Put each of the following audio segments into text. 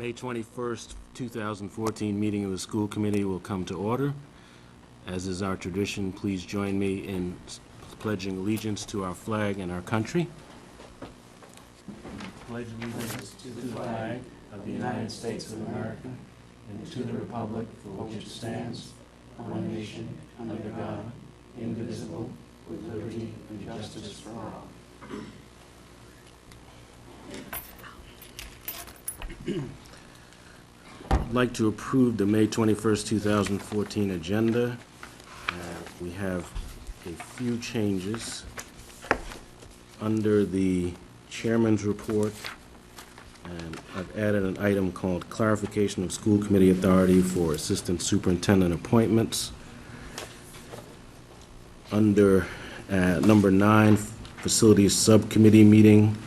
May 21st, 2014 meeting of the school committee will come to order. As is our tradition, please join me in pledging allegiance to our flag and our country. Pledge allegiance to the flag of the United States of America and to the republic for which it stands, one nation, under God, indivisible, with liberty and justice for all. I'd like to approve the May 21st, 2014 agenda. We have a few changes. Under the chairman's report, I've added an item called clarification of school committee authority for assistant superintendent appointments. Under number 9, facilities subcommittee meeting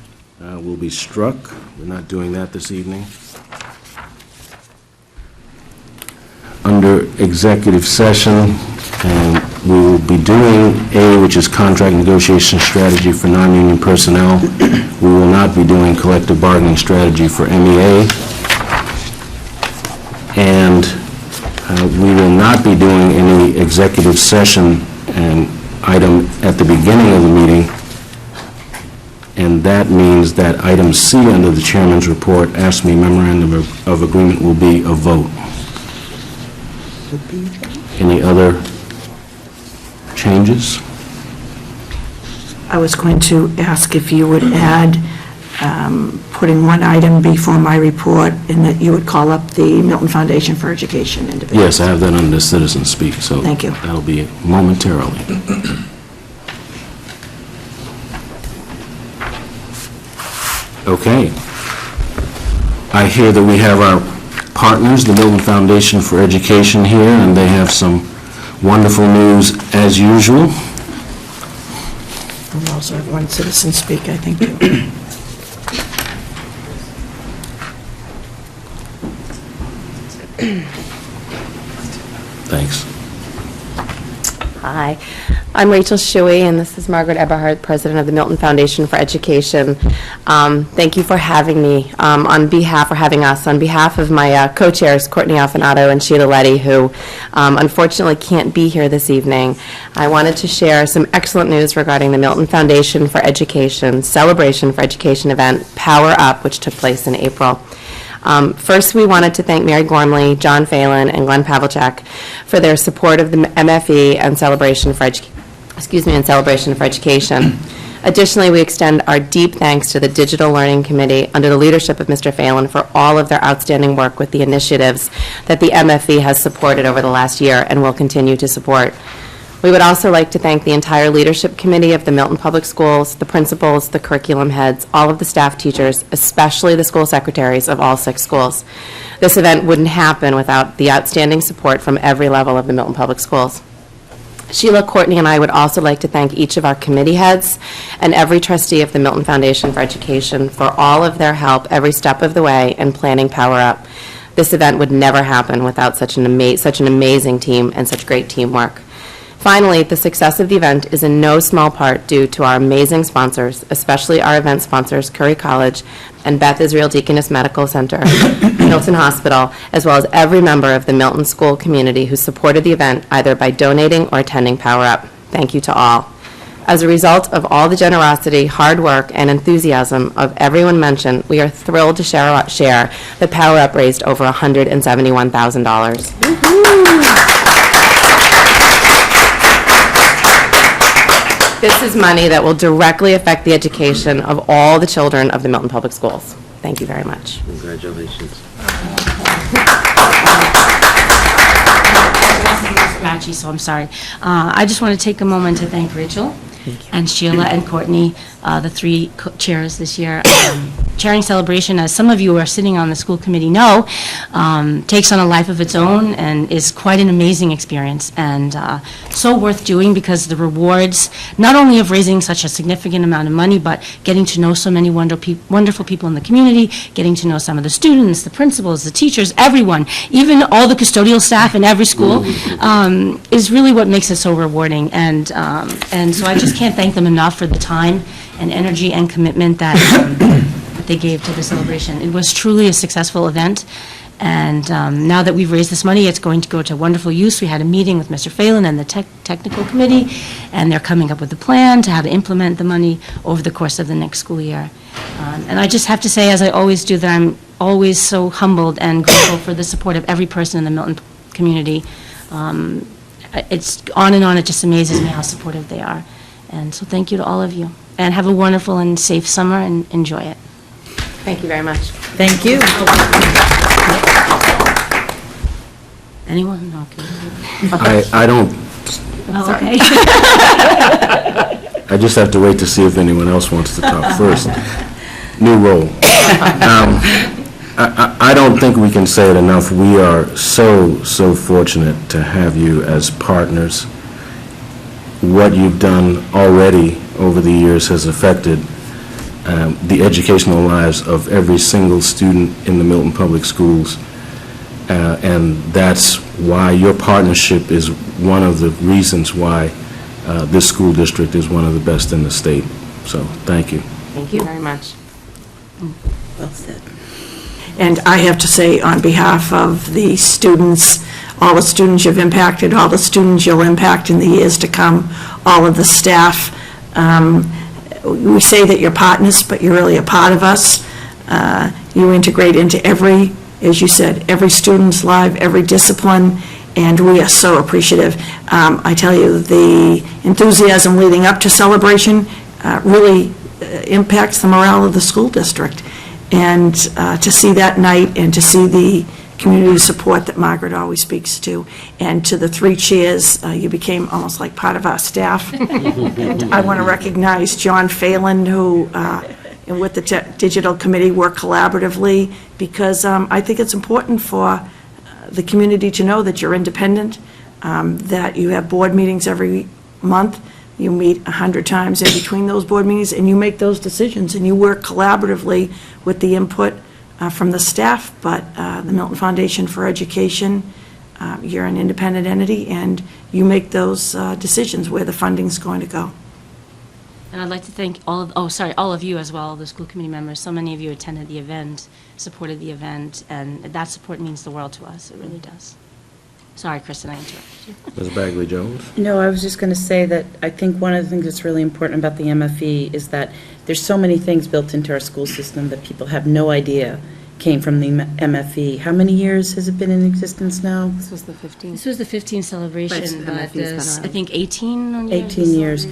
will be struck. We're not doing that this evening. Under executive session, we will be doing A, which is contract negotiation strategy for non-union personnel. We will not be doing collective bargaining strategy for MEA. And we will not be doing any executive session item at the beginning of the meeting. And that means that item C under the chairman's report, ASME memorandum of agreement, will be a vote. Any other changes? I was going to ask if you would add putting one item before my report and that you would call up the Milton Foundation for Education individual. Yes, I have that under citizen speak, so thank you. That'll be momentarily. Okay. I hear that we have our partners, the Milton Foundation for Education, here, and they have some wonderful news as usual. We also have one citizen speak, I think. Thanks. Hi, I'm Rachel Shuey, and this is Margaret Eberhardt, President of the Milton Foundation for Education. Thank you for having me, on behalf of my co-chairs, Courtney Alfanato and Sheila Letty, who unfortunately can't be here this evening. I wanted to share some excellent news regarding the Milton Foundation for Education Celebration for Education event, Power Up, which took place in April. First, we wanted to thank Mary Gormley, John Phelan, and Glenn Pavlicek for their support of the MFE and Celebration for Education. Additionally, we extend our deep thanks to the Digital Learning Committee under the leadership of Mr. Phelan for all of their outstanding work with the initiatives that the MFE has supported over the last year and will continue to support. We would also like to thank the entire leadership committee of the Milton Public Schools, the principals, the curriculum heads, all of the staff teachers, especially the school secretaries of all 6 schools. This event wouldn't happen without the outstanding support from every level of the Milton Public Schools. Sheila, Courtney, and I would also like to thank each of our committee heads and every trustee of the Milton Foundation for Education for all of their help every step of the way in planning Power Up. This event would never happen without such an amazing team and such great teamwork. Finally, the success of the event is in no small part due to our amazing sponsors, especially our event sponsors, Curry College and Beth Israel Deaconess Medical Center, Milton Hospital, as well as every member of the Milton school community who supported the event either by donating or attending Power Up. Thank you to all. As a result of all the generosity, hard work, and enthusiasm of everyone mentioned, we are thrilled to share that Power Up raised over $171,000. This is money that will directly affect the education of all the children of the Milton Public Schools. Thank you very much. Congratulations. Scratchy, so I'm sorry. I just want to take a moment to thank Rachel and Sheila and Courtney, the 3 chairs this year. Chairing Celebration, as some of you who are sitting on the school committee know, takes on a life of its own and is quite an amazing experience, and so worth doing because the rewards, not only of raising such a significant amount of money, but getting to know so many wonderful people in the community, getting to know some of the students, the principals, the teachers, everyone, even all the custodial staff in every school, is really what makes it so rewarding. And so I just can't thank them enough for the time and energy and commitment that that they gave to the celebration. It was truly a successful event, and now that we've raised this money, it's going to go to wonderful use. We had a meeting with Mr. Phelan and the technical committee, and they're coming up with a plan to how to implement the money over the course of the next school year. And I just have to say, as I always do, that I'm always so humbled and grateful for the support of every person in the Milton community. It's on and on, it just amazes me how supportive they are. And so thank you to all of you. And have a wonderful and safe summer, and enjoy it. Thank you very much. Thank you. Anyone? No, okay. I don't, Oh, okay. I just have to wait to see if anyone else wants to talk first. New role. I don't think we can say it enough. We are so fortunate to have you as partners. What you've done already over the years has affected the educational lives of every single student in the Milton Public Schools. And that's why your partnership is one of the reasons why this school district is one of the best in the state. So, thank you. Thank you very much. Well said. And I have to say, on behalf of the students, all the students you've impacted, all the students you'll impact in the years to come, all of the staff, we say that you're partners, but you're really a part of us. You integrate into every, as you said, every student's life, every discipline, and we are so appreciative. I tell you, the enthusiasm leading up to celebration really impacts the morale of the school district. And to see that night and to see the community support that Margaret always speaks to, and to the three chairs, you became almost like part of our staff. And I want to recognize John Phelan, who, and with the digital committee, work collaboratively, because I think it's important for the community to know that you're independent, that you have board meetings every month. You meet 100 times in between those board meetings, and you make those decisions, and you work collaboratively with the input from the staff, but the Milton Foundation for Education, you're an independent entity, and you make those decisions where the funding's going to go. And I'd like to thank all of you as well, the school committee members. So many of you attended the event, supported the event, and that support means the world to us. It really does. Sorry, Kristen, I interrupted you. Ms. Bagley-Jones? No, I was just going to say that I think one of the things that's really important about the MFE is that there's so many things built into our school system that people have no idea came from the MFE. How many years has it been in existence now? This was the 15th. This was the 15th celebration, But but MFE's been this, around. I think 18 years. 18 years.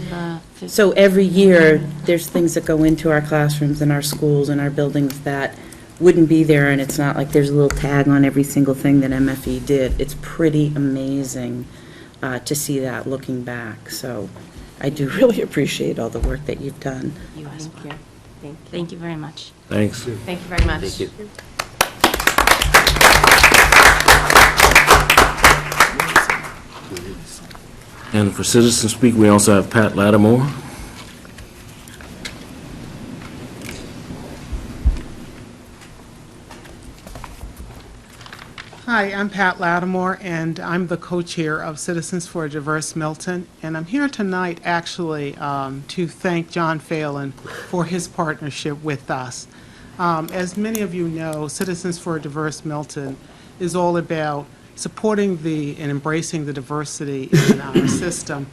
So every year, there's things that go into our classrooms and our schools and our buildings that wouldn't be there, and it's not like there's a little tag on every single thing that MFE did. It's pretty amazing to see that looking back. So I do really appreciate all the work that you've done. You as Thank well. you. Thank you. Thank you very much. Thanks. Thank you very much. And for citizen speak, we also have Pat Lattimore. Hi, I'm Pat Lattimore, and I'm the co-chair of Citizens for a Diverse Milton. And I'm here tonight, actually, to thank John Phelan for his partnership with us. As many of you know, Citizens for a Diverse Milton is all about supporting and embracing the diversity in our system.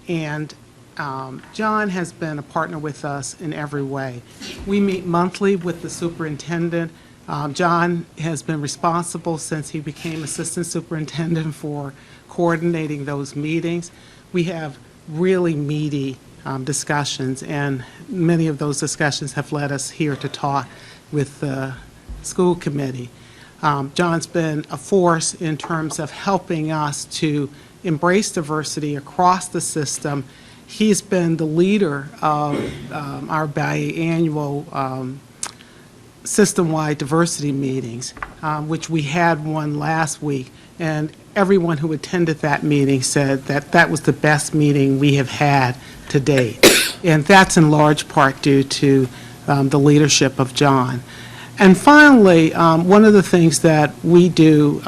And John has been a partner with us in every way. We meet monthly with the superintendent. John has been responsible since he became assistant superintendent for coordinating those meetings. We have really meaty discussions, and many of those discussions have led us here to talk with the school committee. John's been a force in terms of helping us to embrace diversity across the system. He's been the leader of our biannual system-wide diversity meetings, which we had one last week, and everyone who attended that meeting said that that was the best meeting we have had to date. And that's in large part due to the leadership of John. And finally, one of the things that we do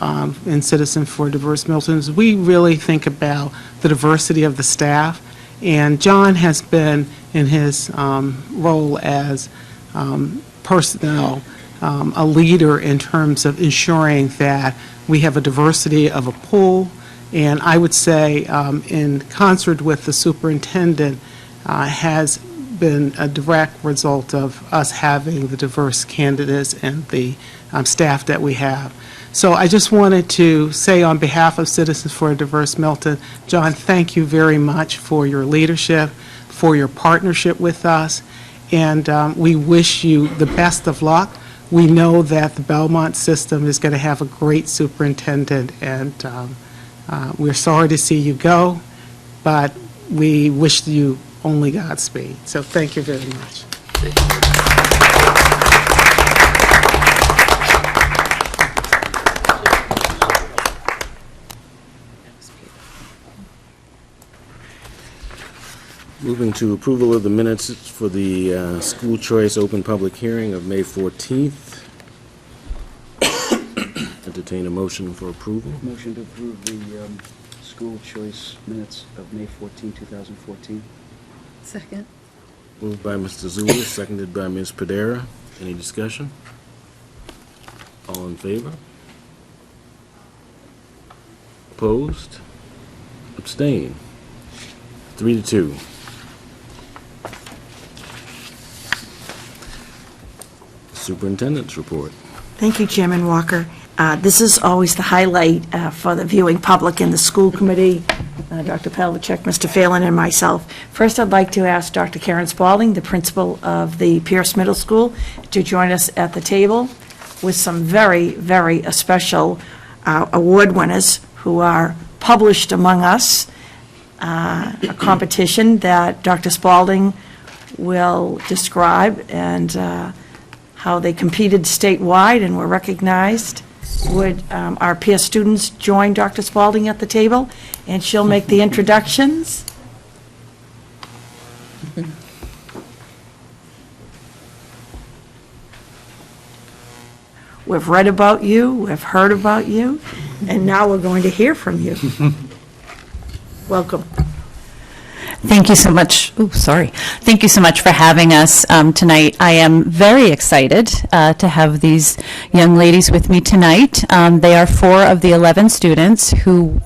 in Citizens for Diverse Milton is we really think about the diversity of the staff. And John has been, in his role as personnel, a leader in terms of ensuring that we have a diversity of a pool. And I would say, in concert with the superintendent, has been a direct result of us having the diverse candidates and the staff that we have. So I just wanted to say on behalf of Citizens for a Diverse Milton, John, thank you very much for your leadership, for your partnership with us, and we wish you the best of luck. We know that the Belmont system is going to have a great superintendent, and we're sorry to see you go, but we wish you only Godspeed. So thank you very much. Moving to approval of the minutes for the school choice open public hearing of May 14th. Entertain a motion for approval. Motion to approve the school choice minutes of May 14, 2014. Second. Moved by Mr. Zulus, seconded by Ms. Padera. Any discussion? All in favor? Opposed? Abstain? 3-2. Superintendent's report. Thank you, Chairman Walker. This is always the highlight for the viewing public and the school committee, Dr. Pavlicek, Mr. Phelan, and myself. First, I'd like to ask Dr. Karen Spalding, the principal of the Pierce Middle School, to join us at the table with some very, very special award winners who are published among us. A competition that Dr. Spalding will describe and how they competed statewide and were recognized. Would our peer students join Dr. Spalding at the table, and she'll make the introductions? We've read about you, we've heard about you, and now we're going to hear from you. Welcome. Thank you so much. Thank you so much for having us tonight. I am very excited to have these young ladies with me tonight. They are 4 of the 11 students who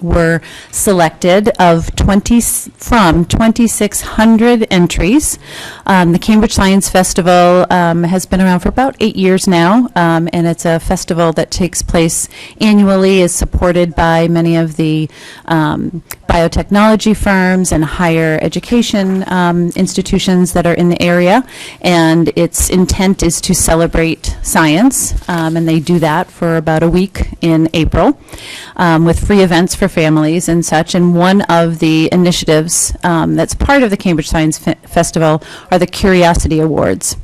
were selected from 2,600 entries. The Cambridge Science Festival has been around for about 8 years now, and it's a festival that takes place annually, is supported by many of the biotechnology firms and higher education institutions that are in the area, and its intent is to celebrate science, and they do that for about a week in April with free events for families and such. And one of the initiatives that's part of the Cambridge Science Festival are the Curiosity Awards.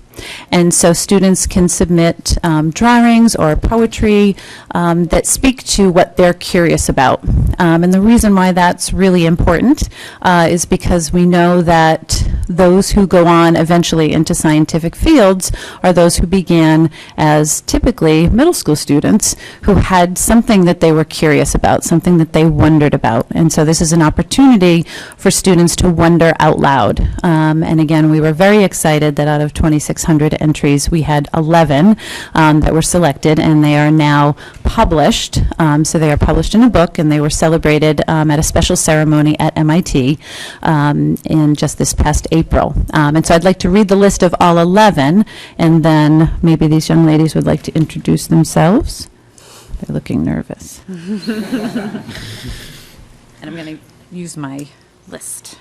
And so students can submit drawings or poetry that speak to what they're curious about. And the reason why that's really important is because we know that those who go on eventually into scientific fields are those who began as typically middle school students who had something that they were curious about, something that they wondered about. And so this is an opportunity for students to wonder out loud. And again, we were very excited that out of 2,600 entries, we had 11 that were selected, and they are now published. So they are published in a book, and they were celebrated at a special ceremony at MIT in just this past April. And so I'd like to read the list of all 11, and then maybe these young ladies would like to introduce themselves. They're looking nervous. And I'm going to use my list.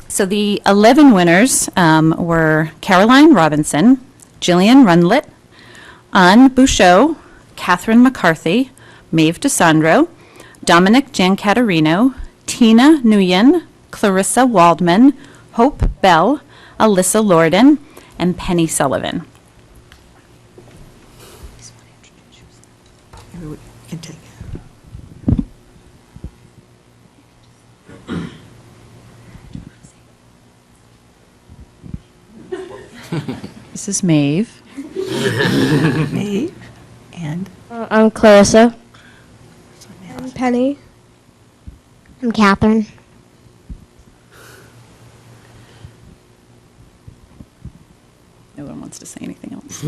So the 11 winners were Caroline Robinson, Jillian Rundlet, Anne Bouchot, Catherine McCarthy, Maeve DeSandro, Dominic Giancaterino, Tina Nguyen, Clarissa Waldman, Hope Bell, Alyssa Lorden, and Penny Sullivan. You can take it. This is Maeve. Me and I'm Clarissa. I'm Penny. I'm Catherine. No one wants to say anything else.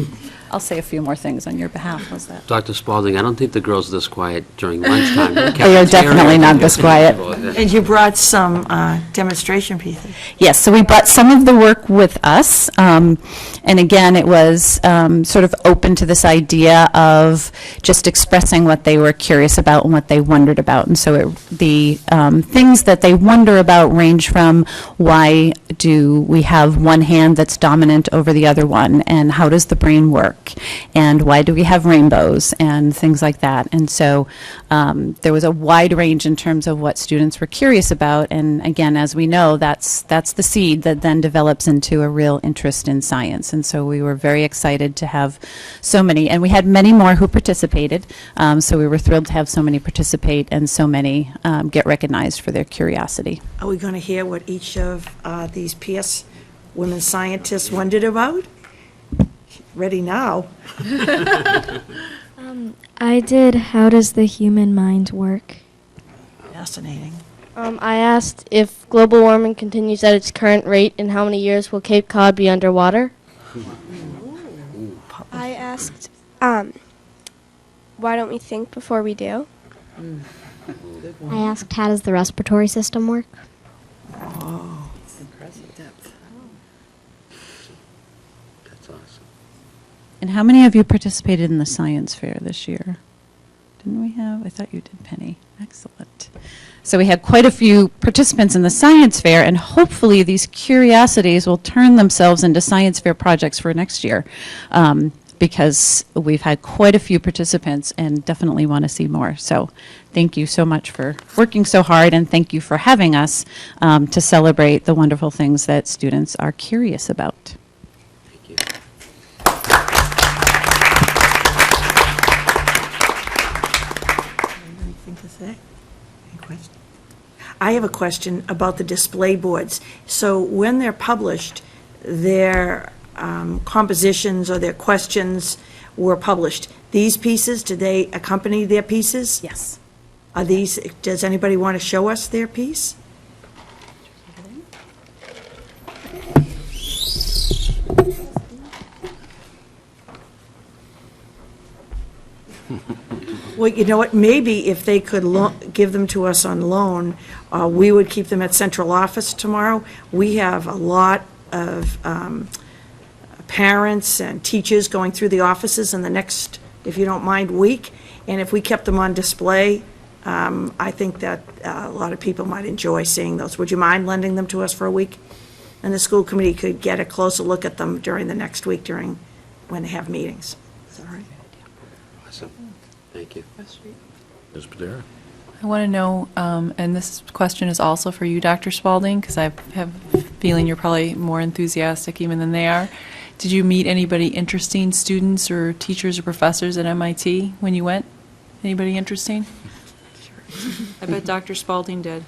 I'll say a few more things on your behalf. How's that? Dr. Spalding, I don't think the girls are this quiet during lunchtime. They are definitely not this quiet. And you brought some demonstration pieces. Yes, so we brought some of the work with us, and again, it was sort of open to this idea of just expressing what they were curious about and what they wondered about. And so the things that they wonder about range from why do we have one hand that's dominant over the other one, and how does the brain work, and why do we have rainbows, and things like that. And so there was a wide range in terms of what students were curious about, and again, as we know, that's the seed that then develops into a real interest in science. And so we were very excited to have so many, and we had many more who participated, so we were thrilled to have so many participate and so many get recognized for their curiosity. Are we going to hear what each of these PS women scientists wondered about? Ready now. I did, how does the human mind work? Fascinating. I asked if global warming continues at its current rate, in how many years will Cape Cod be underwater? I asked, why don't we think before we do? I asked, how does the respiratory system work? That's awesome. And how many of you participated in the science fair this year? Didn't we have? I thought you did, Penny. Excellent. So we had quite a few participants in the science fair, and hopefully these curiosities will turn themselves into science fair projects for next year, because we've had quite a few participants and definitely want to see more. So thank you so much for working so hard, and thank you for having us to celebrate the wonderful things that students are curious about. Thank you. Anything to say? Any questions? I have a question about the display boards. So when they're published, their compositions or their questions were published. These pieces, do they accompany their pieces? Yes. Are these, does anybody want to show us their piece? Well, you know what, maybe if they could give them to us on loan, we would keep them at central office tomorrow. We have a lot of parents and teachers going through the offices in the next, if you don't mind, week. And if we kept them on display, I think that a lot of people might enjoy seeing those. Would you mind lending them to us for a week? And the school committee could get a closer look at them during the next week, during when they have meetings. Is that all right? Awesome. Thank you. Ms. Padera? I want to know, and this question is also for you, Dr. Spalding, because I have a feeling you're probably more enthusiastic even than they are. Did you meet anybody interesting, students or teachers or professors at MIT when you went? Anybody interesting? I bet Dr. Spalding did.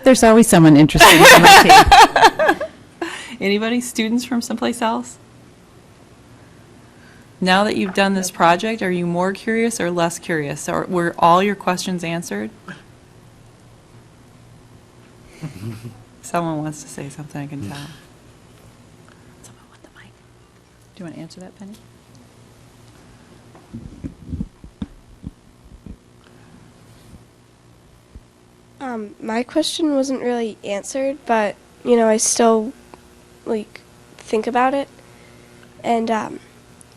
There's always someone interested in MIT. Anybody? Students from someplace else? Now that you've done this project, are you more curious or less curious? Or were all your questions answered? Someone wants to say something, I can tell. Someone want the mic. Do you want to answer that, Penny? My question wasn't really answered, but, you know, I still, think about it, and, I'm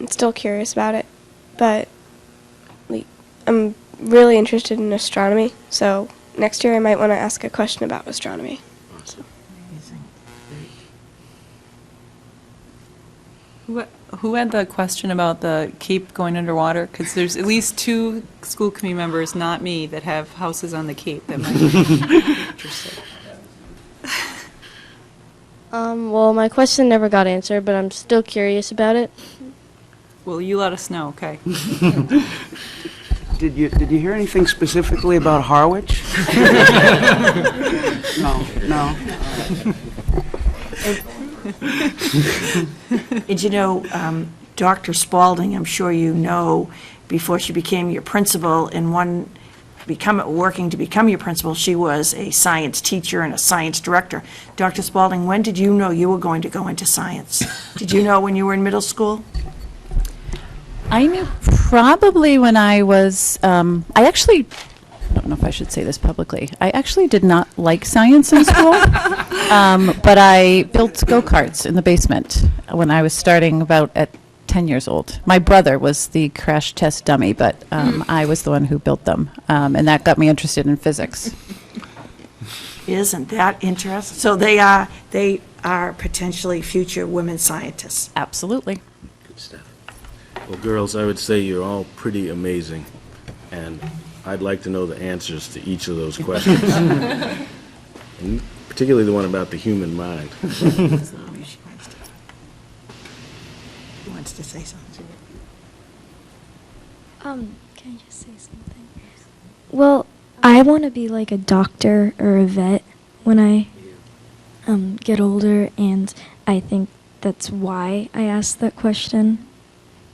still curious about it, but, I'm really interested in astronomy, so next year I might want to ask a question about astronomy. Who had the question about the Cape going underwater? Because there's at least 2 school committee members, not me, that have houses on the Cape that might be interested. Well, my question never got answered, but I'm still curious about it. Well, you let us know, okay? Did you hear anything specifically about Harwich? No. And you know, Dr. Spalding, I'm sure you know, before she became your principal, in one working to become your principal, she was a science teacher and a science director. Dr. Spalding, when did you know you were going to go into science? Did you know when you were in middle school? I knew probably when I was, I don't know if I should say this publicly. I actually did not like science in school, but I built go-karts in the basement when I was starting about at 10 years old. My brother was the crash test dummy, but I was the one who built them, and that got me interested in physics. Isn't that interesting? So they are potentially future women scientists. Absolutely. Good stuff. Well, girls, I would say you're all pretty amazing, and I'd like to know the answers to each of those questions, and particularly the one about the human mind. She wants to say something. Can I just say something? Well, I want to be like a doctor or a vet when I get older, and I think that's why I asked that question.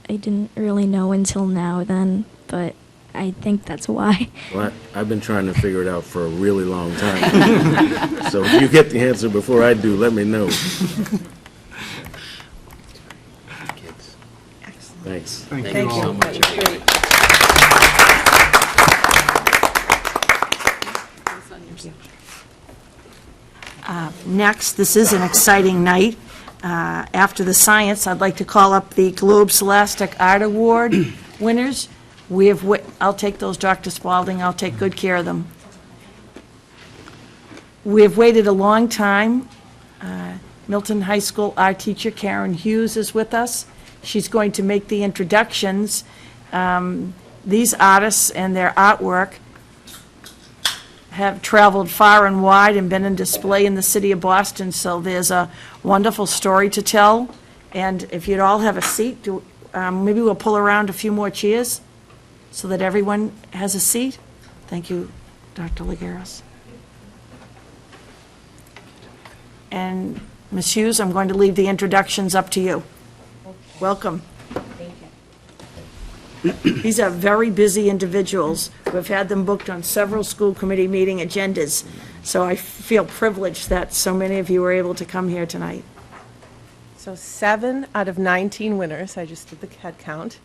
I didn't really know until now then, but I think that's why. Well, I've been trying to figure it out for a really long time. So if you get the answer before I do, let me know. Kids. Thanks. Thank you so much. Next, this is an exciting night. After the science, I'd like to call up the Globe Scholastic Art Award winners. I'll take those, Dr. Spalding, I'll take good care of them. We have waited a long time. Milton High School art teacher Karen Hughes is with us. She's going to make the introductions. These artists and their artwork have traveled far and wide and been in display in the city of Boston, so there's a wonderful story to tell. And if you'd all have a seat, maybe we'll pull around a few more chairs so that everyone has a seat. Thank you, Dr. Lagares. And Ms. Hughes, I'm going to leave the introductions up to you. Welcome. These are very busy individuals. We've had them booked on several school committee meeting agendas, so I feel privileged that so many of you were able to come here tonight. So 7 out of 19 winners, I just did the head count,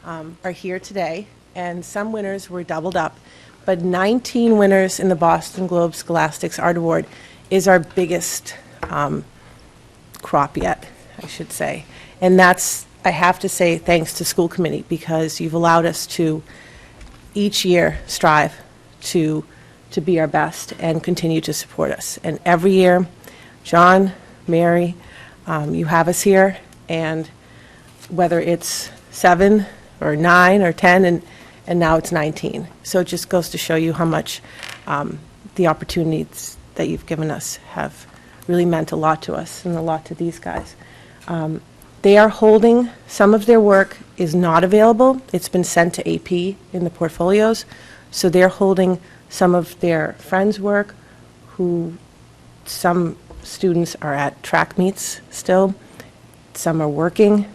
are here today, and some winners were doubled up. But 19 winners in the Boston Globe Scholastics Art Award is our biggest crop yet, I should say. And that's, I have to say, thanks to school committee, because you've allowed us to each year strive to be our best and continue to support us. And every year, John, Mary, you have us here, and whether it's 7 or 9 or 10, and now it's 19. So it just goes to show you how much the opportunities that you've given us have really meant a lot to us and a lot to these guys. They are holding, some of their work is not available. It's been sent to AP in the portfolios. So they're holding some of their friends' work, who some students are at track meets still, some are working,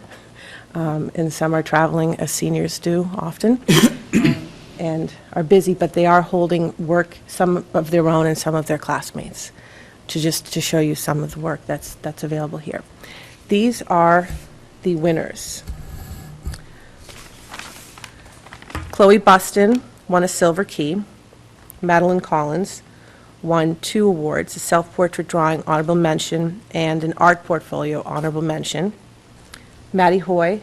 and some are traveling, as seniors do often, and are busy, but they are holding work, some of their own and some of their classmates, to show you some of the work that's available here. These are the winners. Chloe Buston won a Silver Key. Madeline Collins won 2 awards, a self-portrait drawing honorable mention and an art portfolio honorable mention. Maddie Hoy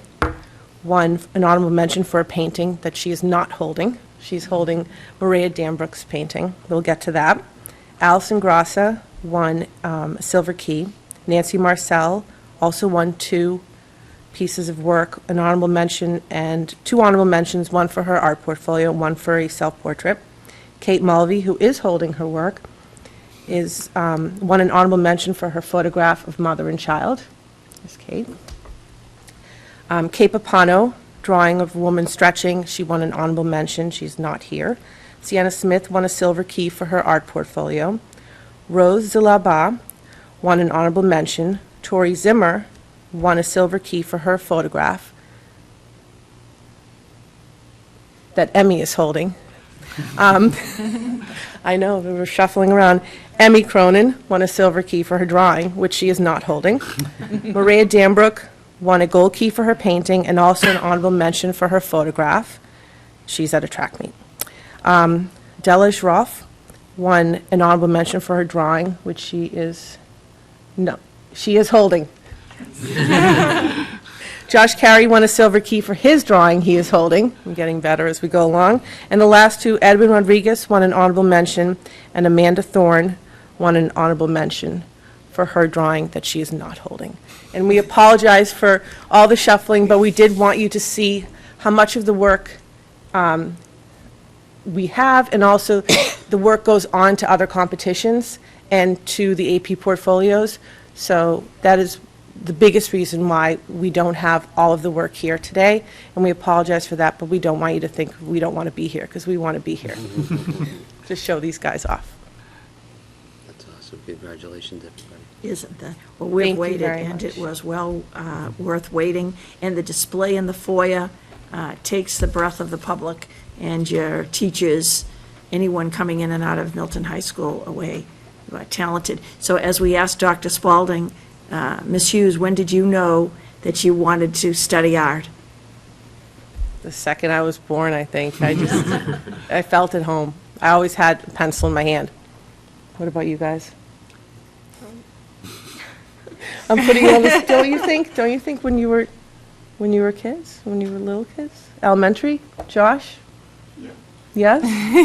won an honorable mention for a painting that she is not holding. She's holding Maria Danbrook's painting. We'll get to that. Allison Grassa won a Silver Key. Nancy Marcel also won 2 pieces of work, an honorable mention and 2 honorable mentions, one for her art portfolio, one for a self-portrait. Kate Mulvey, who is holding her work, won an honorable mention for her photograph of mother and child. There's Kate. Kate Papano, drawing of a woman stretching, she won an honorable mention. She's not here. Sienna Smith won a Silver Key for her art portfolio. Rose Zilaba won an honorable mention. Tori Zimmer won a Silver Key for her photograph that Emmy is holding. I know, we were shuffling around. Emmy Cronin won a silver key for her drawing, which she is not holding. Maria Dambrook won a gold key for her painting and also an honorable mention for her photograph. She's at a track meet. Della Schroff won an honorable mention for her drawing, which she is holding. Josh Carey won a silver key for his drawing he is holding. I'm getting better as we go along. And the last two, Edwin Rodriguez won an honorable mention, and Amanda Thorne won an honorable mention for her drawing that she is not holding. And we apologize for all the shuffling, but we did want you to see how much of the work we have, and also the work goes on to other competitions and to the AP portfolios. So that is the biggest reason why we don't have all of the work here today, and we apologize for that, but we don't want you to think we don't want to be here, because we want to be here to show these guys off. That's awesome. Congratulations, everybody. Isn't that? Well, Thank we've you waited, very and much. it was well worth waiting. And the display in the foyer takes the breath of the public and your teachers, anyone coming in and out of Milton High School away. You are talented. So as we asked Dr. Spalding, Ms. Hughes, when did you know that you wanted to study art? The second I was born, I think. I felt at home. I always had a pencil in my hand. What about you guys? I'm putting you on this, don't you think when you were kids, when you were little kids? Elementary? Josh? Yes?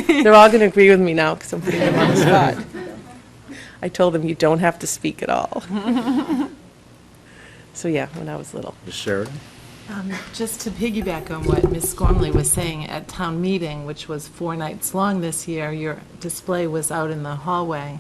They're all going to agree with me now because I'm putting them on the spot. I told them you don't have to speak at all. So yeah, when I was little. Ms. Sheridan? Just to piggyback on what Ms. Gormley was saying, at town meeting, which was 4 nights long this year, your display was out in the hallway.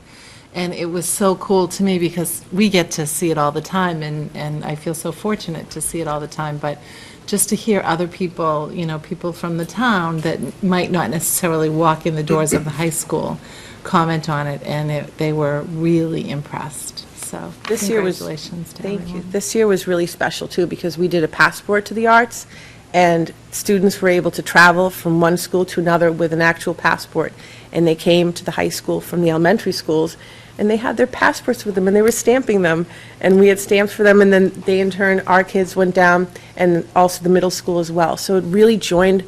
And it was so cool to me because we get to see it all the time, and I feel so fortunate to see it all the time. But just to hear other people, people from the town that might not necessarily walk in the doors of the high school, comment on it, and they were really impressed. So This year was, congratulations to thank you. everyone. This year was really special too because we did a passport to the arts, and students were able to travel from one school to another with an actual passport. And they came to the high school from the elementary schools, and they had their passports with them, and they were stamping them, and we had stamps for them, and then they, in turn, our kids went down, and also the middle school as well. So it really joined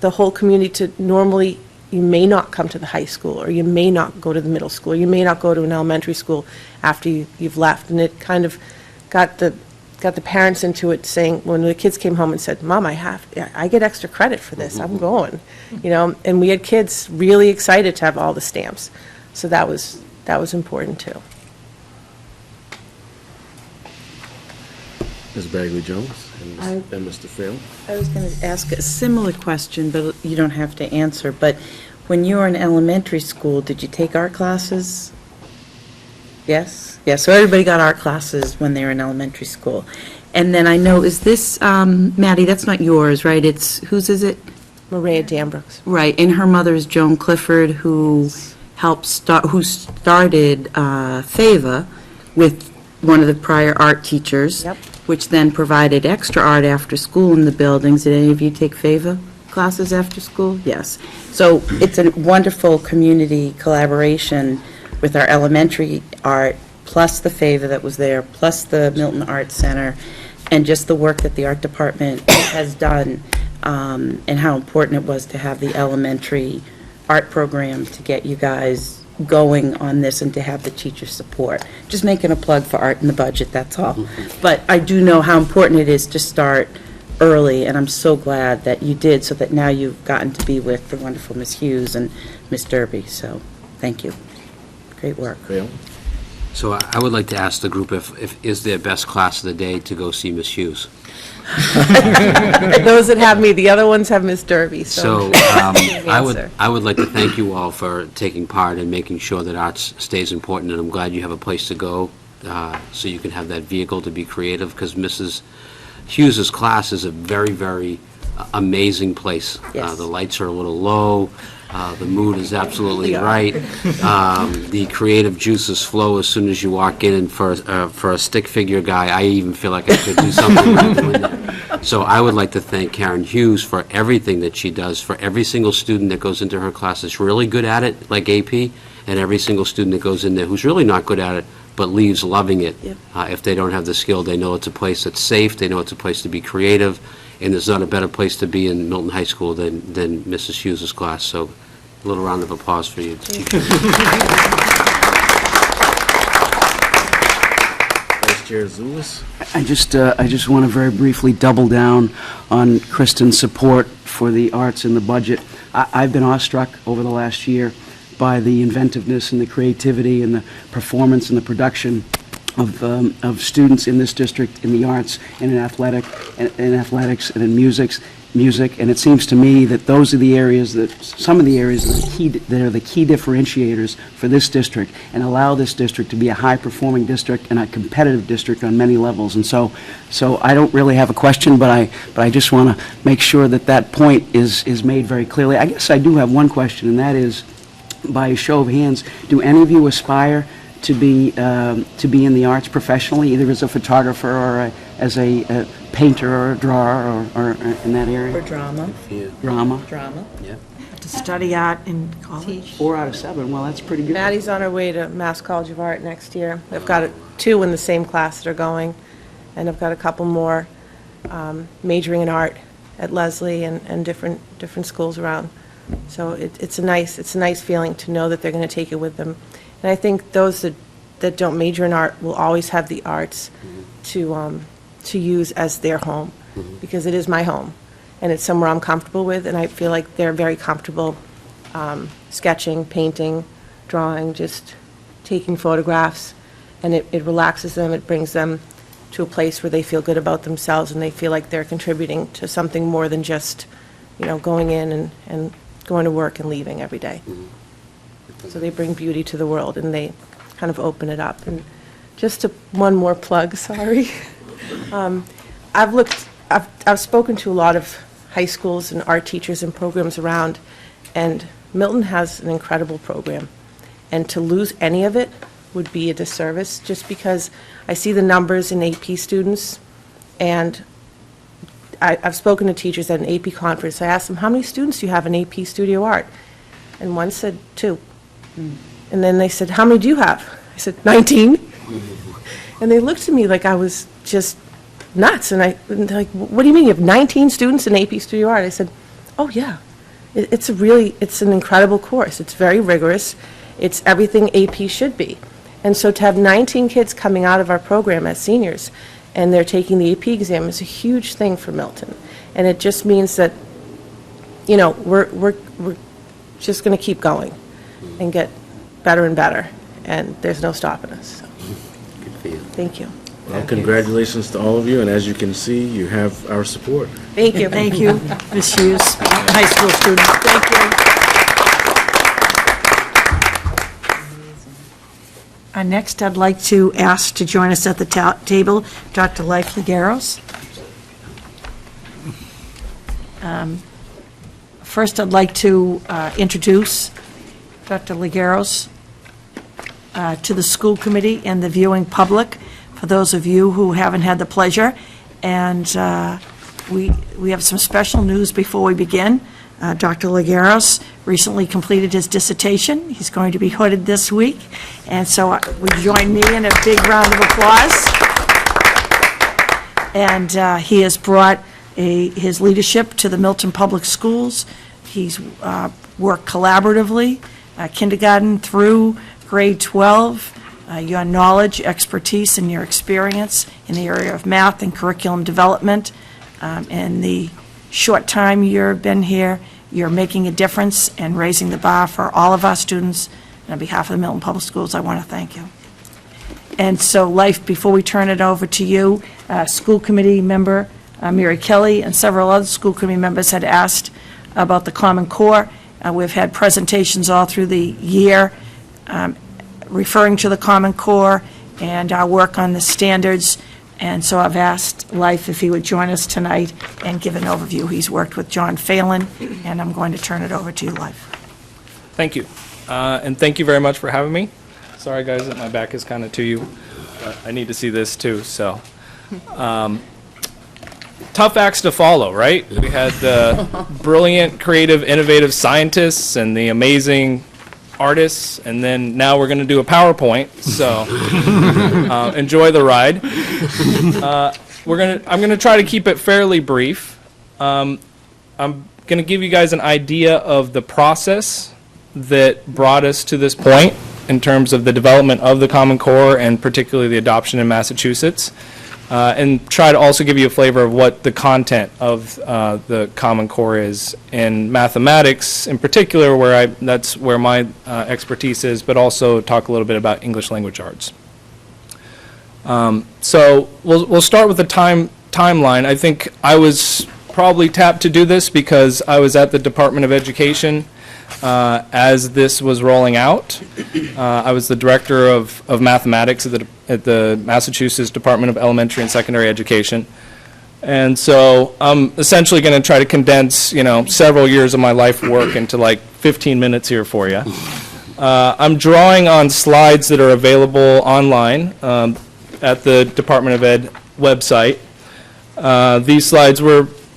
the whole community to normally, you may not come to the high school, or you may not go to the middle school, you may not go to an elementary school after you've left, and it kind of got the parents into it, saying, when the kids came home and said, Mom, I get extra credit for this, I'm going, and we had kids really excited to have all the stamps. So that was important too. Ms. Bagley-Jones and Mr. Phelan? I was going to ask a similar question, but you don't have to answer. But when you were in elementary school, did you take art classes? Yes? Yeah, so everybody got art classes when they were in elementary school. And then I know, is this, Maddie, that's not yours, right? Whose is it? Maria Dambrook's. Right, and her mother is Joan Clifford, who started FAVA with one of the prior art teachers. Yep. Which then provided extra art after school in the buildings. Did any of you take FAVA classes after school? Yes. So it's a wonderful community collaboration with our elementary art, plus the FAVA that was there, plus the Milton Arts Center, and just the work that the art department has done, and how important it was to have the elementary art program to get you guys going on this and to have the teacher support. Just making a plug for art in the budget, that's all. But I do know how important it is to start early, and I'm so glad that you did, so that now you've gotten to be with the wonderful Ms. Hughes and Ms. Derby, so thank you. Great work. Phelan? So I would like to ask the group if is their best class of the day to go see Miss Hughes? Those that have me, the other ones have Miss Derby, so. I would like to thank you all for taking part and making sure that arts stays important, and I'm glad you have a place to go so you can have that vehicle to be creative, because Mrs. Hughes's class is a very, very amazing place. Yes. The lights are a little low, The mood is absolutely right. The creative juices flow as soon as you walk in, and for a stick figure guy, I even feel like I could do something with doing that. So I would like to thank Karen Hughes for everything that she does, for every single student that goes into her class that's really good at it, like AP, and every single student that goes in there who's really not good at it, but leaves loving it. Yep. If they don't have the skill, they know it's a place that's safe, they know it's a place to be creative, and there's not a better place to be in Milton High School than Mrs. Hughes' class. So a little round of applause for you. Vice Chair Zulus? I just want to very briefly double down on Kristen's support for the arts in the budget. I've been awestruck over the last year by the inventiveness and the creativity and the performance and the production of students in this district in the arts and in athletics and in music, and it seems to me that those are the areas some of the areas that are the key differentiators for this district and allow this district to be a high-performing district and a competitive district on many levels. And so I don't really have a question, but I just want to make sure that point is made very clearly. I guess I do have one question, and that is, by a show of hands, do any of you aspire to be in the arts professionally, either as a photographer or as a painter or a drawer or in that area? Or drama. Drama? Drama. Yeah. To study art in college. 4 out of 7, well, that's pretty good. Maddie's on her way to Mass College of Art next year. I've got 2 in the same class that are going, and I've got a couple more majoring in art at Leslie and different schools around. So it's a nice feeling to know that they're going to take it with them. And I think those that don't major in art will always have the arts to use as their home, because it is my home, and it's somewhere I'm comfortable with, and I feel like they're very comfortable sketching, painting, drawing, just taking photographs, and it relaxes them, it brings them to a place where they feel good about themselves, and they feel like they're contributing to something more than just, going in and going to work and leaving every day. So they bring beauty to the world, and they kind of open it up. And just one more plug, sorry. I've spoken to a lot of high schools and art teachers and programs around, and Milton has an incredible program. And to lose any of it would be a disservice, just because I see the numbers in AP students, and I've spoken to teachers at an AP conference. I asked them, how many students do you have in AP Studio Art? And one said 2. And then they said, how many do you have? I said, 19. And they looked at me like I was just nuts. And they're like, what do you mean you have 19 students in AP Studio Art? I said, oh yeah, it's an incredible course. It's very rigorous. It's everything AP should be. And so to have 19 kids coming out of our program as seniors, and they're taking the AP exam, is a huge thing for Milton. And it just means that, we're just going to keep going and get better and better, and there's no stopping us. So. Good for you. Thank you. Well, congratulations to all of you, and as you can see, you have our support. Thank you. Thank you, Ms. Hughes, high school student. Thank you. Next, I'd like to ask to join us at the table Dr. Life Ligeros. First, I'd like to introduce Dr. Ligeros to the school committee and the viewing public, for those of you who haven't had the pleasure. And we have some special news before we begin. Dr. Ligeros recently completed his dissertation. He's going to be hooded this week. And so would you join me in a big round of applause? And he has brought his leadership to the Milton Public Schools. He's worked collaboratively, kindergarten through grade 12. Your knowledge, expertise, and your experience in the area of math and curriculum development. In the short time you've been here, you're making a difference and raising the bar for all of our students. And on behalf of the Milton Public Schools, I want to thank you. And so, Life, before we turn it over to you, school committee member Mary Kelly and several other school committee members had asked about the Common Core. We've had presentations all through the year referring to the Common Core and our work on the standards. And so I've asked Life if he would join us tonight and give an overview. He's worked with John Phelan, and I'm going to turn it over to you, Life. Thank you. And thank you very much for having me. Sorry, guys, that my back is kind of to you. I need to see this, too, so. Tough acts to follow, right? We had the brilliant, creative, innovative scientists and the amazing artists, and then now we're going to do a PowerPoint, so enjoy the ride. I'm going to try to keep it fairly brief. I'm going to give you guys an idea of the process that brought us to this point in terms of the development of the Common Core and particularly the adoption in Massachusetts, and try to also give you a flavor of what the content of the Common Core is in mathematics in particular, that's where my expertise is, but also talk a little bit about English language arts. So we'll start with the timeline. I think I was probably tapped to do this because I was at the Department of Education as this was rolling out. I was the director of mathematics at the Massachusetts Department of Elementary and Secondary Education. And so I'm essentially going to try to condense, several years of my life work into like 15 minutes here for you. I'm drawing on slides that are available online at the Department of Ed website. These slides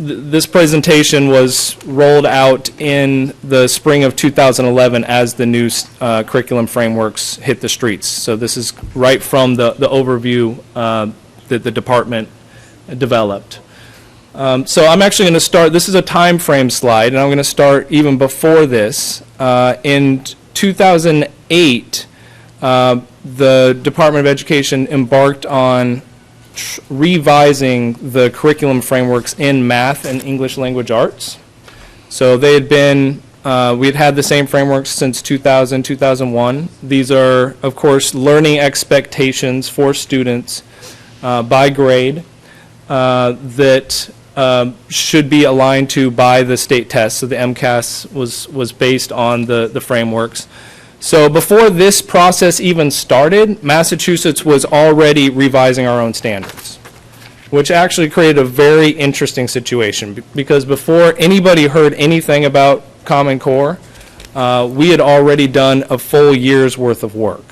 this presentation was rolled out in the spring of 2011 as the new curriculum frameworks hit the streets. So this is right from the overview that the department developed. So I'm actually going to start, this is a time frame slide, and I'm going to start even before this. In 2008, the Department of Education embarked on revising the curriculum frameworks in math and English language arts. So they had been, we had had the same frameworks since 2000, 2001. These are, of course, learning expectations for students by grade that should be aligned to by the state test. So the MCAS was based on the frameworks. So before this process even started, Massachusetts was already revising our own standards, which actually created a very interesting situation because before anybody heard anything about Common Core, we had already done a full year's worth of work.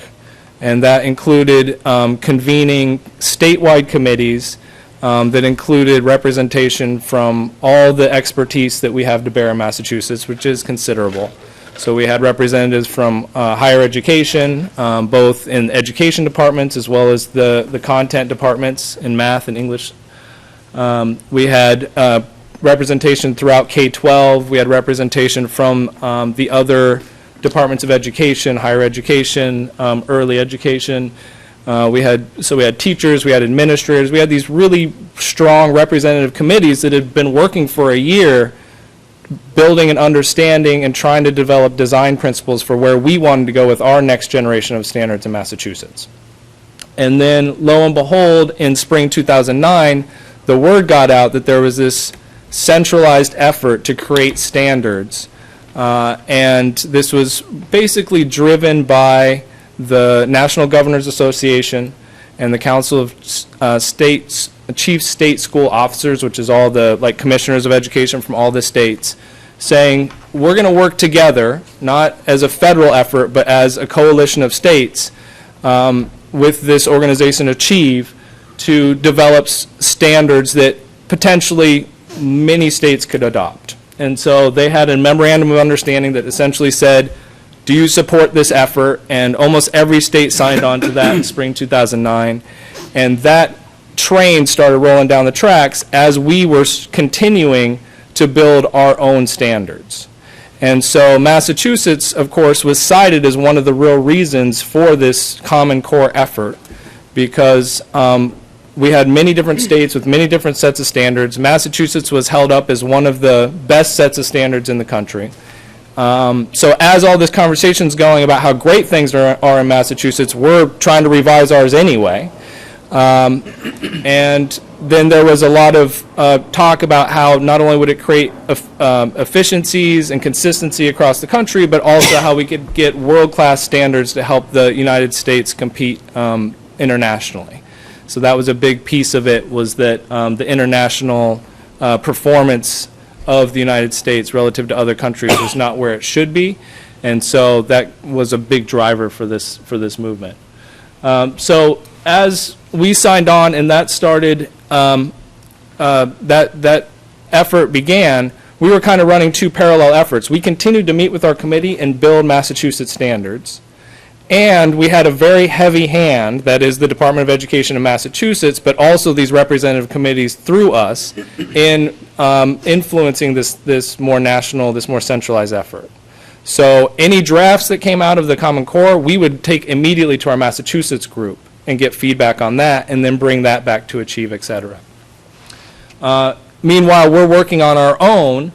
And that included convening statewide committees that included representation from all the expertise that we have to bear in Massachusetts, which is considerable. So we had representatives from higher education, both in education departments as well as the content departments in math and English. We had representation throughout K-12. We had representation from the other departments of education, higher education, early education. We had teachers, we had administrators, we had these really strong representative committees that had been working for a year building an understanding and trying to develop design principles for where we wanted to go with our next generation of standards in Massachusetts. And then, lo and behold, in spring 2009, the word got out that there was this centralized effort to create standards. And this was basically driven by the National Governors Association and the Council of Chief State School Officers, which is all the commissioners of education from all the states, saying we're going to work together, not as a federal effort, but as a coalition of states with this organization Achieve to develop standards that potentially many states could adopt. And so they had a memorandum of understanding that essentially said, do you support this effort? And almost every state signed on to that in spring 2009. And that train started rolling down the tracks as we were continuing to build our own standards. And so Massachusetts, of course, was cited as one of the real reasons for this Common Core effort because we had many different states with many different sets of standards. Massachusetts was held up as one of the best sets of standards in the country. So as all this conversation is going about how great things are in Massachusetts, we're trying to revise ours anyway. And then there was a lot of talk about how not only would it create efficiencies and consistency across the country, but also how we could get world-class standards to help the United States compete internationally. So that was a big piece of it, was that the international performance of the United States relative to other countries was not where it should be. And so that was a big driver for this movement. So as we signed on and that started, that effort began, we were kind of running two parallel efforts. We continued to meet with our committee and build Massachusetts standards. And we had a very heavy hand, that is the Department of Education in Massachusetts, but also these representative committees through us in influencing this more national, this more centralized effort. So any drafts that came out of the Common Core, we would take immediately to our Massachusetts group and get feedback on that, and then bring that back to Achieve, et cetera. Meanwhile, we're working on our own,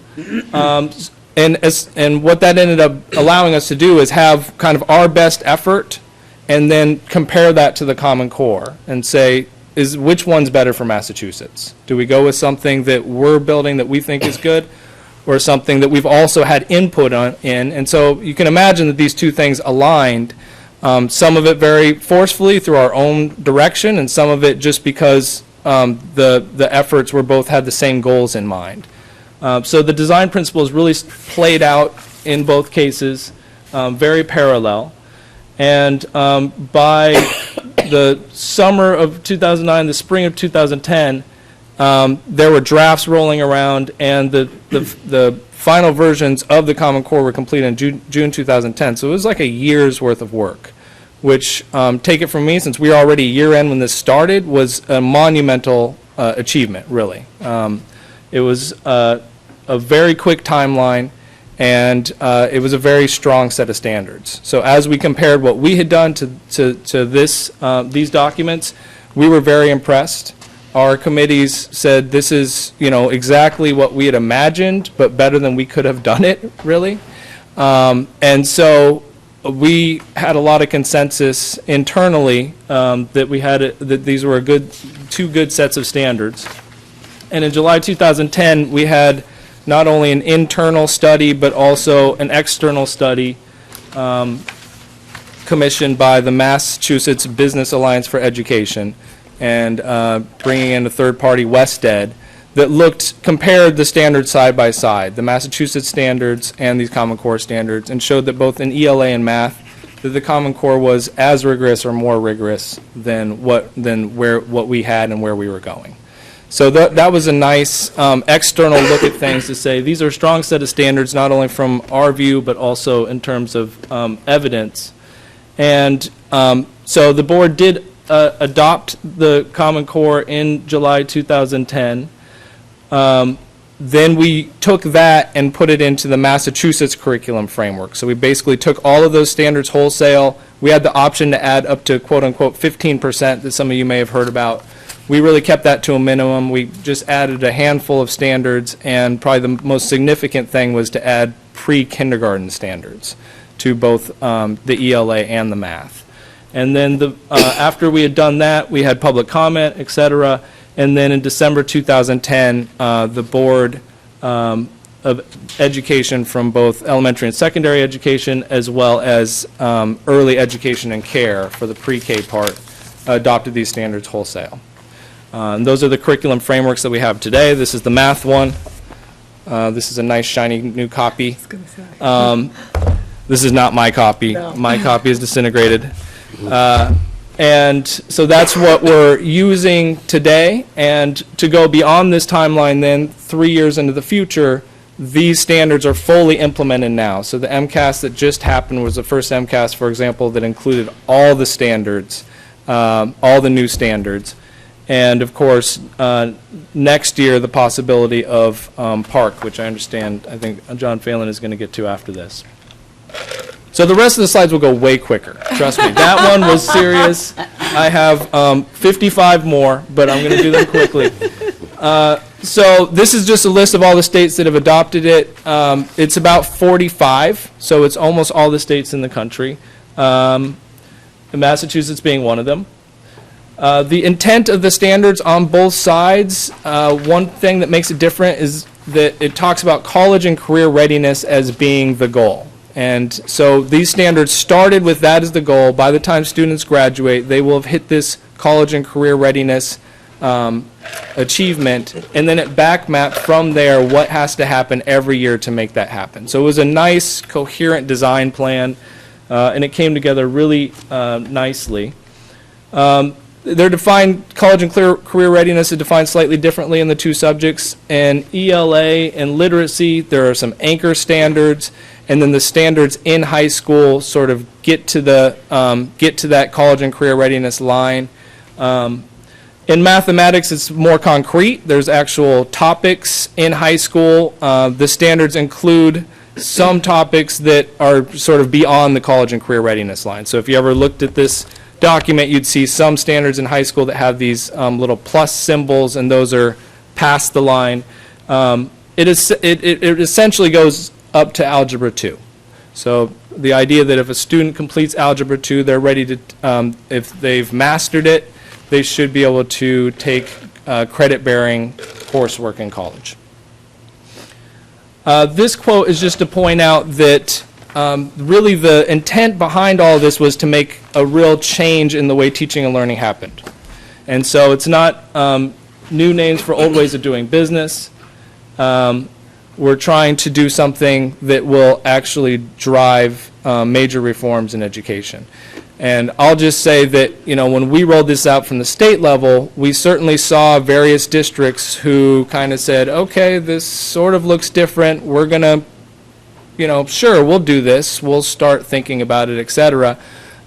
and what that ended up allowing us to do is have kind of our best effort and then compare that to the Common Core and say, which one's better for Massachusetts? Do we go with something that we're building that we think is good, or something that we've also had input in? And so you can imagine that these two things aligned, some of it very forcefully through our own direction, and some of it just because the efforts were both had the same goals in mind. So the design principles really played out in both cases, very parallel. And by the summer of 2009, the spring of 2010, there were drafts rolling around, and the final versions of the Common Core were completed in June 2010. So it was like a year's worth of work, which, take it from me, since we were already year-end when this started, was a monumental achievement, really. It was a very quick timeline, and it was a very strong set of standards. So as we compared what we had done to these documents, we were very impressed. Our committees said this is, exactly what we had imagined, but better than we could have done it, really. And so we had a lot of consensus internally that these were two good sets of standards. And in July 2010, we had not only an internal study, but also an external study commissioned by the Massachusetts Business Alliance for Education, and bringing in a third party, Wested, that compared the standards side by side, the Massachusetts standards and these Common Core standards, and showed that both in ELA and math, that the Common Core was as rigorous or more rigorous than what we had and where we were going. So that was a nice external look at things to say, these are a strong set of standards, not only from our view, but also in terms of evidence. And so the board did adopt the Common Core in July 2010. Then we took that and put it into the Massachusetts curriculum framework. So we basically took all of those standards wholesale. We had the option to add up to quote-unquote 15% that some of you may have heard about. We really kept that to a minimum. We just added a handful of standards, and probably the most significant thing was to add pre-kindergarten standards to both the ELA and the math. And then after we had done that, we had public comment, et cetera. And then in December 2010, the Board of Education from both elementary and secondary education, as well as early education and care for the pre-K part, adopted these standards wholesale. And those are the curriculum frameworks that we have today. This is the math one. This is a nice shiny new copy. This is not my copy. No. My copy is disintegrated. And so that's what we're using today. And to go beyond this timeline then, 3 years into the future, these standards are fully implemented now. So the MCAS that just happened was the first MCAS, for example, that included all the standards, all the new standards. And of course, next year, the possibility of PARC, which I think John Phelan is going to get to after this. So the rest of the slides will go way quicker, trust me. That one was serious. I have 55 more, but I'm going to do them quickly. So this is just a list of all the states that have adopted it. It's about 45, so it's almost all the states in the country, Massachusetts being one of them. The intent of the standards on both sides, one thing that makes it different is that it talks about college and career readiness as being the goal. And so these standards started with that as the goal. By the time students graduate, they will have hit this college and career readiness achievement, and then it back mapped from there what has to happen every year to make that happen. So it was a nice, coherent design plan, and it came together really nicely. They're defined, college and career readiness is defined slightly differently in the two subjects. And ELA and literacy, there are some anchor standards, and then the standards in high school sort of get to that college and career readiness line. In mathematics, it's more concrete. There's actual topics in high school. The standards include some topics that are sort of beyond the college and career readiness line. So if you ever looked at this document, you'd see some standards in high school that have these little plus symbols, and those are past the line. It essentially goes up to Algebra 2. So the idea that if a student completes Algebra 2, they're ready to, if they've mastered it, they should be able to take credit-bearing coursework in college. This quote is just to point out that really the intent behind all of this was to make a real change in the way teaching and learning happened. And so it's not new names for old ways of doing business. We're trying to do something that will actually drive major reforms in education. And I'll just say that, you know, when we rolled this out from the state level, we certainly saw various districts who kind of said, okay, this sort of looks different. We're going to, you know, sure, we'll do this. We'll start thinking about it, et cetera.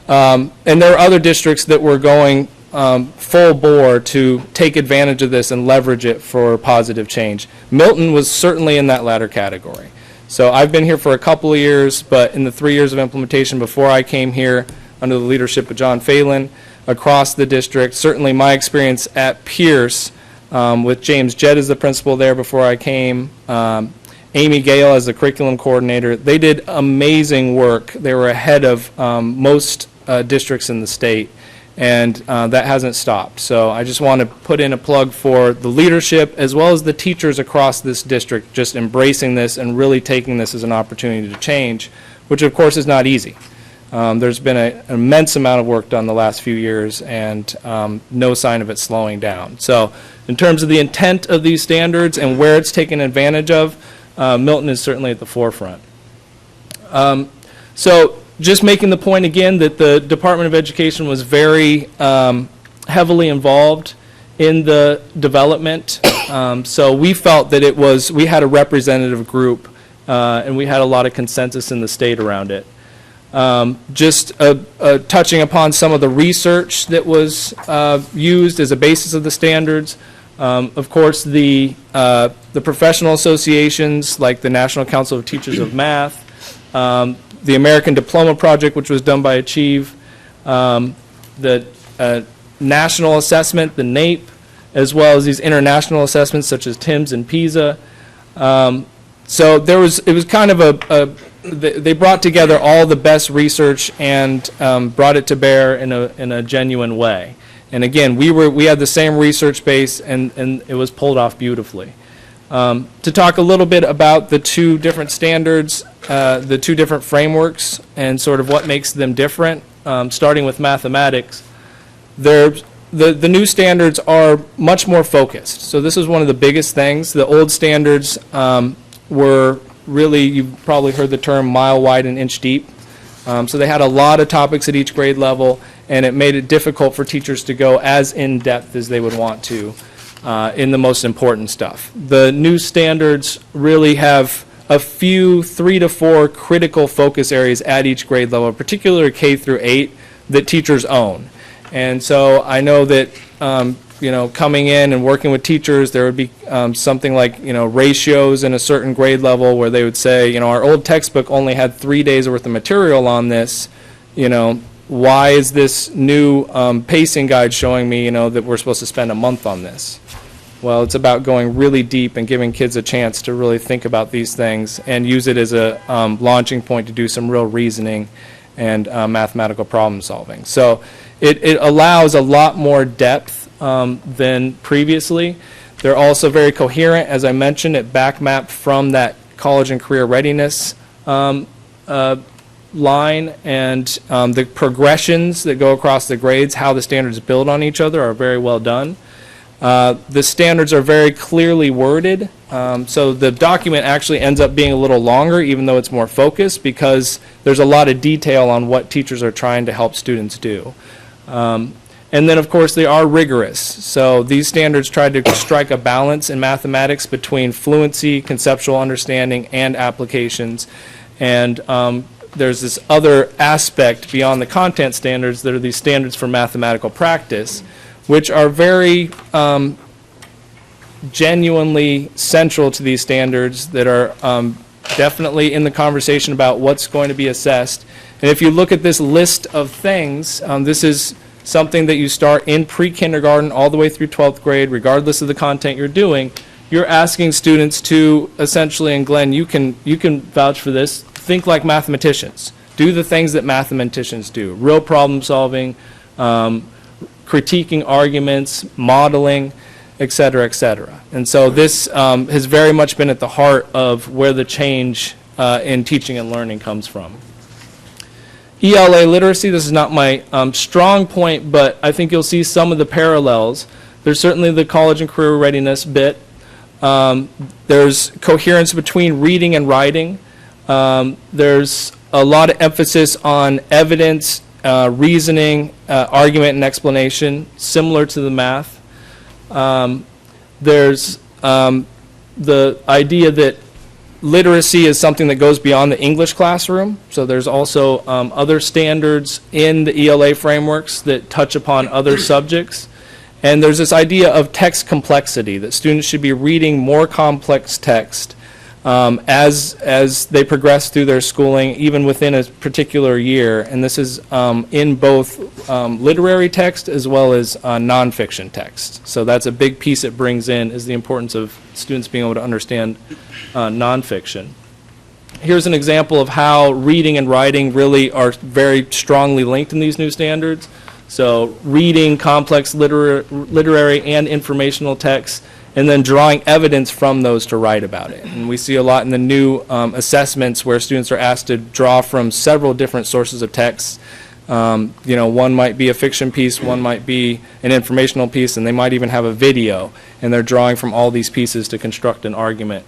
And there are other districts that were going full bore to take advantage of this and leverage it for positive change. Milton was certainly in that latter category. So I've been here for a couple of years, but in the 3 years of implementation before I came here, under the leadership of John Phelan, across the district, certainly my experience at Pierce, with James Jett as the principal there before I came, Amy Gale as the curriculum coordinator, they did amazing work. They were ahead of most districts in the state, and that hasn't stopped. So I just want to put in a plug for the leadership as well as the teachers across this district just embracing this and really taking this as an opportunity to change, which of course is not easy. There's been an immense amount of work done the last few years, and no sign of it slowing down. So in terms of the intent of these standards and where it's taken advantage of, Milton is certainly at the forefront. So just making the point again that the Department of Education was very heavily involved in the development. So we felt that we had a representative group, and we had a lot of consensus in the state around it. Just touching upon some of the research that was used as a basis of the standards. Of course, the professional associations like the National Council of Teachers of Math, the American Diploma Project, which was done by Achieve, the national assessment, the NAEP, as well as these international assessments such as TIMSS and PISA. So it was kind of they brought together all the best research and brought it to bear in a genuine way. And again, we had the same research base, and it was pulled off beautifully. To talk a little bit about the two different standards, the two different frameworks, and sort of what makes them different, starting with mathematics, the new standards are much more focused. So this is one of the biggest things. The old standards were really, you've probably heard the term mile wide and inch deep. So they had a lot of topics at each grade level, and it made it difficult for teachers to go as in-depth as they would want to in the most important stuff. The new standards really have a few 3 to 4 critical focus areas at each grade level, particularly K through 8, that teachers own. And so I know that coming in and working with teachers, there would be something like, ratios in a certain grade level where they would say, our old textbook only had 3 days worth of material on this, why is this new pacing guide showing me, that we're supposed to spend a month on this? Well, it's about going really deep and giving kids a chance to really think about these things and use it as a launching point to do some real reasoning and mathematical problem solving. So it allows a lot more depth than previously. They're also very coherent. As I mentioned, it back mapped from that college and career readiness line, and the progressions that go across the grades, how the standards build on each other, are very well done. The standards are very clearly worded, so the document actually ends up being a little longer, even though it's more focused, because there's a lot of detail on what teachers are trying to help students do. And then, of course, they are rigorous. So these standards try to strike a balance in mathematics between fluency, conceptual understanding, and applications. And there's this other aspect beyond the content standards that are these standards for mathematical practice, which are very genuinely central to these standards, that are definitely in the conversation about what's going to be assessed. And if you look at this list of things, this is something that you start in pre-kindergarten all the way through 12th grade, regardless of the content you're doing. You're asking students to essentially, and Glenn, you can vouch for this, think like mathematicians. Do the things that mathematicians do. Real problem solving, critiquing arguments, modeling, et cetera, et cetera. And so this has very much been at the heart of where the change in teaching and learning comes from. ELA literacy, this is not my strong point, but I think you'll see some of the parallels. There's certainly the college and career readiness bit. There's coherence between reading and writing. There's a lot of emphasis on evidence, reasoning, argument, and explanation, similar to the math. There's the idea that literacy is something that goes beyond the English classroom, so there's also other standards in the ELA frameworks that touch upon other subjects. And there's this idea of text complexity, that students should be reading more complex text as they progress through their schooling, even within a particular year. And this is in both literary text as well as nonfiction text. So that's a big piece it brings in, is the importance of students being able to understand nonfiction. Here's an example of how reading and writing really are very strongly linked in these new standards. So reading complex literary and informational texts, and then drawing evidence from those to write about it. And we see a lot in the new assessments where students are asked to draw from several different sources of text. One might be a fiction piece, one might be an informational piece, and they might even have a video, and they're drawing from all these pieces to construct an argument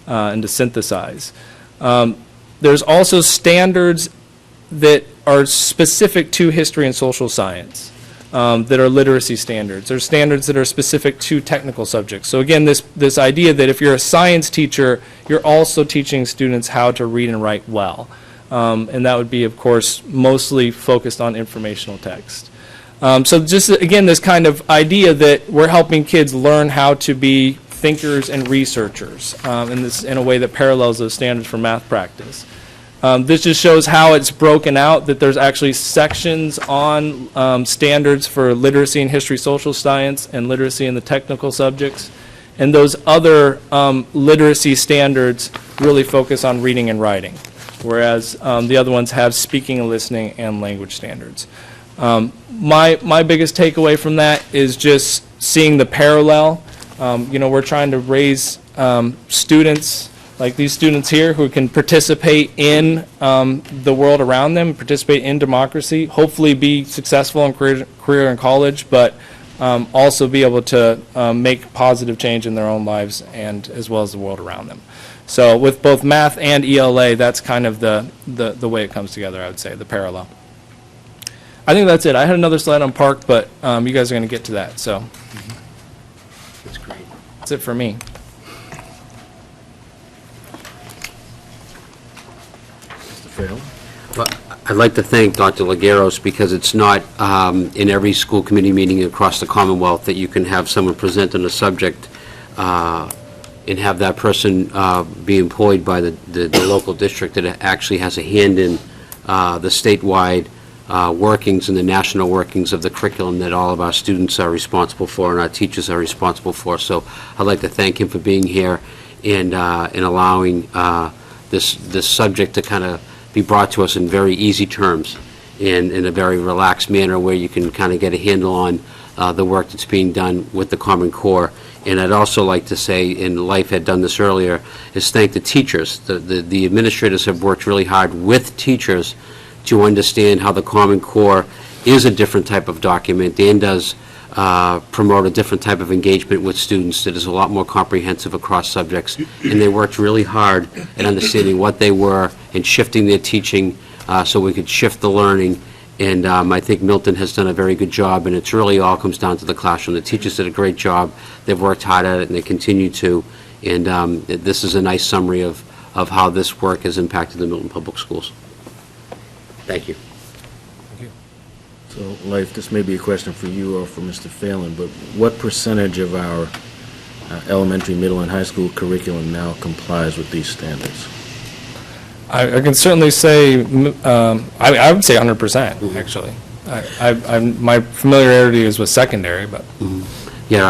and to synthesize. There's also standards that are specific to history and social science. That are literacy standards. There's standards that are specific to technical subjects. So again, this idea that if you're a science teacher, you're also teaching students how to read and write well. And that would be, of course, mostly focused on informational text. So just, again, this kind of idea that we're helping kids learn how to be thinkers and researchers in a way that parallels those standards for math practice. This just shows how it's broken out, that there's actually sections on standards for literacy in history, social science, and literacy in the technical subjects. And those other literacy standards really focus on reading and writing, whereas the other ones have speaking and listening and language standards. My biggest takeaway from that is just seeing the parallel. We're trying to raise students, like these students here, who can participate in the world around them, participate in democracy, hopefully be successful in career and college, but also be able to make positive change in their own lives and as well as the world around them. So with both math and ELA, that's kind of the way it comes together, I would say, the parallel. I think that's it. I had another slide on Park, but you guys are going to get to that, so. That's great. That's it for me. Well, I'd like to thank Dr. Lagueros, because it's not in every school committee meeting across the Commonwealth that you can have someone present on a subject and have that person be employed by the local district that actually has a hand in the statewide workings and the national workings of the curriculum that all of our students are responsible for and our teachers are responsible for. So I'd like to thank him for being here and allowing this subject to kind of be brought to us in very easy terms and in a very relaxed manner where you can kind of get a handle on the work that's being done with the Common Core. And I'd also like to say, and Life had done this earlier, is thank the teachers. The administrators have worked really hard with teachers to understand how the Common Core is a different type of document and does promote a different type of engagement with students that is a lot more comprehensive across subjects. And they worked really hard at understanding what they were and shifting their teaching so we could shift the learning. And I think Milton has done a very good job, and it's really all comes down to the classroom. The teachers did a great job. They've worked hard at it, and they continue to. And this is a nice summary of how this work has impacted the Milton Public Schools. Thank you. So, Leif, this may be a question for you or for Mr. Phelan, but what percentage of our elementary, middle, and high school curriculum now complies with these standards? I can certainly say, I would say 100%, actually. My familiarity is with secondary, but. Yeah,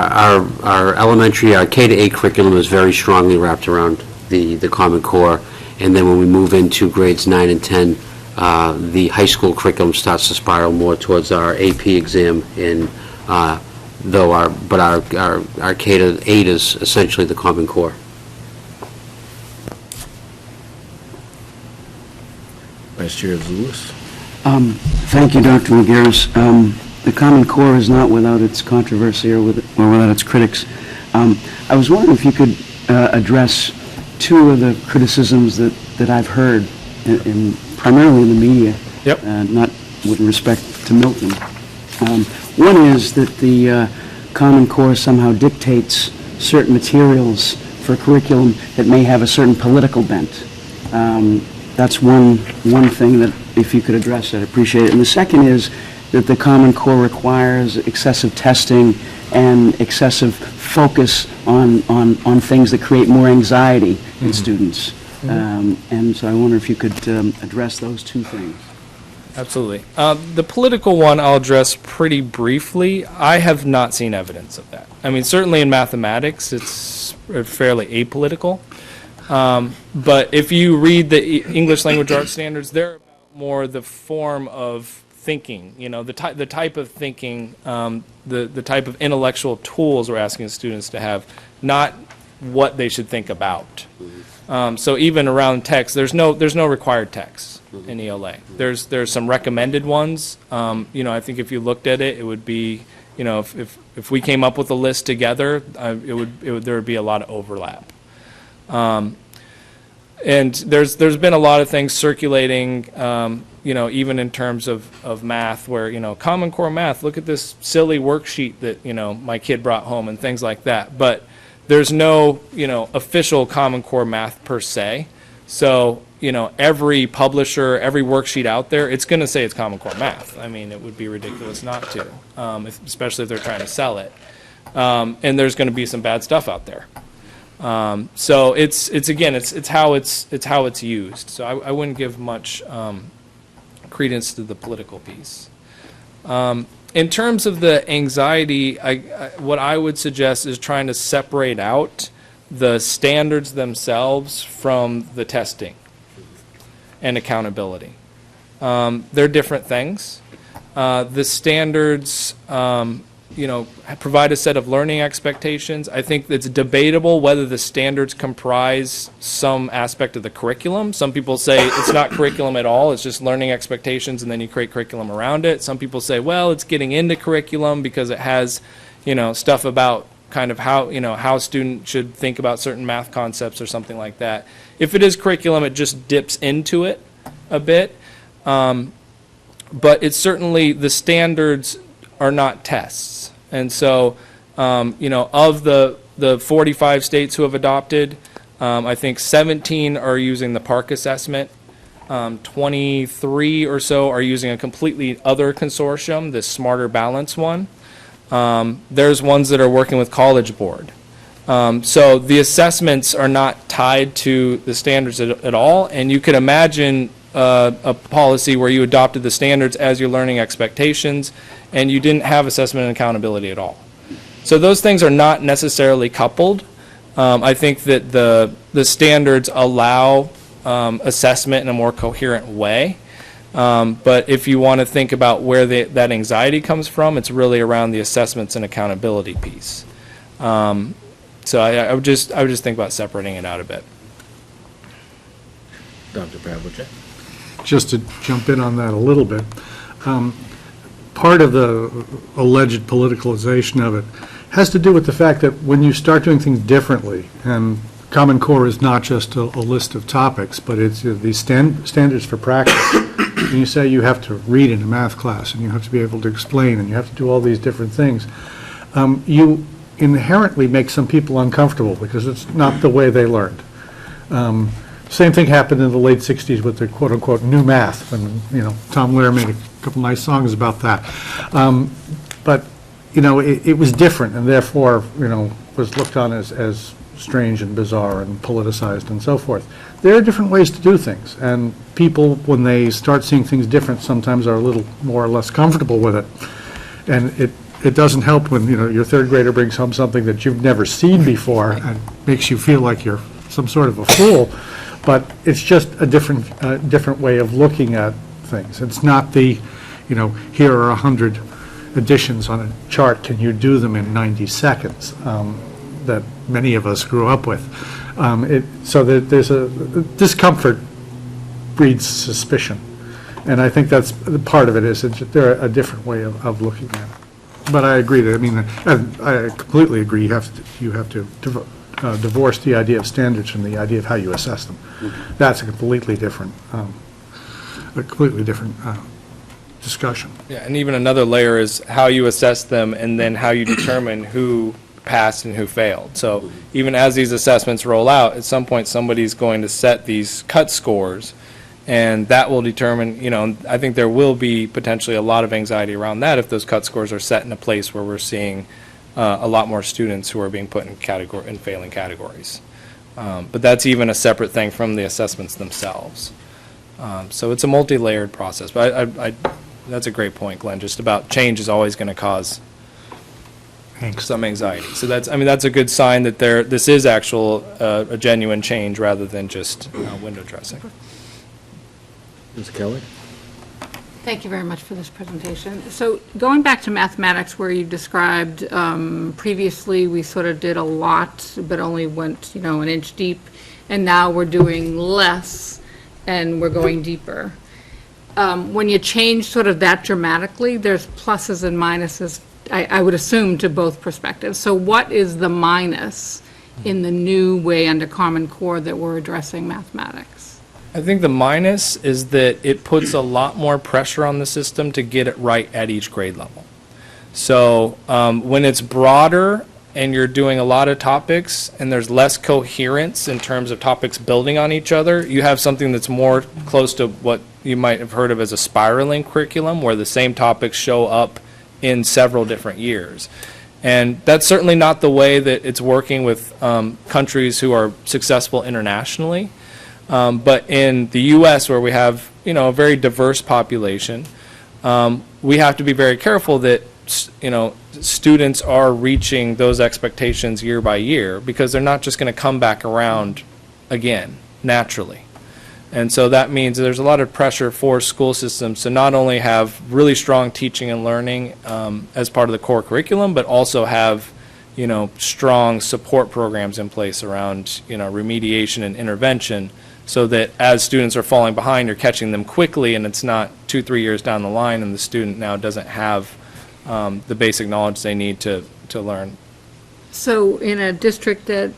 our elementary, our K-8 curriculum is very strongly wrapped around the Common Core. And then when we move into grades 9 and 10, the high school curriculum starts to spiral more towards our AP exam, and our K-8 is essentially the Common Core. Vice Chair Zulus? Thank you, Dr. McGarris. The Common Core is not without its controversy or without its critics. I was wondering if you could address two of the criticisms that I've heard, primarily in the media, not with respect to Milton. One is that the Common Core somehow dictates certain materials for curriculum that may have a certain political bent. That's one thing that, if you could address it, I'd appreciate it. And the second is that the Common Core requires excessive testing and excessive focus on things that create more anxiety in students. And so I wonder if you could address those two things. Absolutely. The political one I'll address pretty briefly. I have not seen evidence of that. I mean, certainly in mathematics, it's fairly apolitical. But if you read the English language arts standards, they're about more the form of thinking, the type of thinking, the type of intellectual tools we're asking students to have, not what they should think about. So even around text, there's no required text in ELA. There's some recommended ones. I think if you looked at it, it would be, if we came up with a list together, there would be a lot of overlap. And there's been a lot of things circulating, even in terms of math, where, Common Core math, look at this silly worksheet that, my kid brought home and things like that. But there's no, official Common Core math per se. So, every publisher, every worksheet out there, it's going to say it's Common Core math. I mean, it would be ridiculous not to, especially if they're trying to sell it. And there's going to be some bad stuff out there. So it's how it's used. So I wouldn't give much credence to the political piece. In terms of the anxiety, what I would suggest is trying to separate out the standards themselves from the testing and accountability. They're different things. The standards, provide a set of learning expectations. I think it's debatable whether the standards comprise some aspect of the curriculum. Some people say it's not curriculum at all, it's just learning expectations, and then you create curriculum around it. Some people say, well, it's getting into curriculum because it has, stuff about kind of how students should think about certain math concepts or something like that. If it is curriculum, it just dips into it a bit. But it's certainly, the standards are not tests. And so, of the 45 states who have adopted, I think 17 are using the PARCC assessment. 23 or so are using a completely other consortium, this Smarter Balance one. There's ones that are working with College Board. So the assessments are not tied to the standards at all, and you could imagine a policy where you adopted the standards as your learning expectations, and you didn't have assessment and accountability at all. So those things are not necessarily coupled. I think that the standards allow assessment in a more coherent way. But if you want to think about where that anxiety comes from, it's really around the assessments and accountability piece. So I would just think about separating it out a bit. Dr. Pavlicek? Just to jump in on that a little bit, part of the alleged politicalization of it has to do with the fact that when you start doing things differently, and Common Core is not just a list of topics, but it's these standards for practice. And you say you have to read in a math class, and you have to be able to explain, and you have to do all these different things. You inherently make some people uncomfortable because it's not the way they learned. Same thing happened in the late 60s with the quote-unquote new math, and, Tom Lehrer made a couple nice songs about that. But, it was different, and therefore, was looked on as strange and bizarre and politicized and so forth. There are different ways to do things, and people, when they start seeing things different, sometimes are a little more or less comfortable with it. And it doesn't help when, your third grader brings home something that you've never seen before and makes you feel like you're some sort of a fool. But it's just a different way of looking at things. It's not the, here are 100 additions on a chart, can you do them in 90 seconds, that many of us grew up with. So that there's a discomfort breeds suspicion. And I think that's part of it, is they're a different way of looking at it. But I agree I completely agree, you have to divorce the idea of standards from the idea of how you assess them. That's a completely different discussion. Yeah, and even another layer is how you assess them and then how you determine who passed and who failed. So even as these assessments roll out, at some point somebody's going to set these cut scores, and that will determine, I think there will be potentially a lot of anxiety around that if those cut scores are set in a place where we're seeing a lot more students who are being put in failing categories. But that's even a separate thing from the assessments themselves. So it's a multi-layered process. But that's a great point, Glenn, just about change is always going to cause some anxiety. So that's a good sign that this is a genuine change rather than just window dressing. Ms. Kelly? Thank you very much for this presentation. So going back to mathematics, where you described previously we sort of did a lot but only went an inch deep, and now we're doing less and we're going deeper. When you change sort of that dramatically, there's pluses and minuses, I would assume, to both perspectives. So what is the minus in the new way under Common Core that we're addressing mathematics? I think the minus is that it puts a lot more pressure on the system to get it right at each grade level. So when it's broader and you're doing a lot of topics and there's less coherence in terms of topics building on each other, you have something that's more close to what you might have heard of as a spiraling curriculum, where the same topics show up in several different years. And that's certainly not the way that it's working with countries who are successful internationally. But in the U.S., where we have, a very diverse population, we have to be very careful that, students are reaching those expectations year by year, because they're not just going to come back around again, naturally. And so that means there's a lot of pressure for school systems to not only have really strong teaching and learning as part of the core curriculum, but also have, strong support programs in place around, remediation and intervention, so that as students are falling behind, you're catching them quickly, and it's not 2-3 years down the line and the student now doesn't have the basic knowledge they need to learn. So in a district that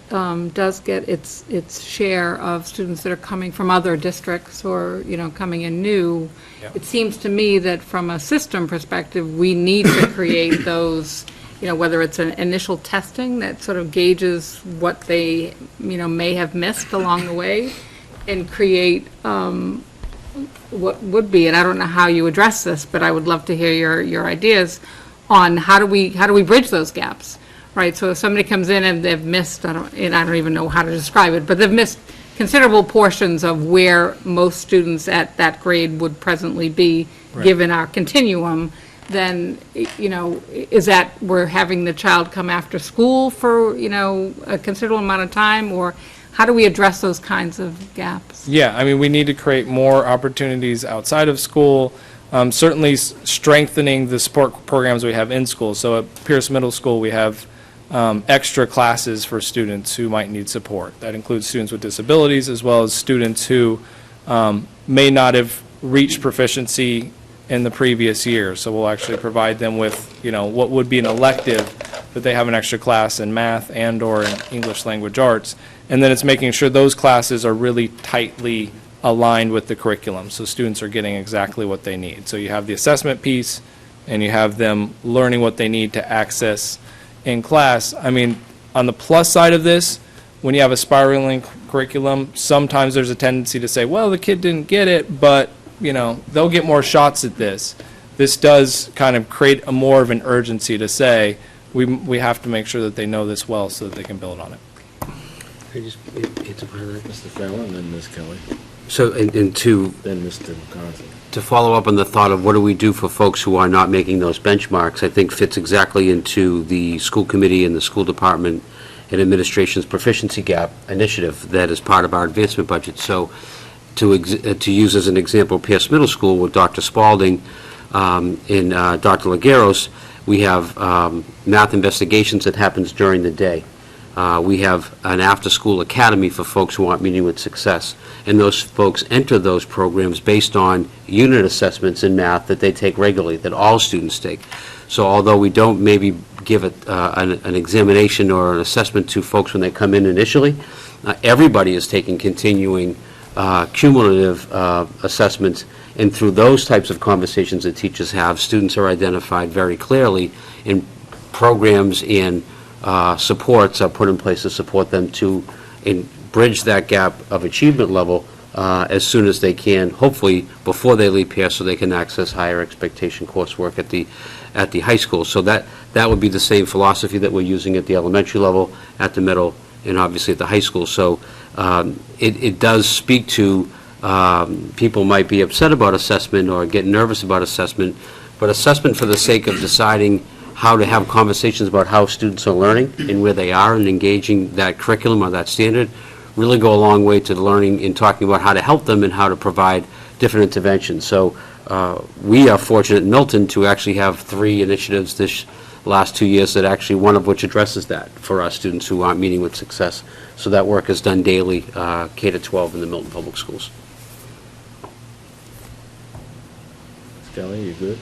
does get its share of students that are coming from other districts or, coming in new, it seems to me that from a system perspective, we need to create those, whether it's an initial testing that sort of gauges what they, may have missed along the way, and create what would be, and I don't know how you address this, but I would love to hear your ideas on how do we bridge those gaps, right? So if somebody comes in and they've missed, I don't even know how to describe it, but they've missed considerable portions of where most students at that grade would presently be, right, given our continuum, then, is that we're having the child come after school for, a considerable amount of time, or how do we address those kinds of gaps? Yeah, we need to create more opportunities outside of school, certainly strengthening the support programs we have in school. So at Pierce Middle School, we have extra classes for students who might need support. That includes students with disabilities, as well as students who may not have reached proficiency in the previous year. So we'll actually provide them with, what would be an elective, that they have an extra class in math and/or in English language arts. And then it's making sure those classes are really tightly aligned with the curriculum, so students are getting exactly what they need. So you have the assessment piece, and you have them learning what they need to access in class. I mean, on the plus side of this, when you have a spiraling curriculum, sometimes there's a tendency to say, well, the kid didn't get it, but, they'll get more shots at this. This does kind of create a more of an urgency to say, we have to make sure that they know this well so that they can build on it. Mr. Fallon, and then Ms. Kelly, So, and to then Mr. McCarthy. to follow up on the thought of what do we do for folks who are not making those benchmarks, I think fits exactly into the school committee and the school department and administration's proficiency gap initiative that is part of our advancement budget. So to use as an example, Pierce Middle School with Dr. Spalding and Dr. Lagueros, we have math investigations that happens during the day. We have an after-school academy for folks who aren't meeting with success. And those folks enter those programs based on unit assessments in math that they take regularly, that all students take. So although we don't maybe give an examination or an assessment to folks when they come in initially, everybody is taking continuing cumulative assessments. And through those types of conversations that teachers have, students are identified very clearly, and programs and supports are put in place to support them to bridge that gap of achievement level as soon as they can, hopefully before they leave Pierce, so they can access higher expectation coursework at the high school. So that would be the same philosophy that we're using at the elementary level, at the middle, and obviously at the high school. So it does speak to people might be upset about assessment or get nervous about assessment, but assessment for the sake of deciding how to have conversations about how students are learning and where they are and engaging that curriculum or that standard really go a long way to learning and talking about how to help them and how to provide different interventions. So we are fortunate in Milton to actually have 3 initiatives this last 2 years that actually, one of which addresses that for our students who aren't meeting with success. So that work is done daily, K-12 in the Milton Public Schools. Ms. Kelly, you good?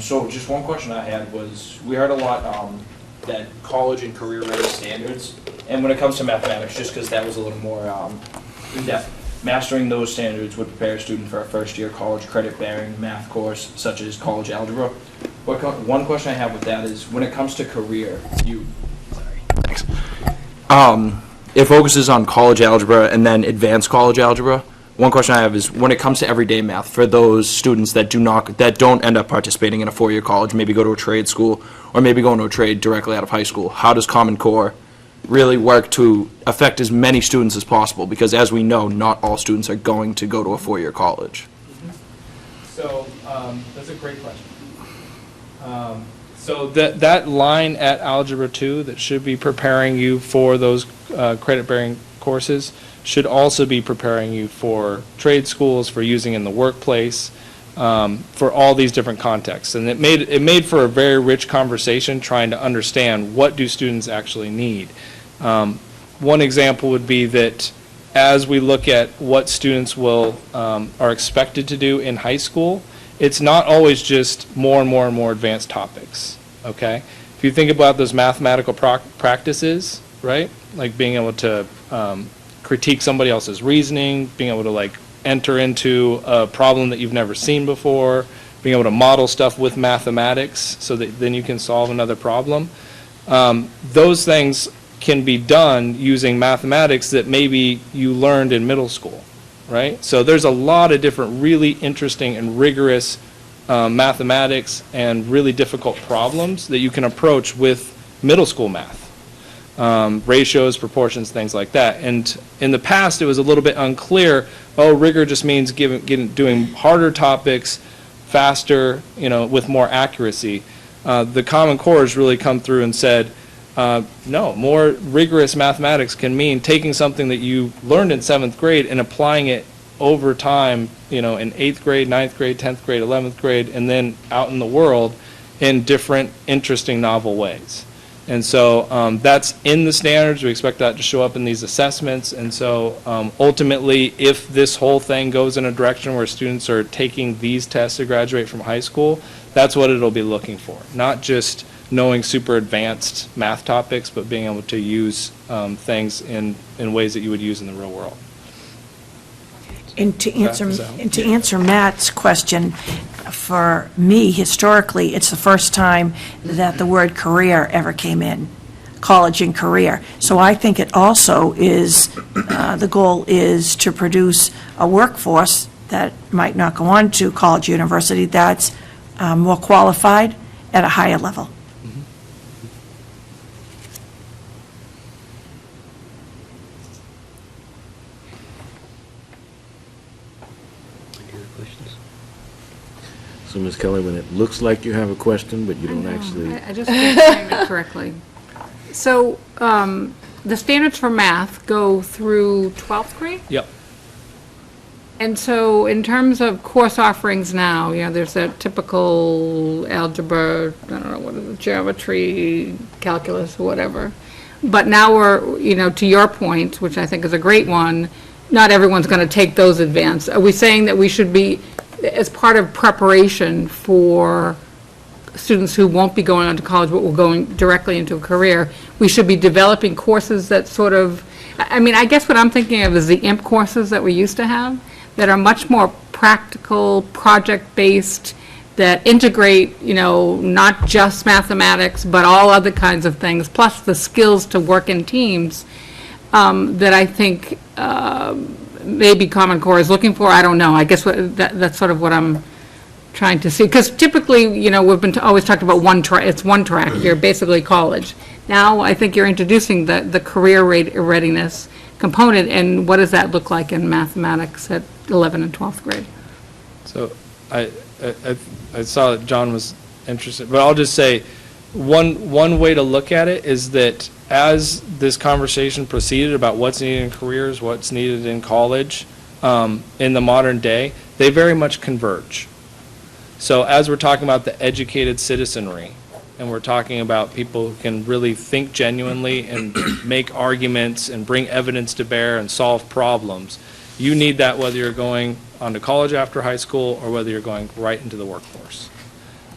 So just one question I had was, we heard a lot that college and career ready standards, and when it comes to mathematics, just because that was a little more in-depth, mastering those standards would prepare a student for a first-year college credit-bearing math course, such as college algebra. One question I have with that is, when it comes to career, it focuses on college algebra and then advanced college algebra. One question I have is, when it comes to everyday math, for those students that don't end up participating in a 4-year college, maybe go to a trade school, or maybe go into a trade directly out of high school, how does Common Core really work to affect as many students as possible? Because as we know, not all students are going to go to a 4-year college. So that's a great question. So that line at Algebra 2 that should be preparing you for those credit-bearing courses should also be preparing you for trade schools, for using in the workplace, for all these different contexts. And it made for a very rich conversation trying to understand what do students actually need. One example would be that as we look at what students are expected to do in high school, it's not always just more and more and more advanced topics, okay? If you think about those mathematical practices, right? Like being able to critique somebody else's reasoning, being able to enter into a problem that you've never seen before, being able to model stuff with mathematics so that then you can solve another problem. Those things can be done using mathematics that maybe you learned in middle school, right? So there's a lot of different really interesting and rigorous mathematics and really difficult problems that you can approach with middle school math. Ratios, proportions, things like that. And in the past, it was a little bit unclear. Oh, rigor just means doing harder topics faster, with more accuracy. The Common Core has really come through and said, no, more rigorous mathematics can mean taking something that you learned in 7th grade and applying it over time, in 8th grade, 9th grade, 10th grade, 11th grade, and then out in the world in different, interesting, novel ways. And so that's in the standards. We expect that to show up in these assessments. And so ultimately, if this whole thing goes in a direction where students are taking these tests to graduate from high school, that's what it'll be looking for. Not just knowing super advanced math topics, but being able to use things in ways that you would use in the real world. And to answer, Is that- and to answer Matt's question, for me, historically, it's the first time that the word career ever came in, college and career. So I think it also is, the goal is to produce a workforce that might not go on to college or university that's more qualified at a higher level. So, Ms. Kelly, when it looks like you have a question, but you don't actually. I just can't frame it correctly. So, the standards for math go through 12th grade? Yep. And so, in terms of course offerings now, there's that typical algebra, I don't know, what is it, geometry, calculus, or whatever. But now we're, to your point, which I think is a great one, not everyone's going to take those advanced. Are we saying that we should be, as part of preparation for students who won't be going on to college but will going directly into a career, we should be developing courses that sort of, I guess what I'm thinking of is the IMP courses that we used to have that are much more practical, project-based, that integrate, not just mathematics, but all other kinds of things, plus the skills to work in teams that I think maybe Common Core is looking for. I don't know. I guess that's sort of what I'm trying to see. Because typically, we've been always talked about one track. It's one track. You're basically college. Now, I think you're introducing the career readiness component, and what does that look like in mathematics at 11th and 12th grade? So I saw that John was interested, but I'll just say one way to look at it is that as this conversation proceeded about what's needed in careers, what's needed in college, in the modern day, they very much converge. So as we're talking about the educated citizenry, and we're talking about people who can really think genuinely and make arguments and bring evidence to bear and solve problems, you need that whether you're going on to college after high school or whether you're going right into the workforce.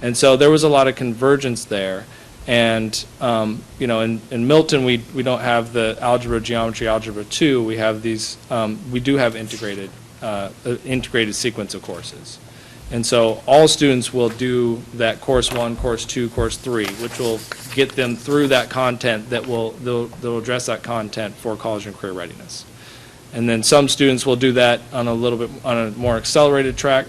And so there was a lot of convergence there. And, in Milton, we don't have the algebra, geometry, algebra 2. We have these, we do have integrated sequence of courses. And so all students will do that course 1, course 2, course 3, which will get them through that content they'll address that content for college and career readiness. And then some students will do that on a more accelerated track,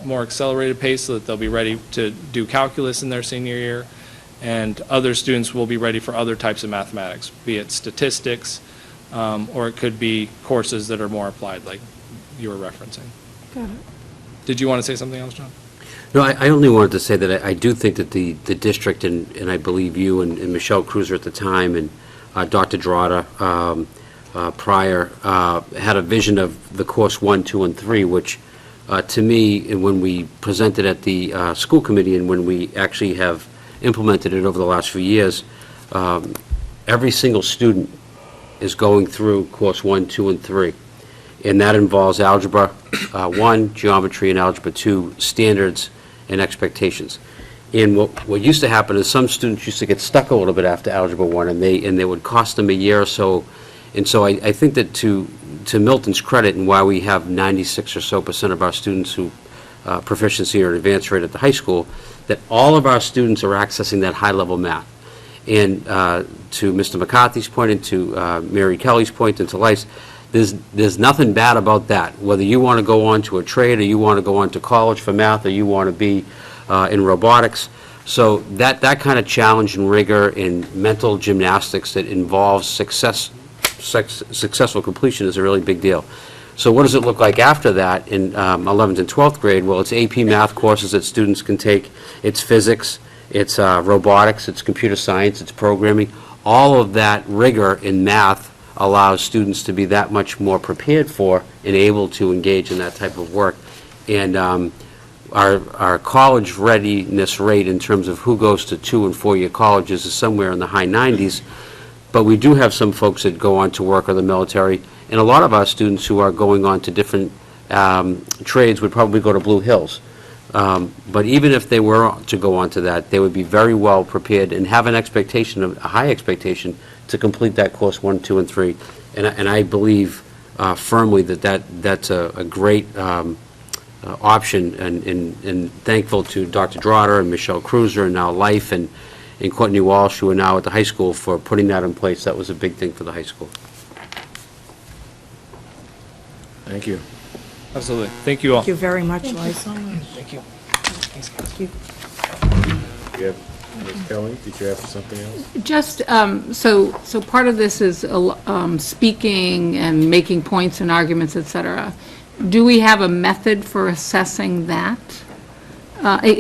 more accelerated pace, so that they'll be ready to do calculus in their senior year. And other students will be ready for other types of mathematics, be it statistics, or it could be courses that are more applied, like you were referencing. Got it. Did you want to say something else, John? No, I only wanted to say that I do think that the district, and I believe you and Michelle Cruiser at the time, and Dr. Drotta prior, had a vision of the course 1, 2, and 3, which to me, and when we presented at the school committee and when we actually have implemented it over the last few years, every single student is going through course 1, 2, and 3. And that involves algebra 1, geometry, and algebra 2 standards and expectations. And what used to happen is some students used to get stuck a little bit after algebra 1, and they would cost them a year or so. And so I think that to Milton's credit, and why we have 96% or so of our students who proficiency or advanced rate at the high school, that all of our students are accessing that high-level math. And to Mr. McCarthy's point, and to Mary Kelly's point, and to Life's, there's nothing bad about that. Whether you want to go on to a trade, or you want to go on to college for math, or you want to be in robotics. So that kind of challenge and rigor and mental gymnastics that involves successful completion is a really big deal. So what does it look like after that in 11th and 12th grade? Well, it's AP math courses that students can take. It's physics, it's robotics, it's computer science, it's programming. All of that rigor in math allows students to be that much more prepared for and able to engage in that type of work. And our college readiness rate in terms of who goes to 2- and 4-year colleges is somewhere in the high 90s, but we do have some folks that go on to work or the military, and a lot of our students who are going on to different trades would probably go to Blue Hills. But even if they were to go on to that, they would be very well prepared and have an expectation, a high expectation, to complete that course 1, 2, and 3. And I believe firmly that's a great option, and thankful to Dr. Drotter and Michelle Cruiser and now Life and Courtney Walsh, who are now at the high school, for putting that in place. That was a big thing for the high school. Thank you. Absolutely. Thank you all. Thank you very much, Life. Thank you. Thank you. Ms. Kelly, did you have something else? Just, so part of this is speaking and making points and arguments, et cetera. Do we have a method for assessing that?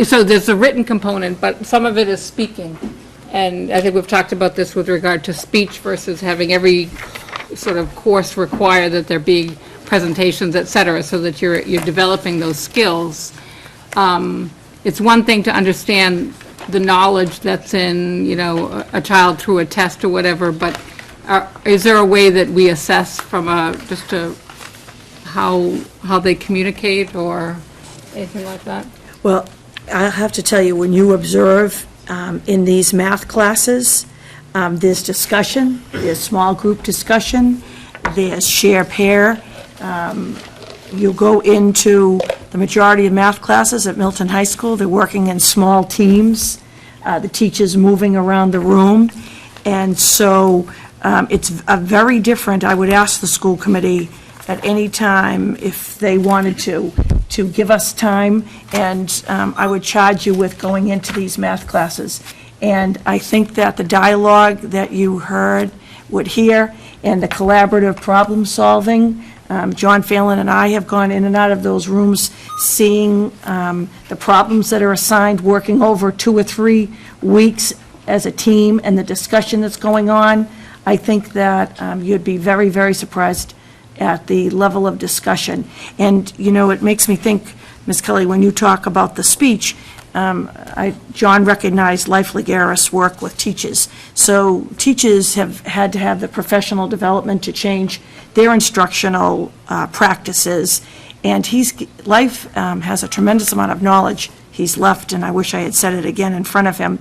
So there's a written component, but some of it is speaking. And I think we've talked about this with regard to speech versus having every sort of course require that there be presentations, et cetera, so that you're developing those skills. It's one thing to understand the knowledge that's in, a child through a test or whatever, but is there a way that we assess from how they communicate or anything like that? Well, I have to tell you, when you observe in these math classes, there's discussion, there's small group discussion, there's share pair. You go into the majority of math classes at Milton High School, they're working in small teams, the teachers moving around the room, and so it's a very different. I would ask the school committee at any time if they wanted to give us time, and I would charge you with going into these math classes. And I think that the dialogue that you would hear, and the collaborative problem solving, John Phelan and I have gone in and out of those rooms, seeing the problems that are assigned, working over 2 or 3 weeks as a team, and the discussion that's going on. I think that you'd be very, very surprised at the level of discussion. And, it makes me think, Ms. Kelly, when you talk about the speech, John recognized Life Lagaris work with teachers. So teachers have had to have the professional development to change their instructional practices. And Life has a tremendous amount of knowledge. He's left, and I wish I had said it again in front of him.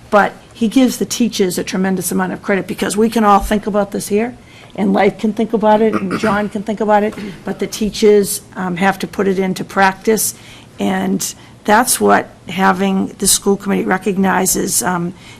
But he gives the teachers a tremendous amount of credit, because we can all think about this here, and Life can think about it, and John can think about it, but the teachers have to put it into practice. And that's what having the school committee recognizes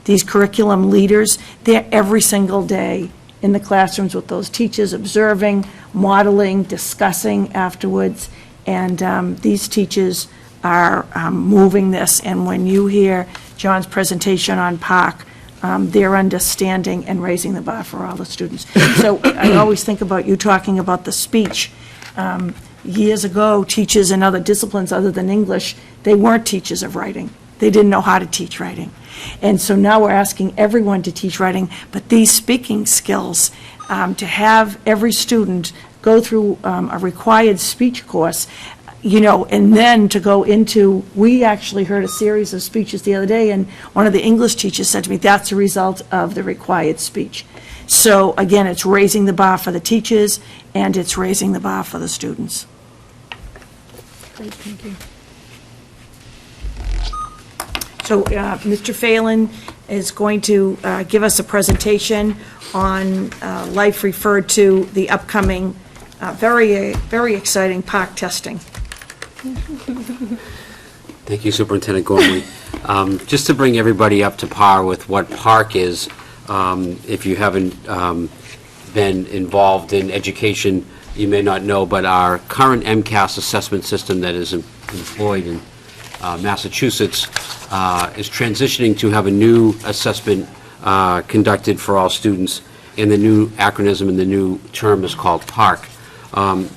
these curriculum leaders. They're every single day in the classrooms with those teachers, observing, modeling, discussing afterwards. And these teachers are moving this. And when you hear John's presentation on Park, they're understanding and raising the bar for all the students. So I always think about you talking about the speech. Years ago, teachers in other disciplines other than English, they weren't teachers of writing. They didn't know how to teach writing. And so now we're asking everyone to teach writing, but these speaking skills, to have every student go through a required speech course, and then to go into, we actually heard a series of speeches the other day, and one of the English teachers said to me, that's a result of the required speech. So again, it's raising the bar for the teachers, and it's raising the bar for the students. Great, thank you. So Mr. Phelan is going to give us a presentation on Life referred to the upcoming, very exciting park testing. Thank you, Superintendent Gormley. Just to bring everybody up to par with what Park is, if you haven't been involved in education, you may not know, but our current MCAS assessment system that is employed in Massachusetts is transitioning to have a new assessment conducted for all students, and the new acronym and the new term is called Park.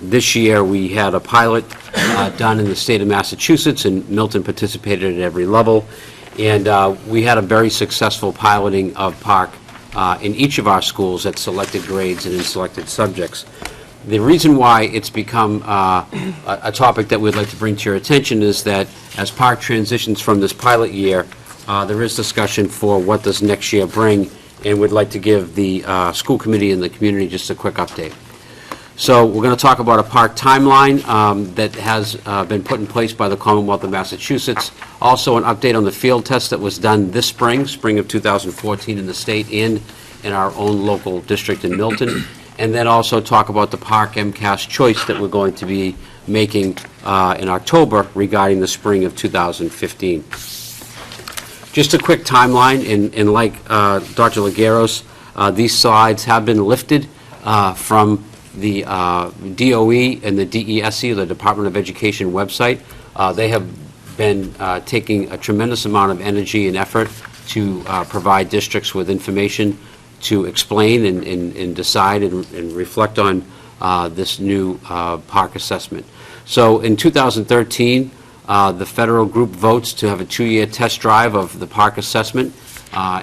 This year, we had a pilot done in the state of Massachusetts, and Milton participated at every level, and we had a very successful piloting of Park in each of our schools at selected grades and in selected subjects. The reason why it's become a topic that we'd like to bring to your attention is that as park transitions from this pilot year, there is discussion for what does next year bring, and we'd like to give the school committee and the community just a quick update. So we're going to talk about a park timeline that has been put in place by the Commonwealth of Massachusetts. Also, an update on the field test that was done this spring of 2014 in the state and in our own local district in Milton. And then also talk about the park MCAS choice that we're going to be making in October regarding the spring of 2015. Just a quick timeline, and like Dr. Lagueros, these slides have been lifted from the DOE and the DESE, the Department of Education website. They have been taking a tremendous amount of energy and effort to provide districts with information to explain and decide and reflect on this new park assessment. So in 2013, the federal group votes to have a 2-year test drive of the park assessment.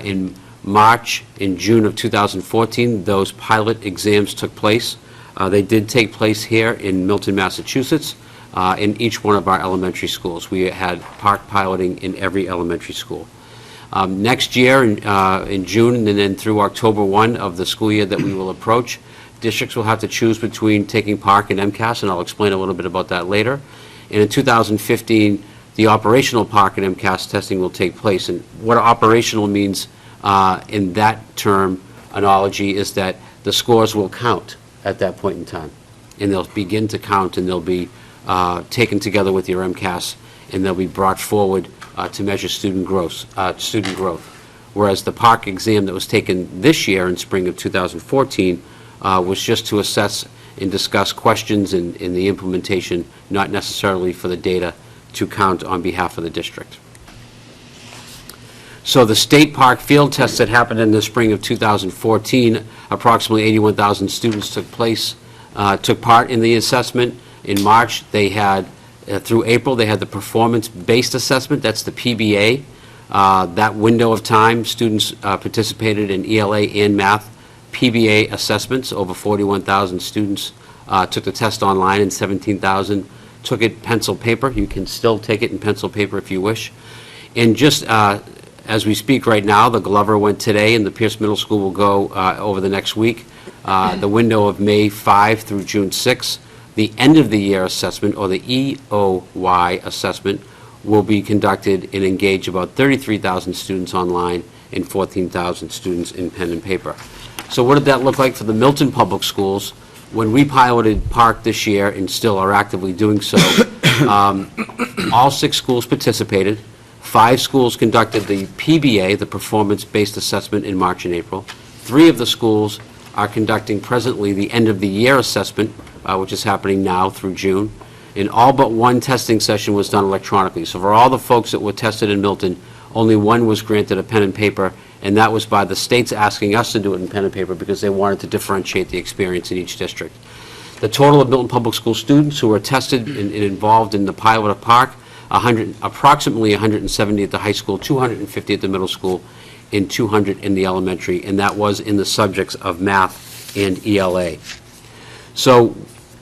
In March and June of 2014, those pilot exams took place. They did take place here in Milton, Massachusetts, in each one of our elementary schools. We had park piloting in every elementary school. Next year, in June and then through October 1 of the school year that we will approach, districts will have to choose between taking park and MCAS, and I'll explain a little bit about that later. And in 2015, the operational park and MCAS testing will take place. And what operational means in that terminology is that the scores will count at that point in time. And they'll begin to count, and they'll be taken together with your MCAS, and they'll be brought forward to measure student growth. Whereas the park exam that was taken this year in spring of 2014 was just to assess and discuss questions in the implementation, not necessarily for the data to count on behalf of the district. So the state park field test that happened in the spring of 2014, approximately 81,000 students took part in the assessment. In March, they had, through April, they had the performance-based assessment, that's the PBA. That window of time, students participated in ELA and math PBA assessments. Over 41,000 students took the test online, and 17,000 took it pencil paper. You can still take it in pencil paper if you wish. And just as we speak right now, the Glover went today, and the Pierce Middle School will go over the next week. The window of May 5 through June 6. The end-of-the-year assessment, or the EOY assessment, will be conducted and engage about 33,000 students online and 14,000 students in pen and paper. So what did that look like for the Milton Public Schools? When we piloted Park this year, and still are actively doing so, all 6 schools participated. 5 schools conducted the PBA, the performance-based assessment, in March and April. 3 of the schools are conducting presently the end-of-the-year assessment, which is happening now through June. And all but 1 testing session was done electronically. So for all the folks that were tested in Milton, only 1 was granted a pen and paper, and that was by the states asking us to do it in pen and paper because they wanted to differentiate the experience in each district. The total of Milton Public School students who were tested and involved in the pilot of Park, approximately 170 at the high school, 250 at the middle school, and 200 in the elementary, and that was in the subjects of math and ELA. So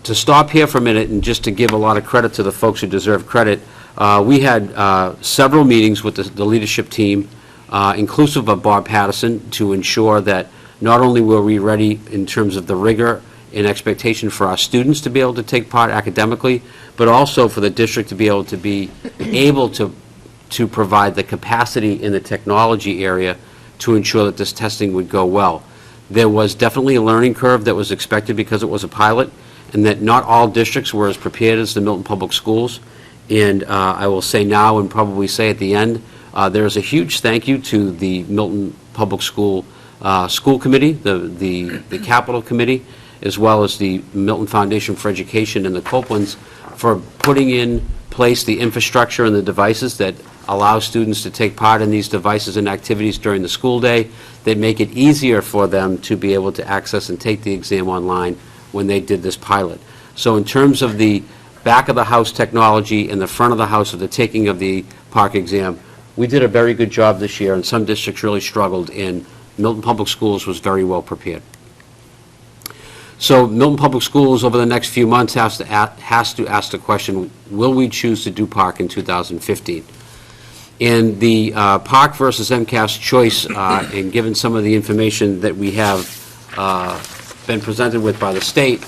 to stop here for a minute and just to give a lot of credit to the folks who deserve credit, we had several meetings with the leadership team, inclusive of Bob Patterson, to ensure that not only were we ready in terms of the rigor and expectation for our students to be able to take part academically, but also for the district to be able to provide the capacity in the technology area to ensure that this testing would go well. There was definitely a learning curve that was expected because it was a pilot, and that not all districts were as prepared as the Milton Public Schools. And I will say now, and probably say at the end, there is a huge thank you to the Milton Public School School Committee, the Capital Committee, as well as the Milton Foundation for Education and the Copelands for putting in place the infrastructure and the devices that allow students to take part in these devices and activities during the school day, that make it easier for them to be able to access and take the exam online when they did this pilot. So in terms of the back of the house technology and the front of the house of the taking of the Park exam, we did a very good job this year, and some districts really struggled, and Milton Public Schools was very well prepared. So Milton Public Schools, over the next few months, has to ask the question, will we choose to do park in 2015? And the park versus MCAS choice, and given some of the information that we have been presented with by the state,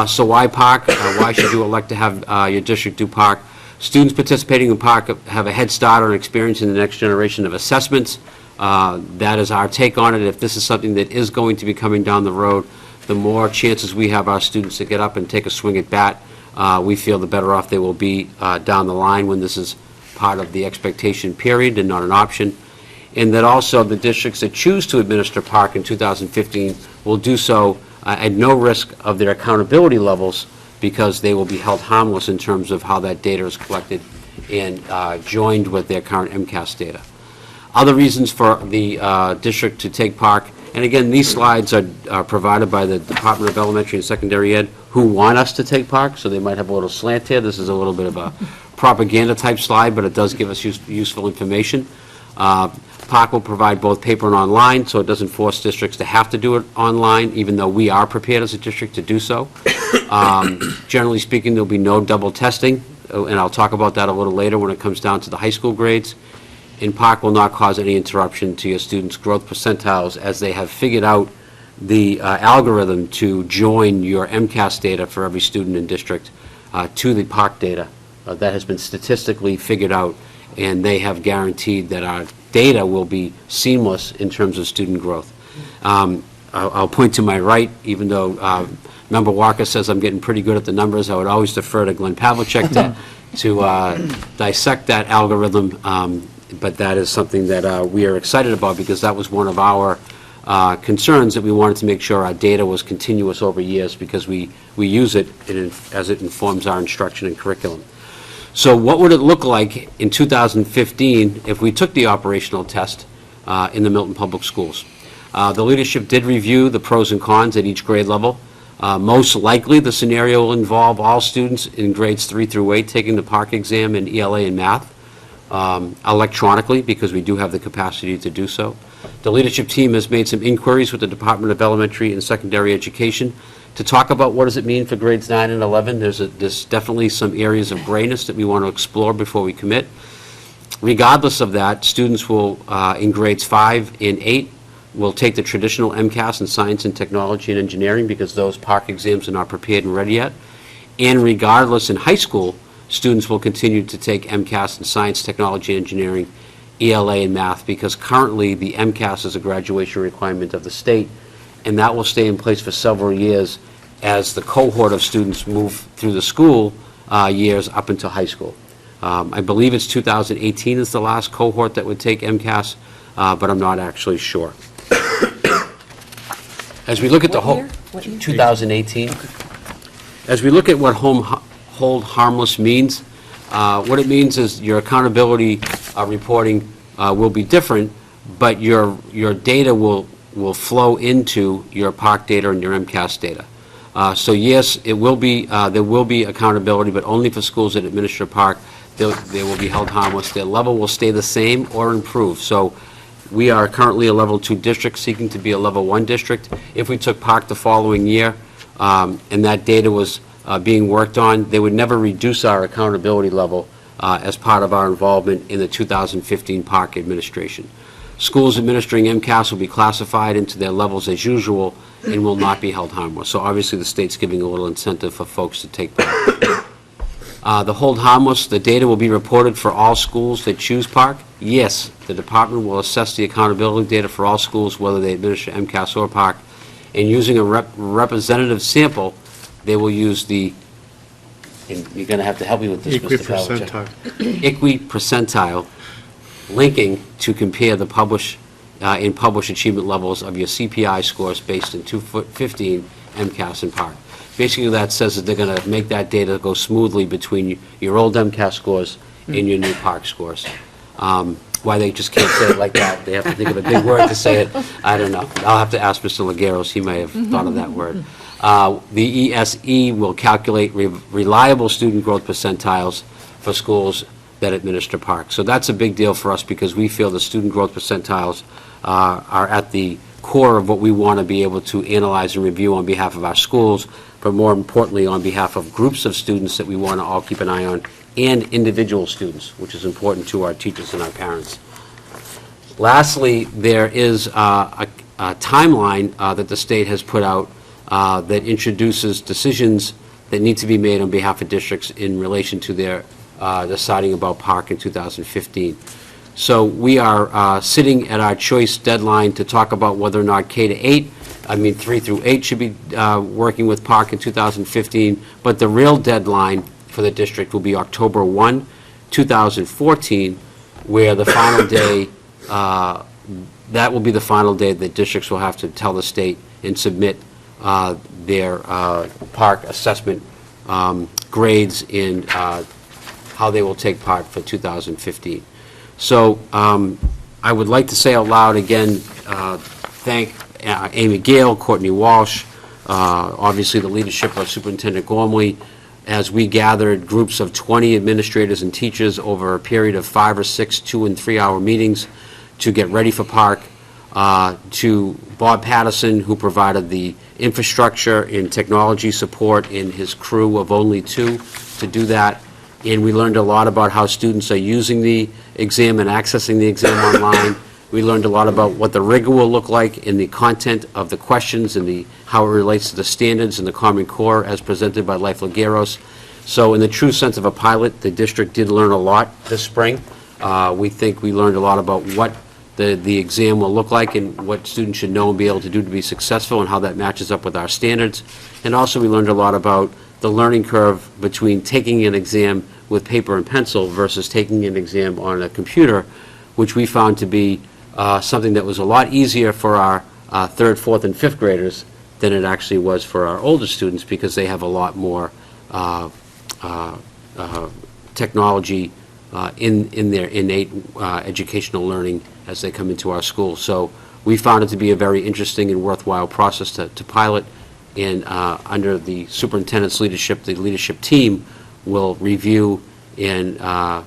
so why park? Why should you elect to have your district do park? Students participating in park have a head start on experiencing the next generation of assessments. That is our take on it. If this is something that is going to be coming down the road, the more chances we have our students to get up and take a swing at bat, we feel the better off they will be down the line when this is part of the expectation period and not an option. And that also the districts that choose to administer park in 2015 will do so at no risk of their accountability levels, because they will be held harmless in terms of how that data is collected and joined with their current MCAS data. Other reasons for the district to take park, and again, these slides are provided by the Department of Elementary and Secondary Ed, who want us to take park, so they might have a little slant here. This is a little bit of a propaganda type slide, but it does give us useful information. PARC will provide both paper and online, so it doesn't force districts to have to do it online, even though we are prepared as a district to do so. Generally speaking, there'll be no double testing, and I'll talk about that a little later when it comes down to the high school grades. And PARC will not cause any interruption to your students' growth percentiles, as they have figured out the algorithm to join your MCAS data for every student in district to the PARC data. That has been statistically figured out, and they have guaranteed that our data will be seamless in terms of student growth. I'll point to my right, even though Member Walker says I'm getting pretty good at the numbers, I would always defer to Glenn Pavlicek to dissect that algorithm, but that is something that we are excited about, because that was one of our concerns, that we wanted to make sure our data was continuous over years, because we use it as it informs our instruction and curriculum. So what would it look like in 2015 if we took the operational test in the Milton Public Schools? The leadership did review the pros and cons at each grade level. Most likely, the scenario will involve all students in grades 3 through 8 taking the PARC exam in ELA and math electronically, because we do have the capacity to do so. The leadership team has made some inquiries with the Department of Elementary and Secondary Education to talk about what does it mean for grades 9 and 11. There's definitely some areas of grayness that we want to explore before we commit. Regardless of that, students will, in grades 5 and 8, will take the traditional MCAS in science and technology and engineering, because those PARC exams are not prepared and ready yet. And regardless, in high school, students will continue to take MCAS in science, technology, engineering, ELA, and math, because currently the MCAS is a graduation requirement of the state, and that will stay in place for several years as the cohort of students move through the school years up until high school. I believe it's 2018 is the last cohort that would take MCAS, but I'm not actually sure. As we look at the whole, 2018. As we look at what hold harmless means, what it means is your accountability reporting will be different, but your data will flow into your PARC data and your MCAS data. So yes, it will be there will be accountability, but only for schools that administer PARC. They will be held harmless. Their level will stay the same or improve. So we are currently a level 2 district seeking to be a level 1 district. If we took PARC the following year and that data was being worked on, they would never reduce our accountability level as part of our involvement in the 2015 PARC administration. Schools administering MCAS will be classified into their levels as usual and will not be held harmless. So obviously the state's giving a little incentive for folks to take PARC. The hold harmless, the data will be reported for all schools that choose PARC. Yes, the department will assess the accountability data for all schools, whether they administer MCAS or PARC, and using a representative sample, they will use the, and you're going to have to help me with this, Mr. Pavlicek. ICWE percentile linking to compare the published achievement levels of your CPI scores based in 2015 MCAS and PARC. Basically, that says that they're going to make that data go smoothly between your old MCAS scores and your new PARC scores. Why they just can't say it like that? They have to think of a big word to say it. I don't know. I'll have to ask Mr. Lagueros. He may have thought of that word. The ESE will calculate reliable student growth percentiles for schools that administer PARC. So that's a big deal for us, because we feel the student growth percentiles are at the core of what we want to be able to analyze and review on behalf of our schools, but more importantly, on behalf of groups of students that we want to all keep an eye on, and individual students, which is important to our teachers and our parents. Lastly, there is a timeline that the state has put out that introduces decisions that need to be made on behalf of districts in relation to their deciding about park in 2015. So we are sitting at our choice deadline to talk about whether or not 3 through 8 should be working with park in 2015, but the real deadline for the district will be October 1, 2014, where the final day, that will be the final day that districts will have to tell the state and submit their park assessment grades and how they will take part for 2015. So I would like to say out loud again, thank Amy Gale, Courtney Walsh, obviously the leadership of Superintendent Gormley, as we gathered groups of 20 administrators and teachers over a period of 5 or 6 2- and 3-hour meetings to get ready for park, to Bob Patterson, who provided the infrastructure and technology support, and his crew of only 2 to do that. And we learned a lot about how students are using the exam and accessing the exam online. We learned a lot about what the rigor will look like in the content of the questions and how it relates to the standards and the Common Core as presented by Life Lagueros. So in the true sense of a pilot, the district did learn a lot this spring. We think we learned a lot about what the exam will look like and what students should know and be able to do to be successful and how that matches up with our standards. And also we learned a lot about the learning curve between taking an exam with paper and pencil versus taking an exam on a computer, which we found to be something that was a lot easier for our 3rd, 4th, and 5th graders than it actually was for our older students, because they have a lot more technology in their innate educational learning as they come into our school. So we found it to be a very interesting and worthwhile process to pilot, and under the superintendent's leadership, the leadership team will review and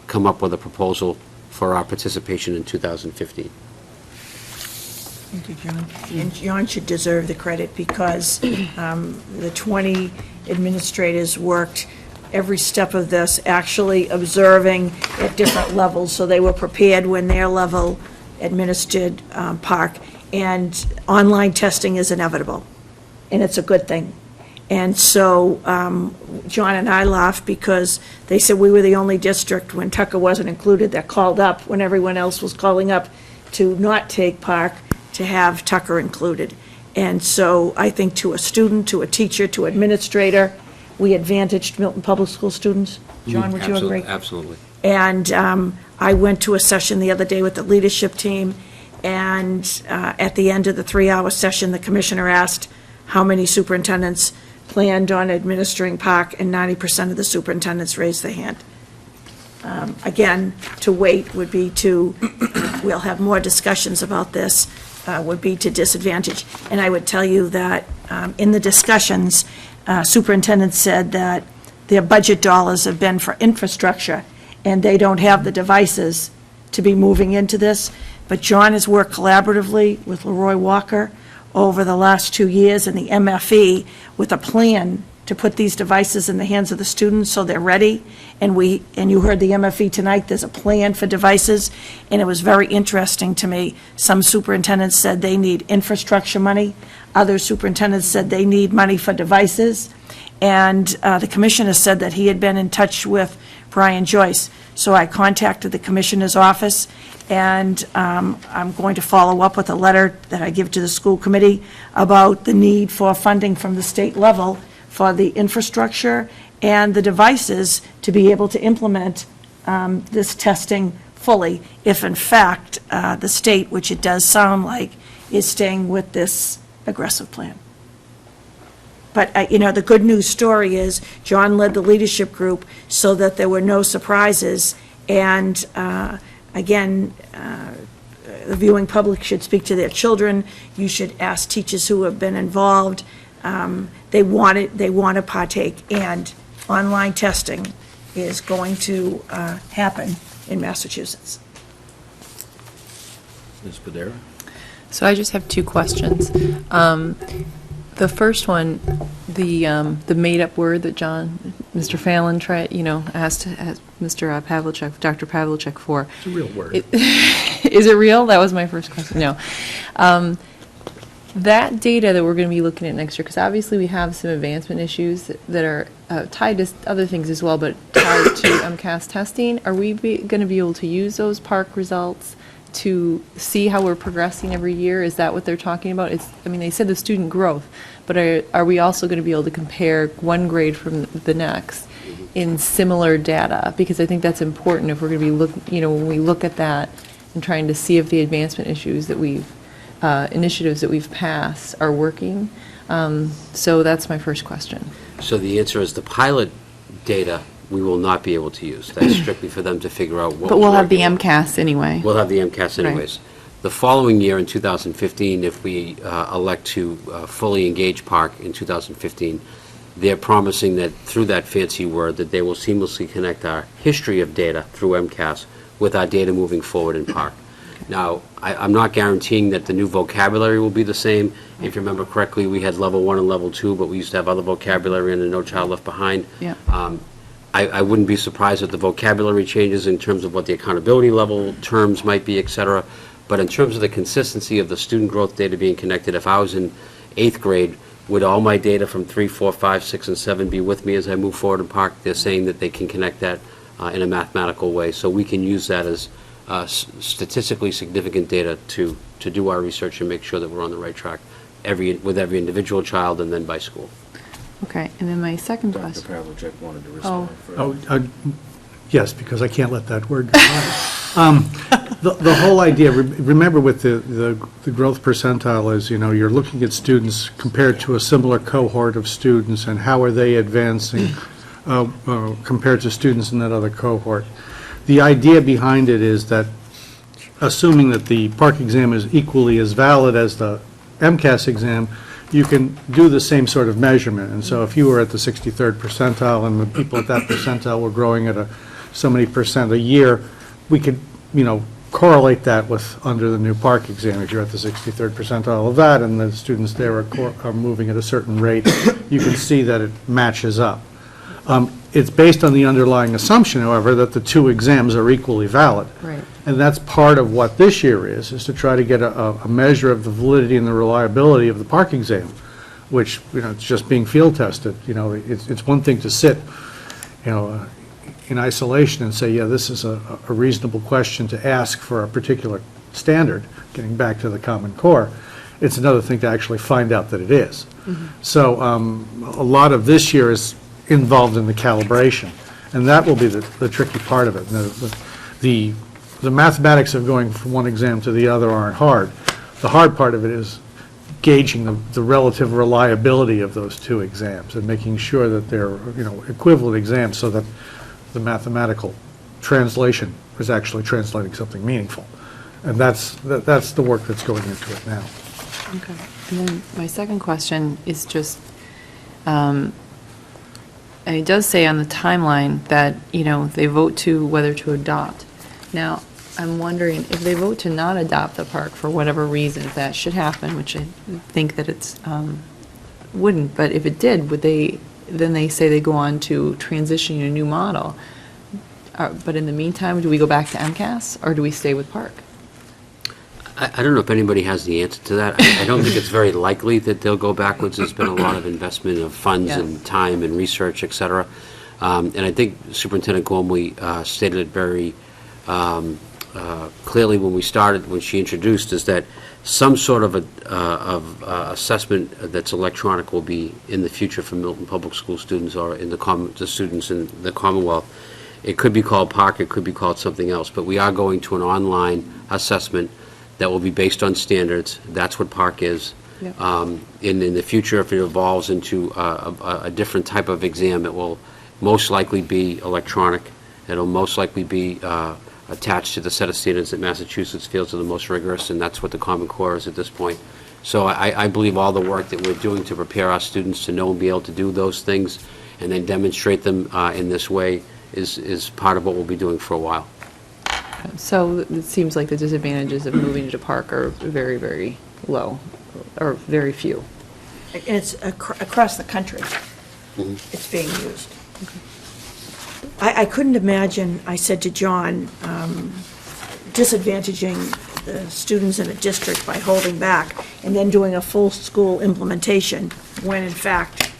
come up with a proposal for our participation in 2015. Thank you, John. And John should deserve the credit, because the 20 administrators worked every step of this, actually observing at different levels, so they were prepared when their level administered park. And online testing is inevitable, and it's a good thing. And so John and I laughed because they said we were the only district, when Tucker wasn't included, that called up when everyone else was calling up to not take park, to have Tucker included. And so I think to a student, to a teacher, to administrator, we advantaged Milton Public School students. John, would you agree? Absolutely. And I went to a session the other day with the leadership team, and at the end of the 3-hour session, the commissioner asked how many superintendents planned on administering park, and 90% of the superintendents raised their hand. Again, to wait would be to, we'll have more discussions about this, would be to disadvantage. And I would tell you that in the discussions, superintendents said that their budget dollars have been for infrastructure, and they don't have the devices to be moving into this. But John has worked collaboratively with Leroy Walker over the last 2 years in the MFE with a plan to put these devices in the hands of the students so they're ready. And you heard the MFE tonight, there's a plan for devices, and it was very interesting to me. Some superintendents said they need infrastructure money. Other superintendents said they need money for devices. And the commissioner said that he had been in touch with Brian Joyce. So I contacted the commissioner's office, and I'm going to follow up with a letter that I give to the school committee about the need for funding from the state level for the infrastructure and the devices to be able to implement this testing fully, if in fact the state, which it does sound like, is staying with this aggressive plan. But, the good news story is John led the leadership group so that there were no surprises. And, again, the viewing public should speak to their children. You should ask teachers who have been involved. They want to partake. And online testing is going to happen in Massachusetts. Ms. Padera? So I just have two questions. The first one, the made-up word that Mr. Phelan asked Mr. Pavlicek, Dr. Pavlicek for. It's a real word. Is it real? That was my first question. No. That data that we're going to be looking at next year, because obviously we have some advancement issues that are tied to other things as well, but tied to MCAS testing, are we going to be able to use those PARC results to see how we're progressing every year? Is that what they're talking about? They said the student growth, but are we also going to be able to compare one grade from the next in similar data? Because I think that's important if we're going to be when we look at that and trying to see if the advancement issues that initiatives that we've passed are working. So that's my first question. So the answer is the pilot data we will not be able to use. That's strictly for them to figure out what. But we'll have the MCAS anyway. We'll have the MCAS anyways. The following year, in 2015, if we elect to fully engage PARC in 2015, they're promising that through that fancy word that they will seamlessly connect our history of data through MCAS with our data moving forward in PARC. Now, I'm not guaranteeing that the new vocabulary will be the same. If you remember correctly, we had level 1 and level 2, but we used to have other vocabulary in the No Child Left Behind. Yeah. I wouldn't be surprised if the vocabulary changes in terms of what the accountability level terms might be, et cetera. But in terms of the consistency of the student growth data being connected, if I was in 8th grade, would all my data from 3, 4, 5, 6, and 7 be with me as I move forward in PARC? They're saying that they can connect that in a mathematical way. So we can use that as statistically significant data to do our research and make sure that we're on the right track with every individual child and then by school. Okay, and then my second question. Dr. Pavlicek wanted to respond Oh, yes, because I can't let that word go on. The whole idea, remember with the growth percentile is, you're looking at students compared to a similar cohort of students and how are they advancing compared to students in that other cohort. The idea behind it is that, assuming that the PARC exam is equally as valid as the MCAS exam, you can do the same sort of measurement. And so if you were at the 63rd percentile and the people at that percentile were growing at so many percent a year, we could, correlate that with under the new PARC exam. If you're at the 63rd percentile of that and the students there are moving at a certain rate, you can see that it matches up. It's based on the underlying assumption, however, that the two exams are equally valid. Right. And that's part of what this year is to try to get a measure of the validity and the reliability of the PARC exam, which, it's just being field tested. It's one thing to sit, in isolation and say, yeah, this is a reasonable question to ask for a particular standard, getting back to the Common Core. It's another thing to actually find out that it is. Mm-hmm. So a lot of this year is involved in the calibration, and that will be the tricky part of it. The mathematics of going from one exam to the other aren't hard. The hard part of it is gauging the relative reliability of those two exams and making sure that they're equivalent exams so that the mathematical translation is actually translating something meaningful. And that's the work that's going into it now. Okay. And then my second question is just, and it does say on the timeline that, they vote to whether to adopt. Now, I'm wondering if they vote to not adopt the park for whatever reason, if that should happen, which I think that it's, wouldn't, but if it did, then they say they go on to transition to a new model. But in the meantime, do we go back to MCAS or do we stay with park? I don't know if anybody has the answer to that. I don't think it's very likely that they'll go backwards. There's been a lot of investment of funds and time and research, et cetera. And I think Superintendent Gormley stated it very clearly when she introduced, is that some sort of assessment that's electronic will be in the future for Milton Public School students or in the students in the Commonwealth. It could be called PARC, it could be called something else, but we are going to an online assessment that will be based on standards. That's what PARC is. Yep. In the future, if it evolves into a different type of exam, it will most likely be electronic. It'll most likely be attached to the set of standards that Massachusetts feels are the most rigorous, and that's what the Common Core is at this point. So I believe all the work that we're doing to prepare our students to know and be able to do those things and then demonstrate them in this way is part of what we'll be doing for a while. So it seems like the disadvantages of moving to Park are very, very low, or very few. It's across the country. It's being used. I couldn't imagine, I said to John, disadvantaging the students in a district by holding back and then doing a full school implementation, when in fact,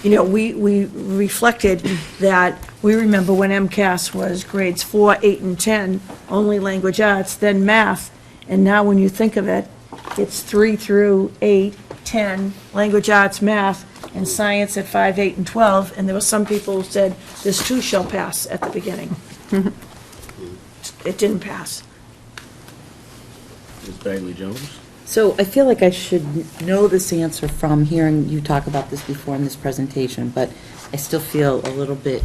we reflected that, we remember when MCAS was grades 4, 8, and 10, only language arts, then math, and now when you think of it, it's 3 through 8, 10, language arts, math, and science at 5, 8, and 12, and there were some people who said, this too shall pass at the beginning. It didn't pass. Ms. Bagley Jones? So I feel like I should know this answer from hearing you talk about this before in this presentation, but I still feel a little bit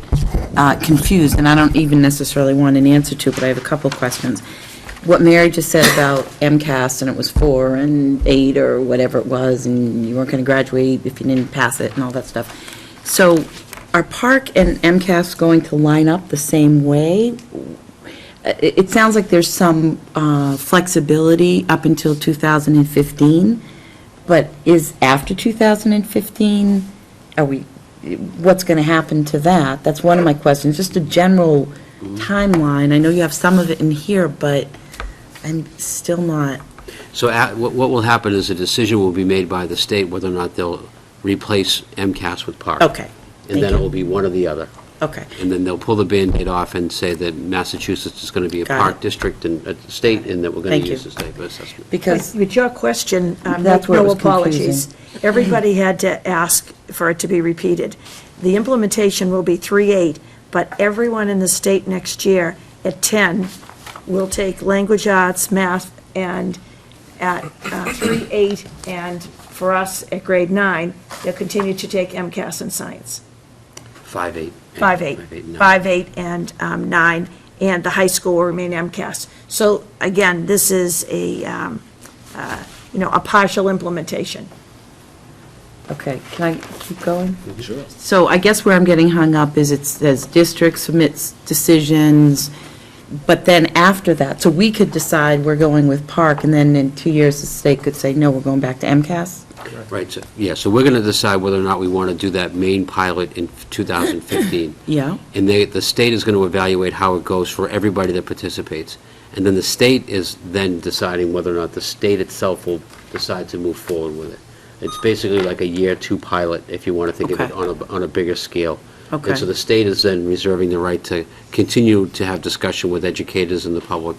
confused, and I don't even necessarily want an answer to, but I have a couple questions. What Mary just said about MCAS, and it was 4 and 8 or whatever it was, and you weren't going to graduate if you didn't pass it and all that stuff. So are Park and MCAS going to line up the same way? It sounds like there's some flexibility up until 2015, but is after 2015, what's going to happen to that? That's one of my questions, just a general timeline. I know you have some of it in here, but I'm still not. So what will happen is a decision will be made by the state whether or not they'll replace MCAS with Park. Okay. And then it will be one or the other. Okay. And then they'll pull the Band-Aid off and say that Massachusetts is going to be a Got Park it. district and a state, and that we're going Thank to you. use the state assessment. Because With your question, That's where it no was apologies. confusing. Everybody had to ask for it to be repeated. The implementation will be 3-8, but everyone in the state next year at 10 will take language arts, math, and at 3-8, and for us at grade 9, they'll continue to take MCAS and science. 5-8. 5-8, 5-8 and 9, and the high school will remain MCAS. So again, this is a partial implementation. Okay, can I keep going? Sure. So I guess where I'm getting hung up is it says district submits decisions, but then after that, so we could decide we're going with Park, and then in 2 years, the state could say, no, we're going back to MCAS? Right, so we're going to decide whether or not we want to do that main pilot in 2015. Yeah. And the state is going to evaluate how it goes for everybody that participates. And then the state is then deciding whether or not the state itself will decide to move forward with it. It's basically like a year 2 pilot, if you want to think of it on a bigger scale. Okay. And so the state is then reserving the right to continue to have discussion with educators and the public.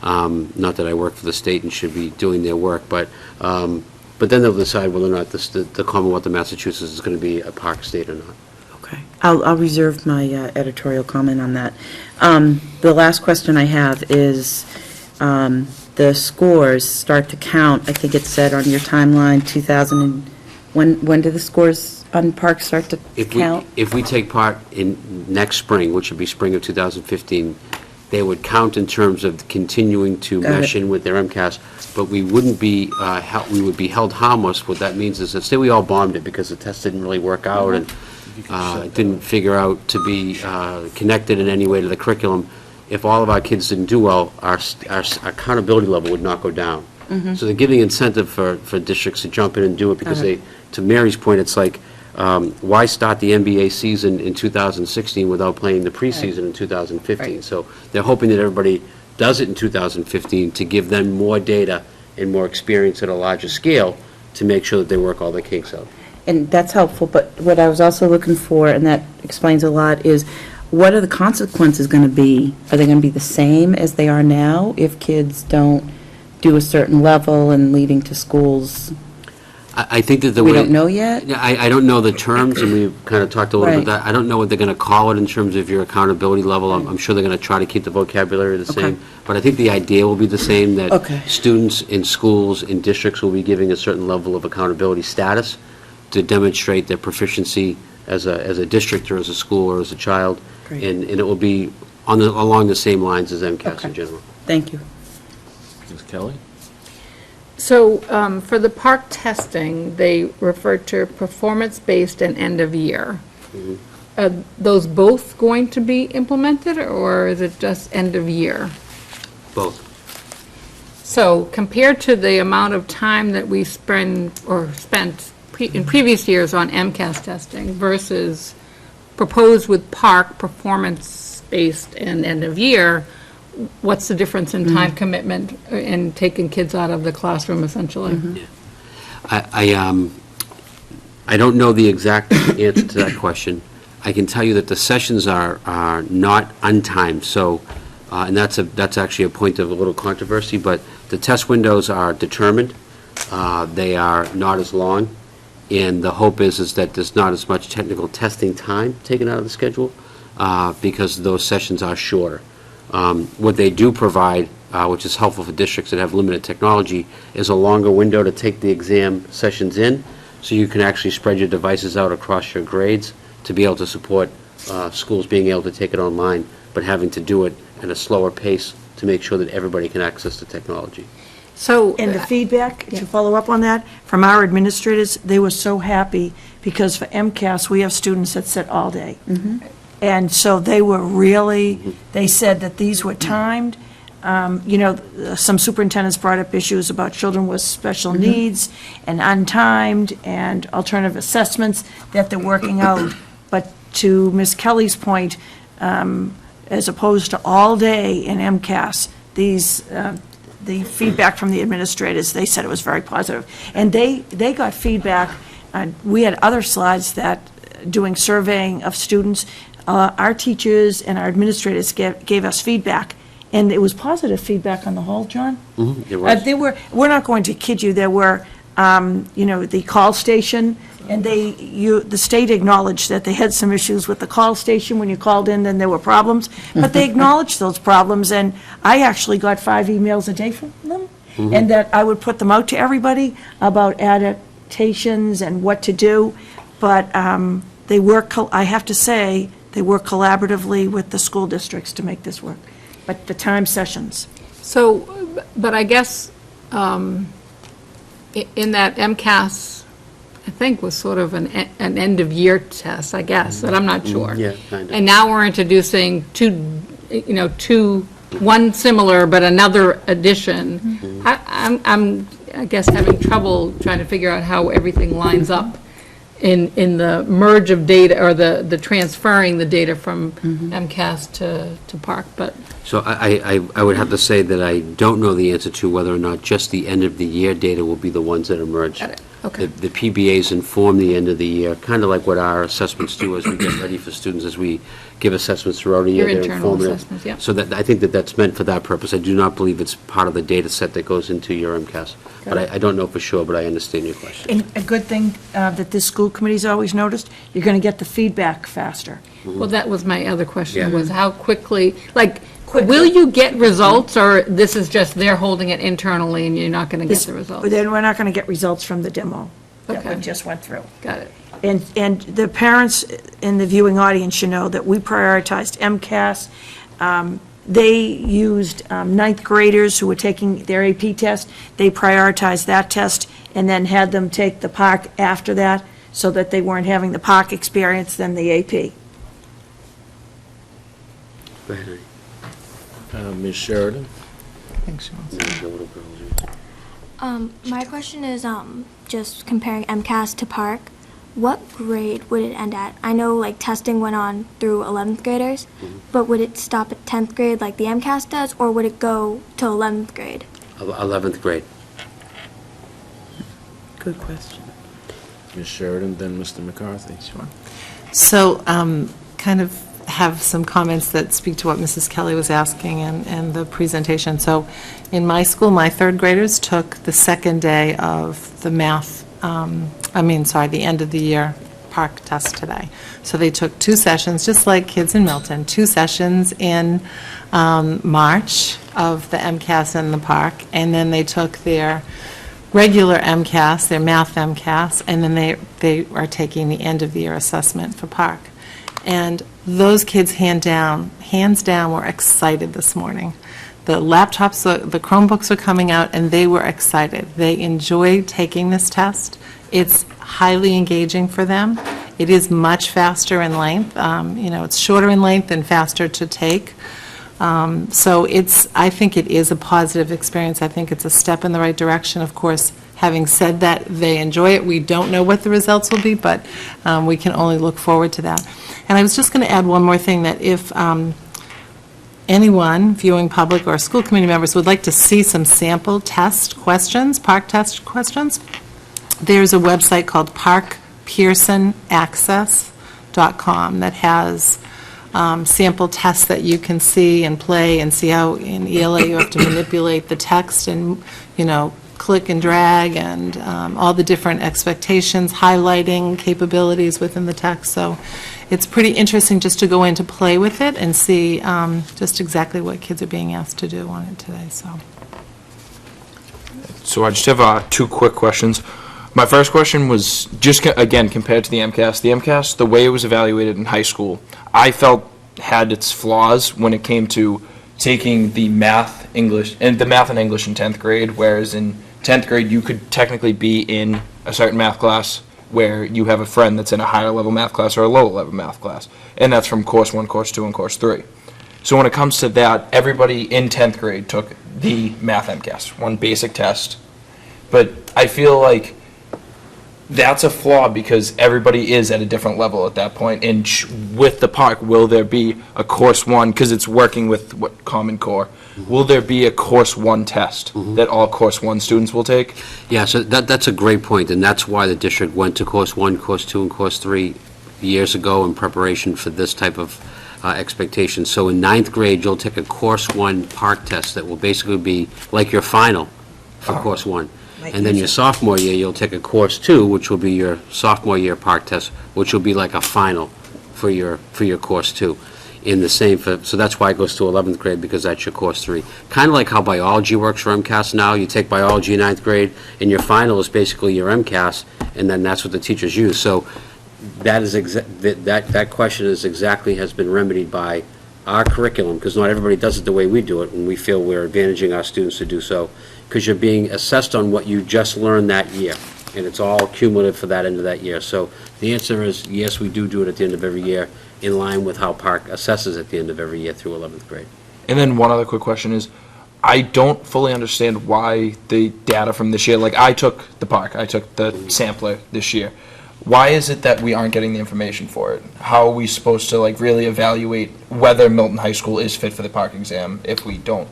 Not that I work for the state and should be doing their work, but then they'll decide whether or not the Commonwealth of Massachusetts is going to be a Park state or not. Okay. I'll reserve my editorial comment on that. The last question I have is, the scores start to count, I think it said on your timeline, 2000, and when do the scores on Park start to count? If we take part in next spring, which would be spring of 2015, they would count in terms of continuing to Got mesh it. in with their MCAS, but we wouldn't be, we would be held harmless. What that means is that, say we all bombed it because the test didn't really work out and didn't figure out to be connected in any way to the curriculum. If all of our kids didn't do well, our accountability level would not go down. Mhm. So they're giving incentive for districts to jump in and do it because they, to Mary's point, it's like, why start the NBA season in 2016 without playing the preseason in 2015? Right. So they're hoping that everybody does it in 2015 to give them more data and more experience at a larger scale to make sure that they work all the kinks out. And that's helpful, but what I was also looking for, and that explains a lot, is what are the consequences going to be? Are they going to be the same as they are now if kids don't do a certain level and leading to schools? I think that the We way... don't know yet? Yeah, I don't know the terms, and we've kind of talked a little bit Right. about that. I don't know what they're going to call it in terms of your accountability level. I'm sure they're going to try to keep the vocabulary the Okay. same. But I think the idea will be the same, that Okay. students in schools, in districts, will be giving a certain level of accountability status to demonstrate their proficiency as a district or as a school or as a child. Great. And it will be along the same lines as MCAS Okay. in general. Thank you. Ms. Kelly? So for the Park testing, they refer to performance-based and end of year. are those both going to be implemented, or is it just end of year? Both. So compared to the amount of time that we spent in previous years on MCAS testing versus proposed with Park performance-based and end of year, what's the difference in time commitment in taking kids out of the classroom essentially? I don't know the exact answer to that question. I can tell you that the sessions are not untimed, so, and that's actually a point of a little controversy, but the test windows are determined. They are not as long, and the hope is that there's not as much technical testing time taken out of the schedule, because those sessions are shorter. What they do provide, which is helpful for districts that have limited technology, is a longer window to take the exam sessions in, so you can actually spread your devices out across your grades to be able to support schools being able to take it online, but having to do it at a slower pace to make sure that everybody can access the technology. So, and the feedback, to follow up on that, from our administrators, they were so happy, because for MCAS, we have students that sit all day. And so they were really, they said that these were timed. You know, some superintendents brought up issues about children with special needs and untimed and alternative assessments that they're working out. But to Ms. Kelly's point, as opposed to all day in MCAS, the feedback from the administrators, they said it was very positive. And they got feedback, we had other slides that, doing surveying of students, our teachers and our administrators gave us feedback, and it was positive feedback on the whole, John? It was. We're not going to kid you, there were, you know, the call station, and the state acknowledged that they had some issues with the call station. When you called in, then there were problems, but they acknowledged those problems, and I actually got 5 emails a day from them, and that I would put them out to everybody about adaptations and what to do, but they work, I have to say, they work collaboratively with the school districts to make this work, but the time sessions. So, but I guess in that MCAS, I think, was sort of an end-of-year test, I guess, but I'm not sure. Yeah, kind of. And now we're introducing one similar but another addition. I'm, I guess, having trouble trying to figure out how everything lines up in the merge of data, or the transferring the data from MCAS to Park, but. So I would have to say that I don't know the answer to whether or not just the end-of-the-year data will be the ones that emerge. Got it. Okay. The PBAs inform the end of the year, kind of like what our assessments do as we get ready for students, as we give assessments throughout a year. Your they're internal informative. assessments, yeah. So that, I think that's meant for that purpose. I do not believe it's part of the data set that goes into your MCAS. But I don't know for sure, but I understand your question. And a good thing that this school committee's always noticed, you're going to get the feedback faster. Well, that was my other question, Yeah. was how quickly, like, will you get results, or this is just they're holding it internally and you're not going to get the results? Then we're not going to get results from the demo that Okay. we just went through. Got it. And the parents in the viewing audience should know that we prioritized MCAS. They used ninth graders who were taking their AP test. They prioritized that test and then had them take the Park after that, so that they weren't having the Park experience, then the AP. Go ahead, Ernie. Ms. Sheridan? Thanks, Sean. There's a little girl here. My question is just comparing MCAS to Park. What grade would it end at? I know like testing went on through 11th graders, but would it stop at 10th grade like the MCAS does, or would it go to 11th grade? 11th grade. Good question. Ms. Sheridan, then Mr. McCarthy. Sure. So, kind of have some comments that speak to what Mrs. Kelly was asking and the presentation. So, in my school, my third graders took the second day of the math, the end of the year Park test today. So they took 2 sessions, just like kids in Milton, 2 sessions in March of the MCAS and the Park, and then they took their regular MCAS, their math MCAS, and then they are taking the end of the year assessment for Park. And those kids, hands down, were excited this morning. The laptops, the Chromebooks are coming out, and they were excited. They enjoyed taking this test. It's highly engaging for them. It is much faster in length. It's shorter in length and faster to take. So I think it is a positive experience. I think it's a step in the right direction. Of course, having said that, they enjoy it. We don't know what the results will be, but we can only look forward to that. And I was just going to add one more thing, that if anyone, viewing public or school committee members, would like to see some sample test questions, park test questions, there's a website called parkpearsonaccess.com that has sample tests that you can see and play and see how in ELA you have to manipulate the text and, click and drag and all the different expectations, highlighting capabilities within the text. So it's pretty interesting just to go in to play with it and see just exactly what kids are being asked to do on it today. So I just have 2 quick questions. My first question was just, again, compared to the MCAS. The MCAS, the way it was evaluated in high school, I felt had its flaws when it came to taking the math, English, and the math and English in 10th grade, whereas in 10th grade you could technically be in a certain math class where you have a friend that's in a higher level math class or a lower level math class. And that's from course 1, course 2, and course 3. So when it comes to that, everybody in 10th grade took the math MCAS, one basic test. But I feel like that's a flaw because everybody is at a different level at that point. And with the park, will there be a course 1, because it's working with what Common Core, will there be a course 1 test that all course 1 students will take? Yeah, so that's a great point, and that's why the district went to course 1, course 2, and course 3 years ago in preparation for this type of expectation. So in 9th grade, you'll take a course 1 park test that will basically be like your final for course 1. And then your sophomore year, you'll take a course 2, which will be your sophomore year park test, which will be like a final for your course 2. In the same, so that's why it goes to 11th grade, because that's your course 3. Kind of like how biology works for MCAS now. You take biology in 9th grade, and your final is basically your MCAS, and then that's what the teachers use. So that is that question is exactly has been remedied by our curriculum, because not everybody does it the way we do it, and we feel we're advantaging our students to do so, because you're being assessed on what you just learned that year, and it's all cumulative for that end of that year. So the answer is yes, we do it at the end of every year, in line with how Park assesses at the end of every year through 11th grade. And then one other quick question is, I don't fully understand why the data from this year, like I took the Park, I took the sampler this year. Why is it that we aren't getting the information for it? How are we supposed to really evaluate whether Milton High School is fit for the Park exam if we don't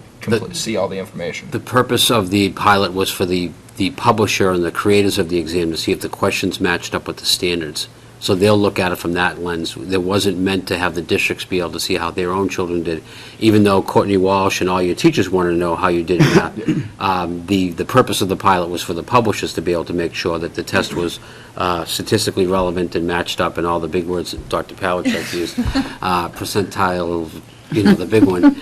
see all the information? The purpose of the pilot was for the publisher and the creators of the exam to see if the questions matched up with the standards. So they'll look at it from that lens. It wasn't meant to have the districts be able to see how their own children did, even though Courtney Walsh and all your teachers wanted to know how you did in that. The purpose of the pilot was for the publishers to be able to make sure that the test was statistically relevant and matched up, and all the big words that Dr. Pawlicek used, percentile, the big one.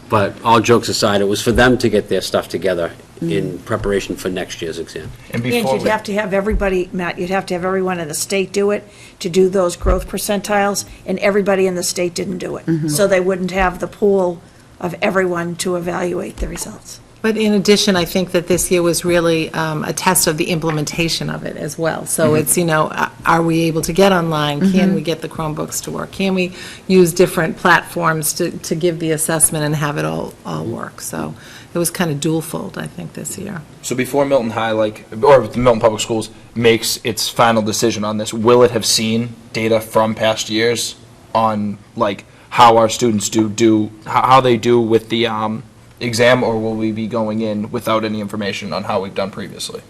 But all jokes aside, it was for them to get their stuff together in preparation for next year's exam. And you'd have to have everybody, Matt, you'd have to have everyone in the state do it to do those growth percentiles, and everybody in the state didn't do it. So they wouldn't have the pool of everyone to evaluate the results. But in addition, I think that this year was really a test of the implementation of it as well. So it's, are we able to get online? Can we get the Chromebooks to work? Can we use different platforms to give the assessment and have it all work? So it was kind of dual-fold, I think, this year. So before Milton High, or the Milton Public Schools, makes its final decision on this, will it have seen data from past years on, how our students how they do with the exam, or will we be going in without any information on how we've done previously?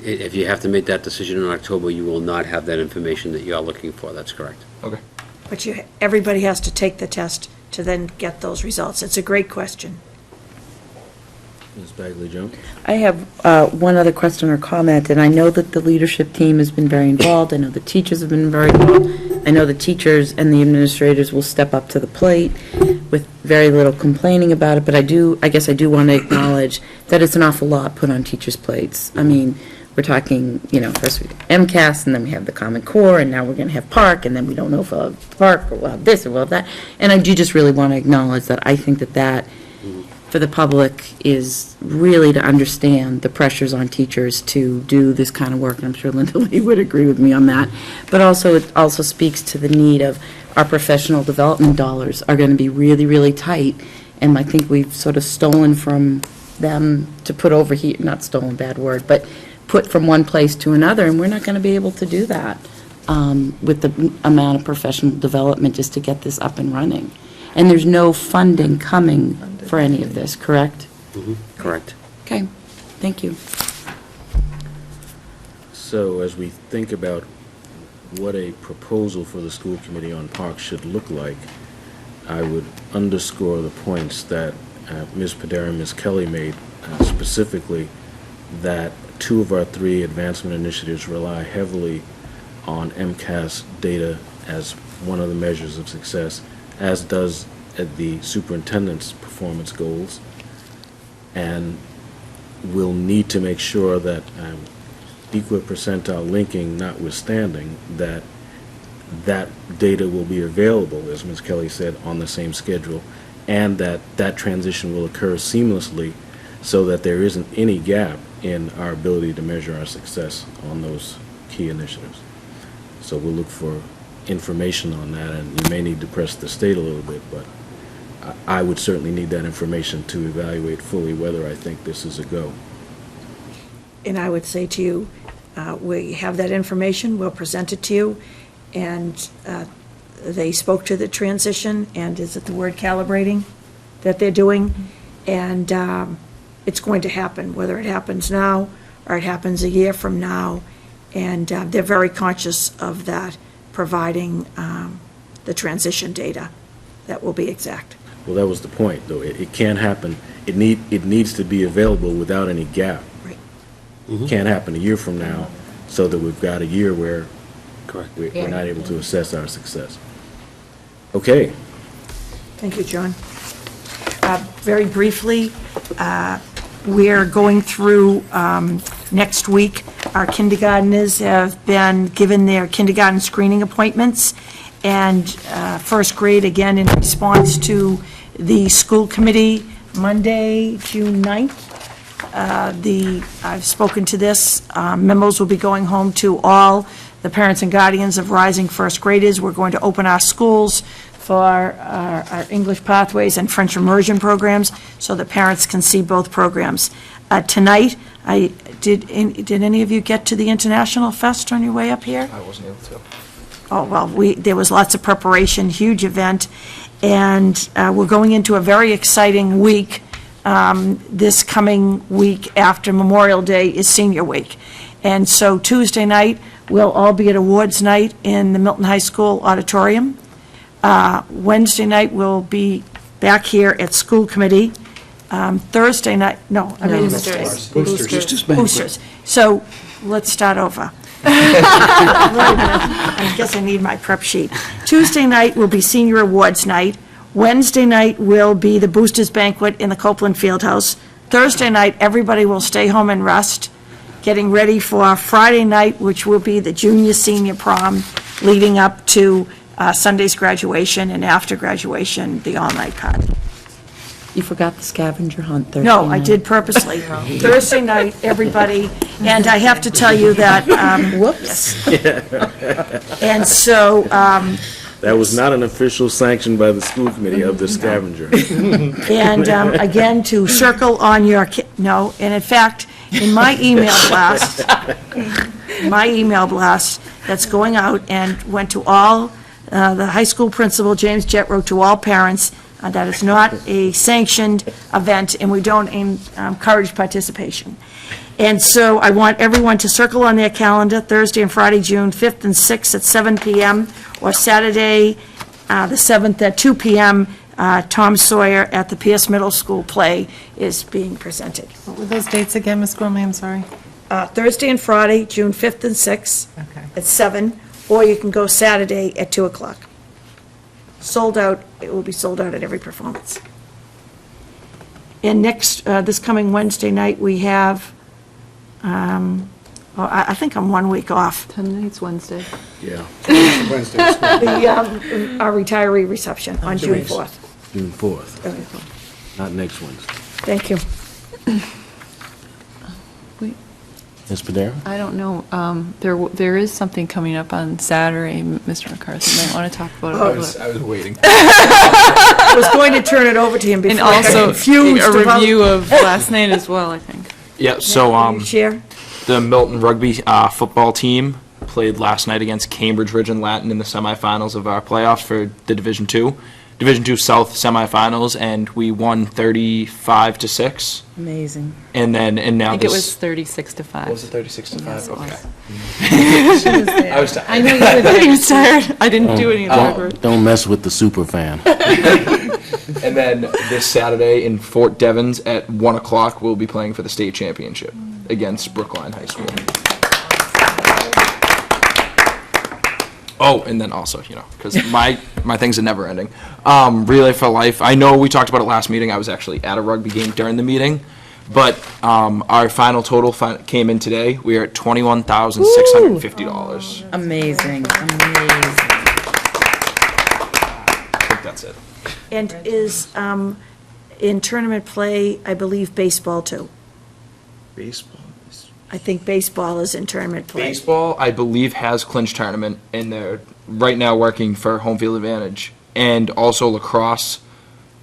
If you have to make that decision in October, you will not have that information that you are looking for. That's correct. Okay. But everybody has to take the test to then get those results. It's a great question. Ms. Bagley-Jones? I have one other question or comment, and I know that the leadership team has been very involved. I know the teachers have been very involved. I know the teachers and the administrators will step up to the plate with very little complaining about it, but I guess I do want to acknowledge that it's an awful lot put on teachers' plates. I mean, we're talking, first we have MCAS, and then we have the Common Core, and now we're going to have Park, and then we don't know if we'll have Park, or we'll have this, or we'll have that. And I do just really want to acknowledge that I think that for the public is really to understand the pressures on teachers to do this kind of work, and I'm sure Linda Lee would agree with me on that. But also, it also speaks to the need of our professional development dollars are going to be really, really tight, and I think we've sort of stolen from them to put over here, not stolen, bad word, but put from one place to another, and we're not going to be able to do that with the amount of professional development just to get this up and running. And there's no funding coming for any of this, correct? Correct. Okay, thank you. So as we think about what a proposal for the school committee on parks should look like, I would underscore the points that Ms. Padera and Ms. Kelly made, specifically that 2 of our 3 advancement initiatives rely heavily on MCAS data as one of the measures of success, as does the superintendent's performance goals. And we'll need to make sure that equal percentile linking notwithstanding, that data will be available, as Ms. Kelly said, on the same schedule, and that transition will occur seamlessly so that there isn't any gap in our ability to measure our success on those key initiatives. So we'll look for information on that, and you may need to press the state a little bit, but I would certainly need that information to evaluate fully whether I think this is a go. And I would say to you, we have that information, we'll present it to you, and they spoke to the transition, and is it the word calibrating that they're doing? And it's going to happen, whether it happens now or it happens a year from now, and they're very conscious of that, providing the transition data that will be exact. Well, that was the point, though. It can't happen. It needs to be available without any gap. Right. It can't happen a year from now, so that we've got a year where we're not able to assess our success. Okay. Thank you, John. Very briefly, we're going through next week. Our kindergarteners have been given their kindergarten screening appointments, and first grade, again, in response to the school committee, Monday, June 9th. I've spoken to this, memos will be going home to all the parents and guardians of rising first graders. We're going to open our schools for our English Pathways and French Immersion programs, so that parents can see both programs. Tonight, did any of you get to the International Fest on your way up here? I wasn't able to. Oh, well, there was lots of preparation, huge event, and we're going into a very exciting week. This coming week after Memorial Day is Senior Week. And so Tuesday night, we'll all be at awards night in the Milton High School auditorium. Wednesday night, we'll be back here at school committee. Thursday night, Boosters. So let's start over. I guess I need my prep sheet. Tuesday night will be senior awards night. Wednesday night will be the Boosters Banquet in the Copeland Fieldhouse. Thursday night, everybody will stay home and rest, getting ready for Friday night, which will be the junior-senior prom, leading up to Sunday's graduation, and after graduation, the all-night party. You forgot the scavenger hunt Thursday No, I night. did purposely. Thursday night, everybody, and I have to tell you that, Whoops. and so, That was not an official sanction by the school committee of the scavenger. and again, to circle on your, no, and in fact, in my email blast, that's going out and went to all, the high school principal, James Jett, wrote to all parents, that it's not a sanctioned event, and we don't encourage participation. And so I want everyone to circle on their calendar, Thursday and Friday, June 5th and 6th at 7 p.m., or Saturday, the 7th at 2 p.m., Tom Sawyer at the Pierce Middle School play is being presented. What were those dates again, Ms. Gormley? I'm sorry. Thursday and Friday, June 5th and 6th Okay. at 7, or you can go Saturday at 2 o'clock. Sold out, it will be sold out at every performance. And next, this coming Wednesday night, we have, I think I'm 1 week off. Tonight's Wednesday. Yeah. Our retiree reception on June 4th. June 4th, not next Wednesday. Thank you. Ms. Padera? I don't know, there is something coming up on Saturday, Mr. McCarthy, you might want to talk about it. I was waiting. I was going to turn it over to him And before I got also confused a about- review of last night as well, I think. Yeah, so, Will you share? the Milton rugby football team played last night against Cambridge Ridge and Latin in the semifinals of our playoffs for the Division II South semifinals, and we won 35-6. Amazing. And now I think this it was 36-5. Was it 36-5? Yes, it Okay. was. I was tired. I know you were there. He was tired. I didn't do any of the hard work. Don't mess with the super fan. And then this Saturday in Fort Devens at 1 o'clock, we'll be playing for the state championship against Brookline High School. Oh, and then also, because my things are never ending. Relay for Life. I know we talked about it last meeting. I was actually at a rugby game during the meeting. But our final total came in today. We are at $21,650. Amazing, amazing. I think that's it. And is, in tournament play, I believe baseball too? Baseball. I think baseball is in tournament play. Baseball, I believe, has clinch tournament, and they're right now working for home field advantage. And also lacrosse,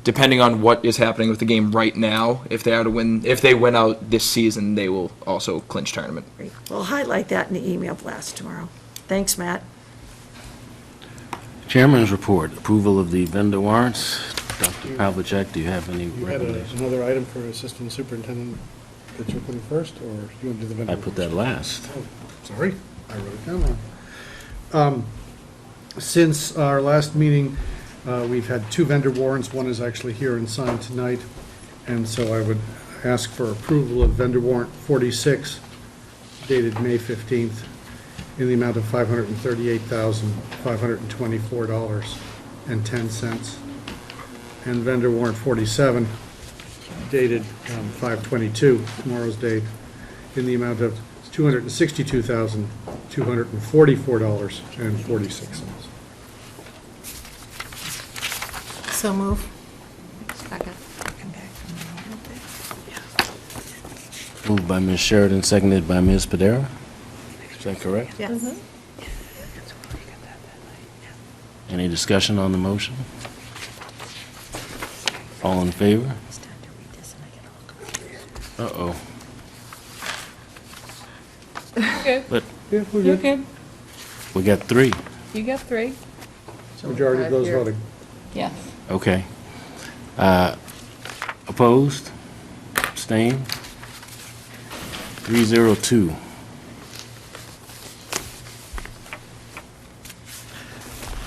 depending on what is happening with the game right now, if they win out this season, they will also clinch tournament. Great. We'll highlight that in the email blast tomorrow. Thanks, Matt. Chairman's report, approval of the vendor warrants. Dr. Pavlicek, do you have any You had recommendations? another item for Assistant Superintendent that you're putting first, or do you want to do the vendor? I put that last. Oh, sorry, I wrote it down wrong. Since our last meeting, we've had 2 vendor warrants. One is actually here and signed tonight, and so I would ask for approval of vendor warrant 46, dated May 15th, in the amount of $538,524.10. And vendor warrant 47, dated 5/22, tomorrow's date, in the amount of $262,244.46. So move. Moved by Ms. Sheridan, seconded by Ms. Padera. Is that correct? Yes. Any discussion on the motion? All in favor? Uh-oh. Good. But Yeah, we're You're good. good. we got 3. You got 3. Majority of those voting. Yes. Okay. Opposed? Abstained? 302.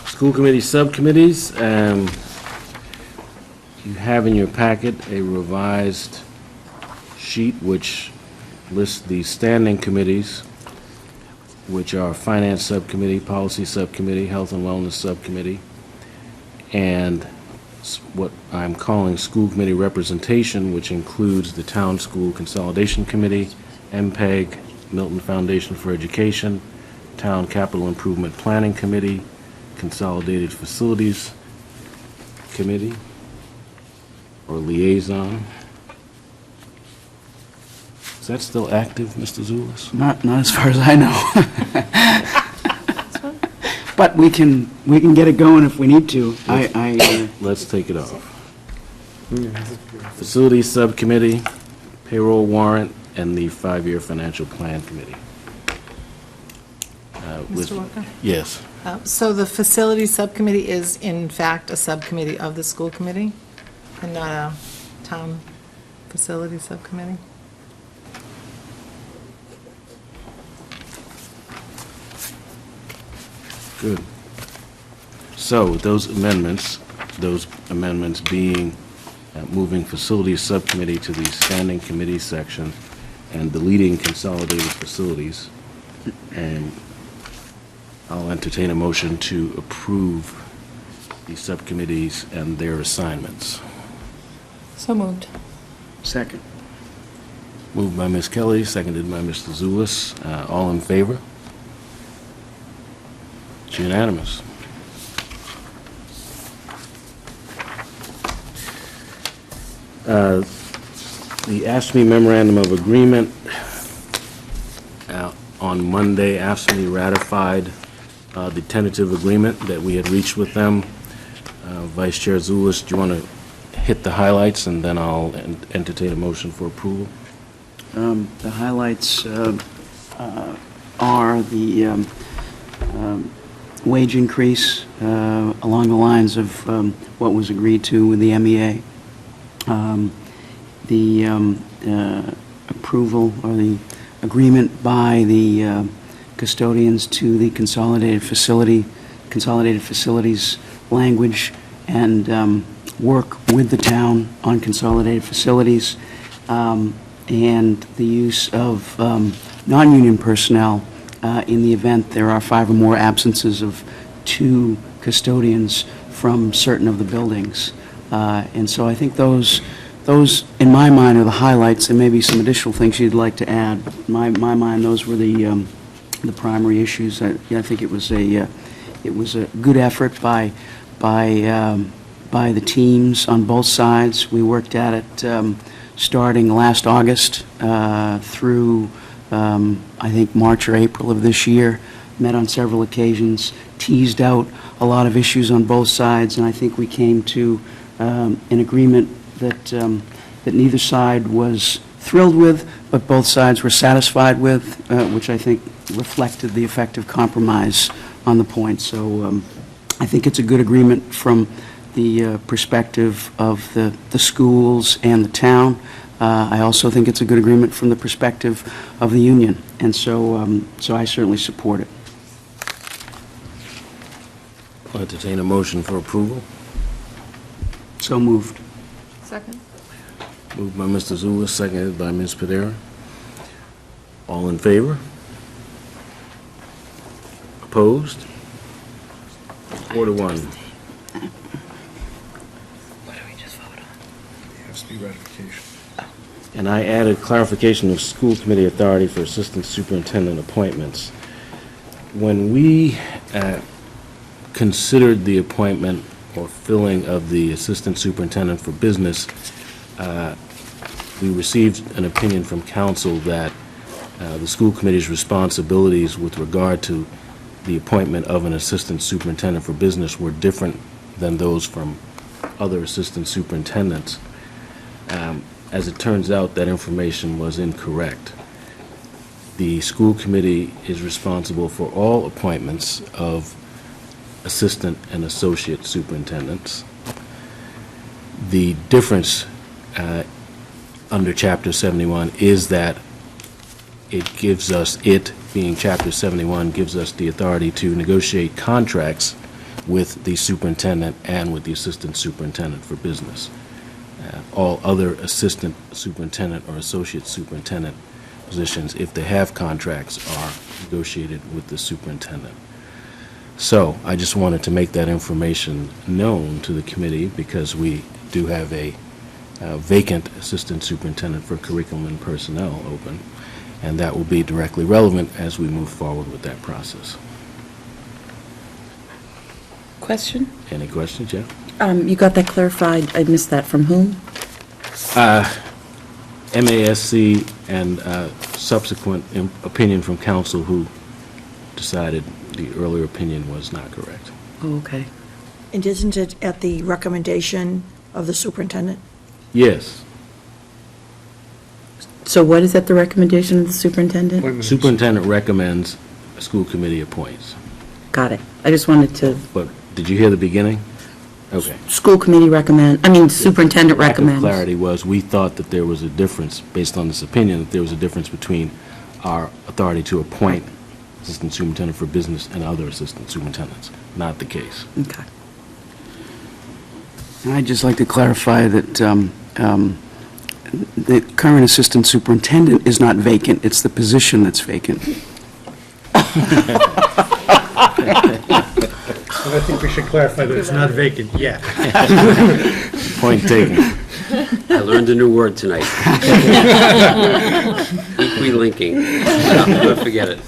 School committee subcommittees. You have in your packet a revised sheet which lists the standing committees, which are Finance Subcommittee, Policy Subcommittee, Health and Wellness Subcommittee, and what I'm calling School Committee Representation, which includes the Town School Consolidation Committee, MPEG, Milton Foundation for Education, Town Capital Improvement Planning Committee, Consolidated Facilities Committee, or Liaison. Is that still active, Mr. Zulus? Not as far as I know. But we can get it going if we need to. Let's take it off. Facilities Subcommittee, Payroll Warrant, and the 5-year Financial Plan Committee. Mr. Walker? Yes. So the facilities subcommittee is in fact a subcommittee of the school committee and not a town facility subcommittee? Good. So those amendments being moving Facilities Subcommittee to the Standing Committee section and deleting Consolidated Facilities, and I'll entertain a motion to approve the subcommittees and their assignments. So moved. Second. Moved by Ms. Kelly, seconded by Mr. Zulus. All in favor? It's unanimous. The AFSCME Memorandum of Agreement, on Monday, AFSCME ratified the tentative agreement that we had reached with them. Vice Chair Zulis, do you want to hit the highlights, and then I'll entertain a motion for approval? The highlights are the wage increase along the lines of what was agreed to with the MEA, the approval or the agreement by the custodians to the consolidated facilities language, and work with the town on consolidated facilities, and the use of non-union personnel in the event there are 5 or more absences of 2 custodians from certain of the buildings. And so I think those, in my mind, are the highlights. There may be some additional things you'd like to add. In my mind, those were the primary issues. I think it was a good effort by the teams on both sides. We worked at it starting last August through, I think, March or April of this year. Met on several occasions, teased out a lot of issues on both sides, and I think we came to an agreement that neither side was thrilled with, but both sides were satisfied with, which I think reflected the effective compromise on the point. So I think it's a good agreement from the perspective of the schools and the town. I also think it's a good agreement from the perspective of the union, and so I certainly support it. I'll entertain a motion for approval. So moved. Second? Moved by Mr. Zulis, seconded by Ms. Padera. All in favor? Opposed? 4 to 1. What do we just vote on? AFSCME ratification. And I added clarification of school committee authority for assistant superintendent appointments. When we considered the appointment or filling of the assistant superintendent for business, we received an opinion from council that the school committee's responsibilities with regard to the appointment of an assistant superintendent for business were different than those from other assistant superintendents. As it turns out, that information was incorrect. The school committee is responsible for all appointments of assistant and associate superintendents. The difference under Chapter 71 is that it being Chapter 71, gives us the authority to negotiate contracts with the superintendent and with the assistant superintendent for business. All other assistant superintendent or associate superintendent positions, if they have contracts, are negotiated with the superintendent. So I just wanted to make that information known to the committee, because we do have a vacant assistant superintendent for curriculum and personnel open, and that will be directly relevant as we move forward with that process. Question? Any questions, yeah? You got that clarified? I missed that. From whom? MASC and subsequent opinion from council, who decided the earlier opinion was not correct. Oh, okay. And isn't it at the recommendation of the superintendent? Yes. So what is at the recommendation of the superintendent? Superintendent recommends, a school committee appoints. Got it. I just wanted to, But did you hear the beginning? Okay. school committee superintendent Lack of recommends. clarity was, we thought that there was a difference, based on this opinion, that there was a difference between our authority to appoint assistant superintendent for business and other assistant superintendents. Not the case. Okay. And I'd just like to clarify that the current assistant superintendent is not vacant, it's the position that's vacant. And I think we should clarify that it's not vacant yet. Point taken. I learned a new word tonight. Equilinking. Don't forget it.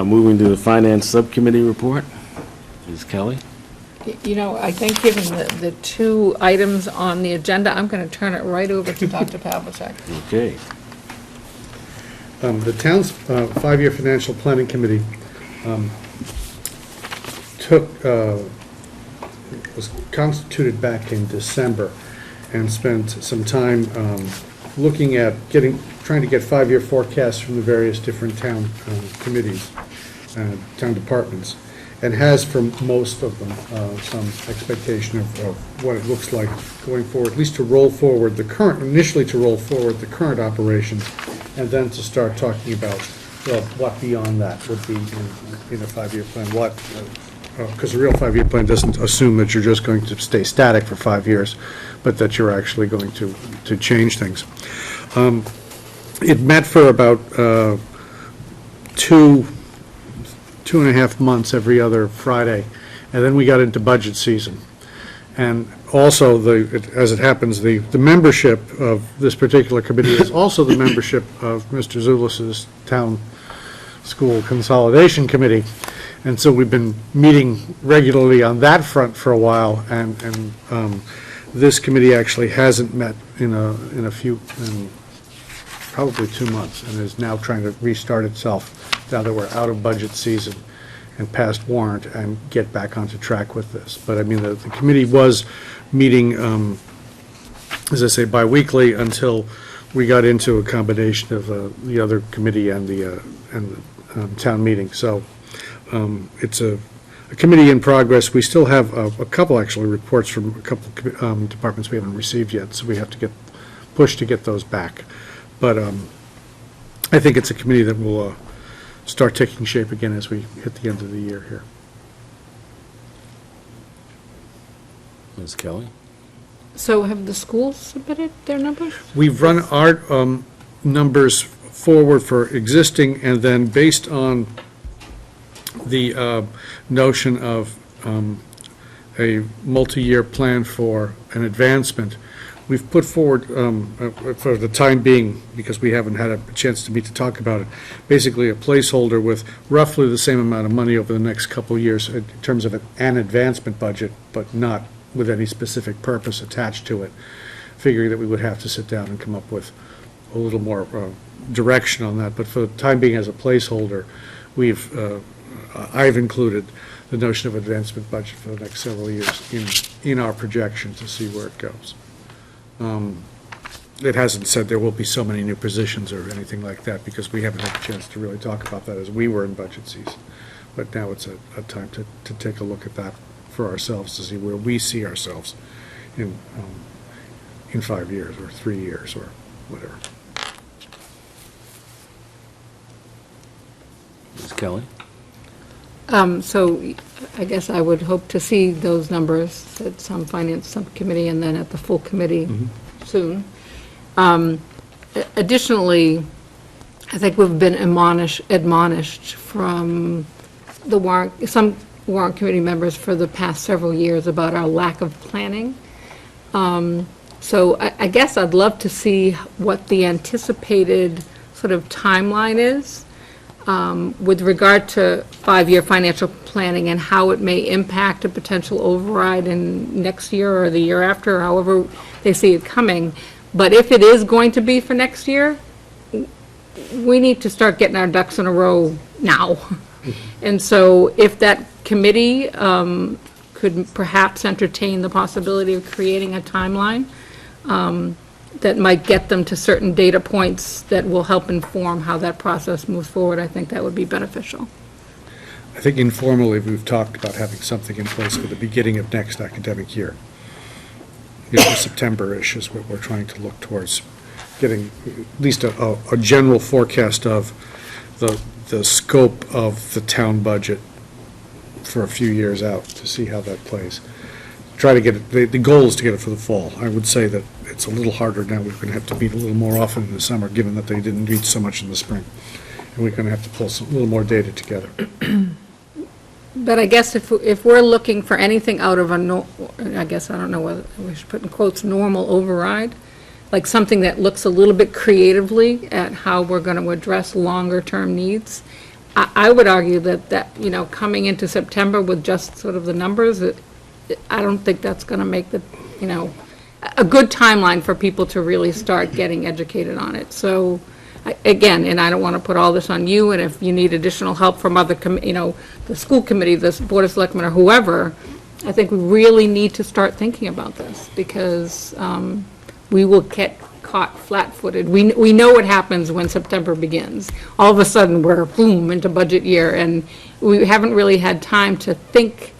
Moving to the Finance Subcommittee report. Ms. Kelly? I think given the two items on the agenda, I'm going to turn it right over to Dr. Pavlicek. Okay. The town's five-year financial planning committee was constituted back in December and spent some time looking at trying to get five-year forecasts from the various different town committees, town departments, and has for most of them some expectation of what it looks like going forward, at least to roll forward initially to roll forward the current operations, and then to start talking about, well, what beyond that would be in a five-year plan, because a real five-year plan doesn't assume that you're just going to stay static for 5 years, but that you're actually going to change things. It met for about 2.5 months every other Friday, and then we got into budget season. And also, as it happens, the membership of this particular committee is also the membership of Mr. Zulis's Town School Consolidation Committee. And so we've been meeting regularly on that front for a while, and this committee actually hasn't met in probably 2 months, and is now trying to restart itself now that we're out of budget season and past warrant, and get back onto track with this. But I mean, the committee was meeting, as I say, biweekly until we got into a combination of the other committee and the town meeting. So it's a committee in progress. We still have a couple, actually, reports from a couple departments we haven't received yet, so we have to push to get those back. But I think it's a committee that will start taking shape again as we hit the end of the year here. Ms. Kelly? So have the schools submitted their numbers? We've run our numbers forward for existing, and then based on the notion of a multi-year plan for an advancement, we've put forward, for the time being, because we haven't had a chance to meet to talk about it, basically a placeholder with roughly the same amount of money over the next couple of years in terms of an advancement budget, but not with any specific purpose attached to it, figuring that we would have to sit down and come up with a little more direction on that. But for the time being, as a placeholder, I've included the notion of advancement budget for the next several years in our projection to see where it goes. It hasn't said there will be so many new positions or anything like that, because we haven't had a chance to really talk about that as we were in budget season. But now it's a time to take a look at that for ourselves, to see where we see ourselves in 5 years or 3 years or whatever. Ms. Kelly? So I guess I would hope to see those numbers at some finance subcommittee and then at the full committee soon. Additionally, I think we've been admonished from some warrant committee members for the past several years about our lack of planning. So I guess I'd love to see what the anticipated sort of timeline is with regard to 5-year financial planning and how it may impact a potential override in next year or the year after, however they see it coming. But if it is going to be for next year, we need to start getting our ducks in a row now. And so if that committee could perhaps entertain the possibility of creating a timeline that might get them to certain data points that will help inform how that process moves forward, I think that would be beneficial. I think informally, we've talked about having something in place for the beginning of next academic year. September-ish is what we're trying to look towards, getting at least a general forecast of the scope of the town budget for a few years out, to see how that plays. Try to get it, the goal is to get it for the fall. I would say that it's a little harder now. We're going to have to meet a little more often in the summer, given that they didn't meet so much in the spring. And we're going to have to pull a little more data together. But I guess if we're looking for anything out of I guess I don't know whether we should put in quotes, normal override, like something that looks a little bit creatively at how we're going to address longer-term needs, I would argue that coming into September with just sort of the numbers, I don't think that's going to make a good timeline for people to really start getting educated on it. So, again, and I don't want to put all this on you, and if you need additional help from other, the school committee, the Board of Selectmen, or whoever, I think we really need to start thinking about this, because we will get caught flat-footed. We know what happens when September begins. All of a sudden, we're, boom, into budget year, and we haven't really had time to think,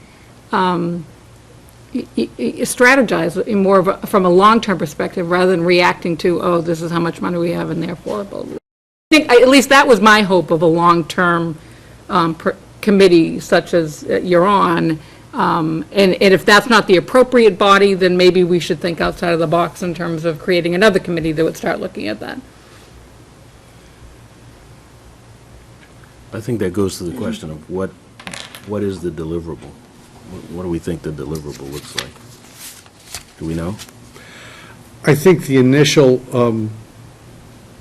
strategize in more of from a long-term perspective, rather than reacting to, oh, this is how much money we have, and therefore, blah, blah. I think, at least that was my hope of a long-term committee such as you're on. And if that's not the appropriate body, then maybe we should think outside of the box in terms of creating another committee that would start looking at that. I think that goes to the question of what is the deliverable? What do we think the deliverable looks like? Do we know? I think the initial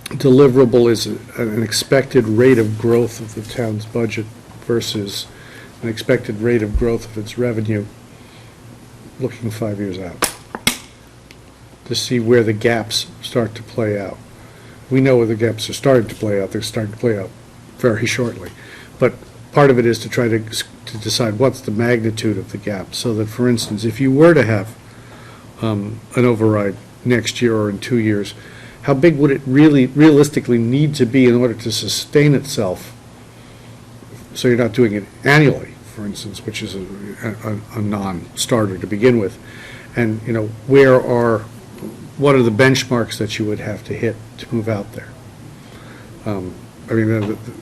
deliverable is an expected rate of growth of the town's budget versus an expected rate of growth of its revenue looking 5 years out, to see where the gaps start to play out. We know where the gaps are starting to play out. They're starting to play out very shortly. But part of it is to try to decide what's the magnitude of the gap, so that, for instance, if you were to have an override next year or in 2 years, how big would it really realistically need to be in order to sustain itself? So you're not doing it annually, for instance, which is a non-starter to begin with. And, what are the benchmarks that you would have to hit to move out there?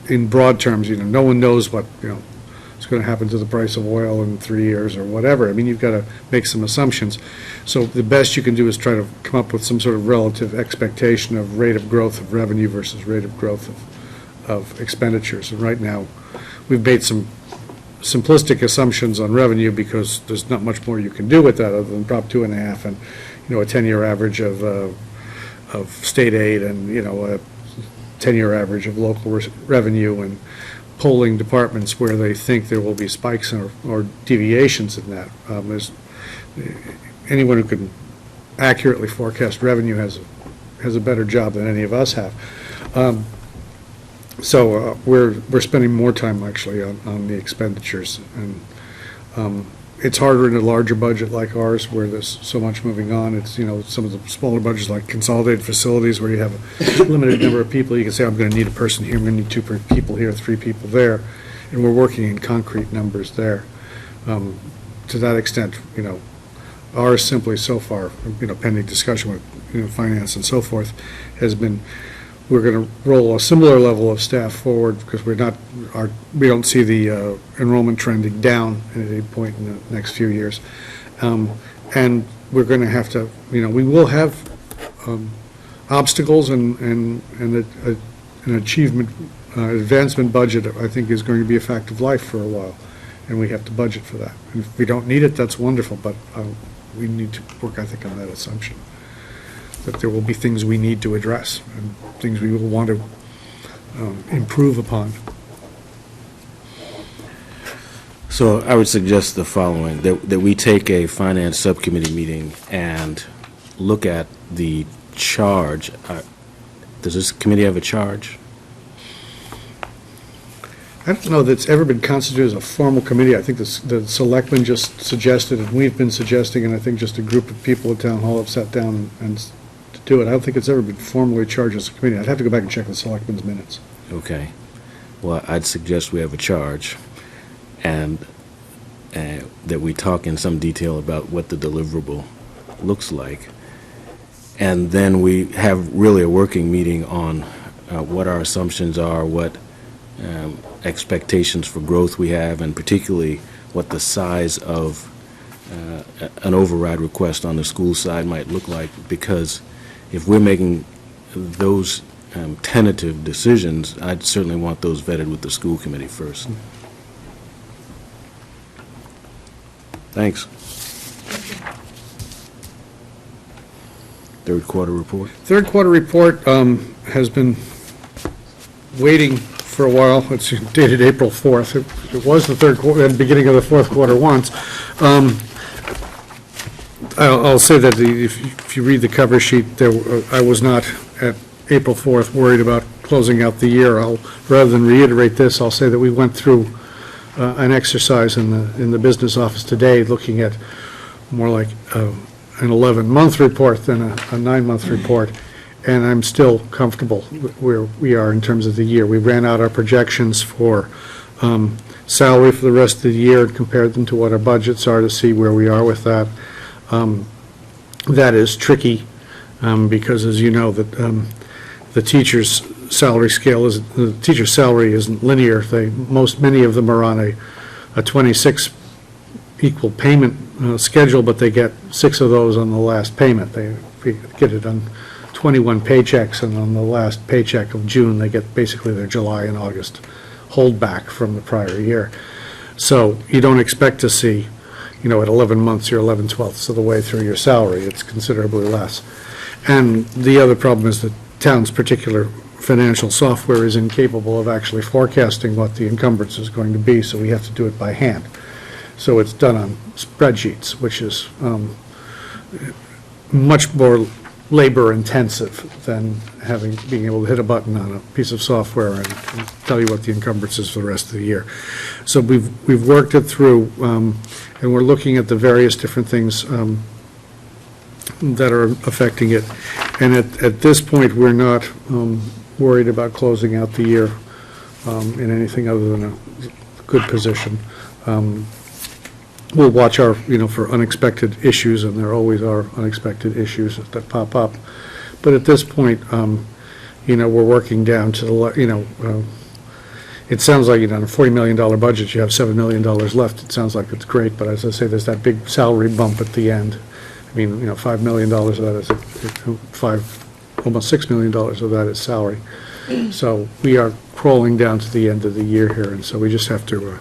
In broad terms, no one knows what, is going to happen to the price of oil in 3 years or whatever. You've got to make some assumptions. So the best you can do is try to come up with some sort of relative expectation of rate of growth of revenue versus rate of growth of expenditures. And right now, we've made some simplistic assumptions on revenue because there's not much more you can do with that other than Prop 2.5 and, a 10-year average of state aid and, a 10-year average of local revenue, and polling departments where they think there will be spikes or deviations in that. Anyone who can accurately forecast revenue has a better job than any of us have. So we're spending more time actually on the expenditures, and it's harder in a larger budget like ours where there's so much moving on. It's some of the smaller budgets like consolidated facilities where you have a limited number of people. You can say, I'm going to need a person here, I'm going to need 2 people here, 3 people there, and we're working in concrete numbers there. To that extent, ours simply so far, pending discussion with finance and so forth, has been, we're going to roll a similar level of staff forward because we don't see the enrollment trending down at any point in the next few years. And we're going to have to, we will have obstacles, and an achievement, advancement budget, I think, is going to be a fact of life for a while, and we have to budget for that. And if we don't need it, that's wonderful, but we need to work, I think, on that assumption, that there will be things we need to address and things we will want to improve upon. So I would suggest the following, that we take a finance subcommittee meeting and look at the charge. Does this committee have a charge? I don't know that it's ever been constituted as a formal committee. I think the selectmen just suggested, and we've been suggesting, and I think just a group of people at Town Hall have sat down and to do it. I don't think it's ever been formally charged as a committee. I'd have to go back and check the selectmen's minutes. Okay. Well, I'd suggest we have a charge, and that we talk in some detail about what the deliverable looks like. And then we have really a working meeting on what our assumptions are, what expectations for growth we have, and particularly what the size of an override request on the school side might look like, because if we're making those tentative decisions, I'd certainly want those vetted with the school committee first. Thanks. Third quarter report. Third quarter report has been waiting for a while. It's dated April 4th. It was the third quarter, the beginning of the fourth quarter once. I'll say that if you read the cover sheet, I was not at April 4th worried about closing out the year. Rather than reiterate this, I'll say that we went through an exercise in the business office today, looking at more like an 11-month report than a 9-month report, and I'm still comfortable where we are in terms of the year. We ran out our projections for salary for the rest of the year and compared them to what our budgets are to see where we are with that. That is tricky because, as you know, that the teacher's salary scale is, the teacher's salary isn't linear. Many of them are on a 26 equal payment schedule, but they get 6 of those on the last payment. They get it on 21 paychecks, and on the last paycheck of June, they get basically their July and August holdback from the prior year. So you don't expect to see, at 11 months, you're 11/12ths of the way through your salary. It's considerably less. And the other problem is that town's particular financial software is incapable of actually forecasting what the encumbrance is going to be, so we have to do it by hand. So it's done on spreadsheets, which is much more labor-intensive than being able to hit a button on a piece of software and tell you what the encumbrance is for the rest of the year. So we've worked it through, and we're looking at the various different things that are affecting it. And at this point, we're not worried about closing out the year in anything other than a good position. We'll watch for unexpected issues, and there always are unexpected issues that pop up. But at this point, we're working down to the, it sounds like, on a $40 million budget, you have $7 million left. It sounds like it's great, but as I say, there's that big salary bump at the end. I mean, $5 million of that is, almost $6 million of that is salary. So we are crawling down to the end of the year here, and so we just have to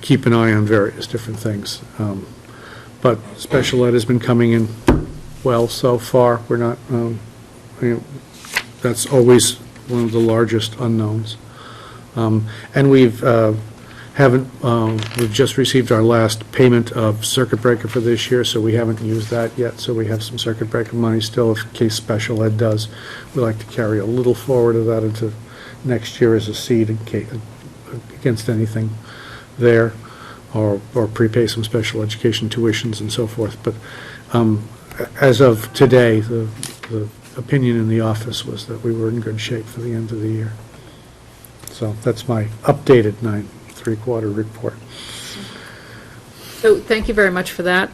keep an eye on various different things. But special ed has been coming in well so far. We're not, that's always one of the largest unknowns. And we've just received our last payment of circuit breaker for this year, so we haven't used that yet. So we have some circuit breaker money still in case special ed does. We like to carry a little forward of that into next year as a seed in case, against anything there, or prepay some special education tuitions and so forth. But as of today, the opinion in the office was that we were in good shape for the end of the year. So that's my updated 9¾ report. So thank you very much for that.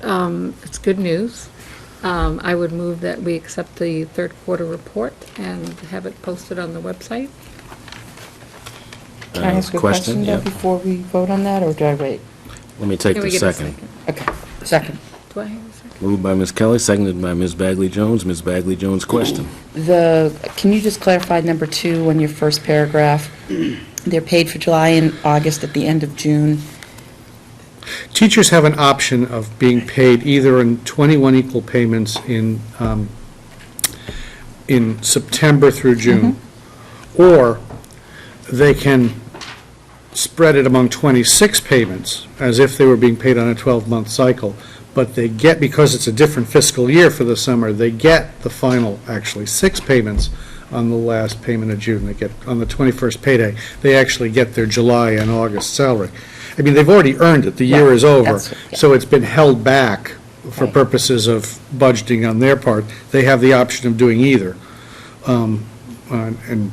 It's good news. I would move that we accept the third-quarter report and have it posted on the website. Can I ask a question, though, before we vote on that, or do I wait? Let me take Can we the get a second. Okay, second. Do I have a second? Moved by Ms. Kelly, seconded by Ms. Bagley-Jones. Ms. Bagley-Jones, question. Can you just clarify number 2 on your first paragraph? They're paid for July and August at the end of June. Teachers have an option of being paid either in 21 equal payments in September through June, or they can spread it among 26 payments as if they were being paid on a 12-month cycle. But they get, because it's a different fiscal year for the summer, they get the final, actually, 6 payments on the last payment of June. They get, on the 21st payday, they actually get their July and August salary. I mean, they've already earned it. The year is over. So it's been held back for purposes of budgeting on their part. They have the option of doing either. And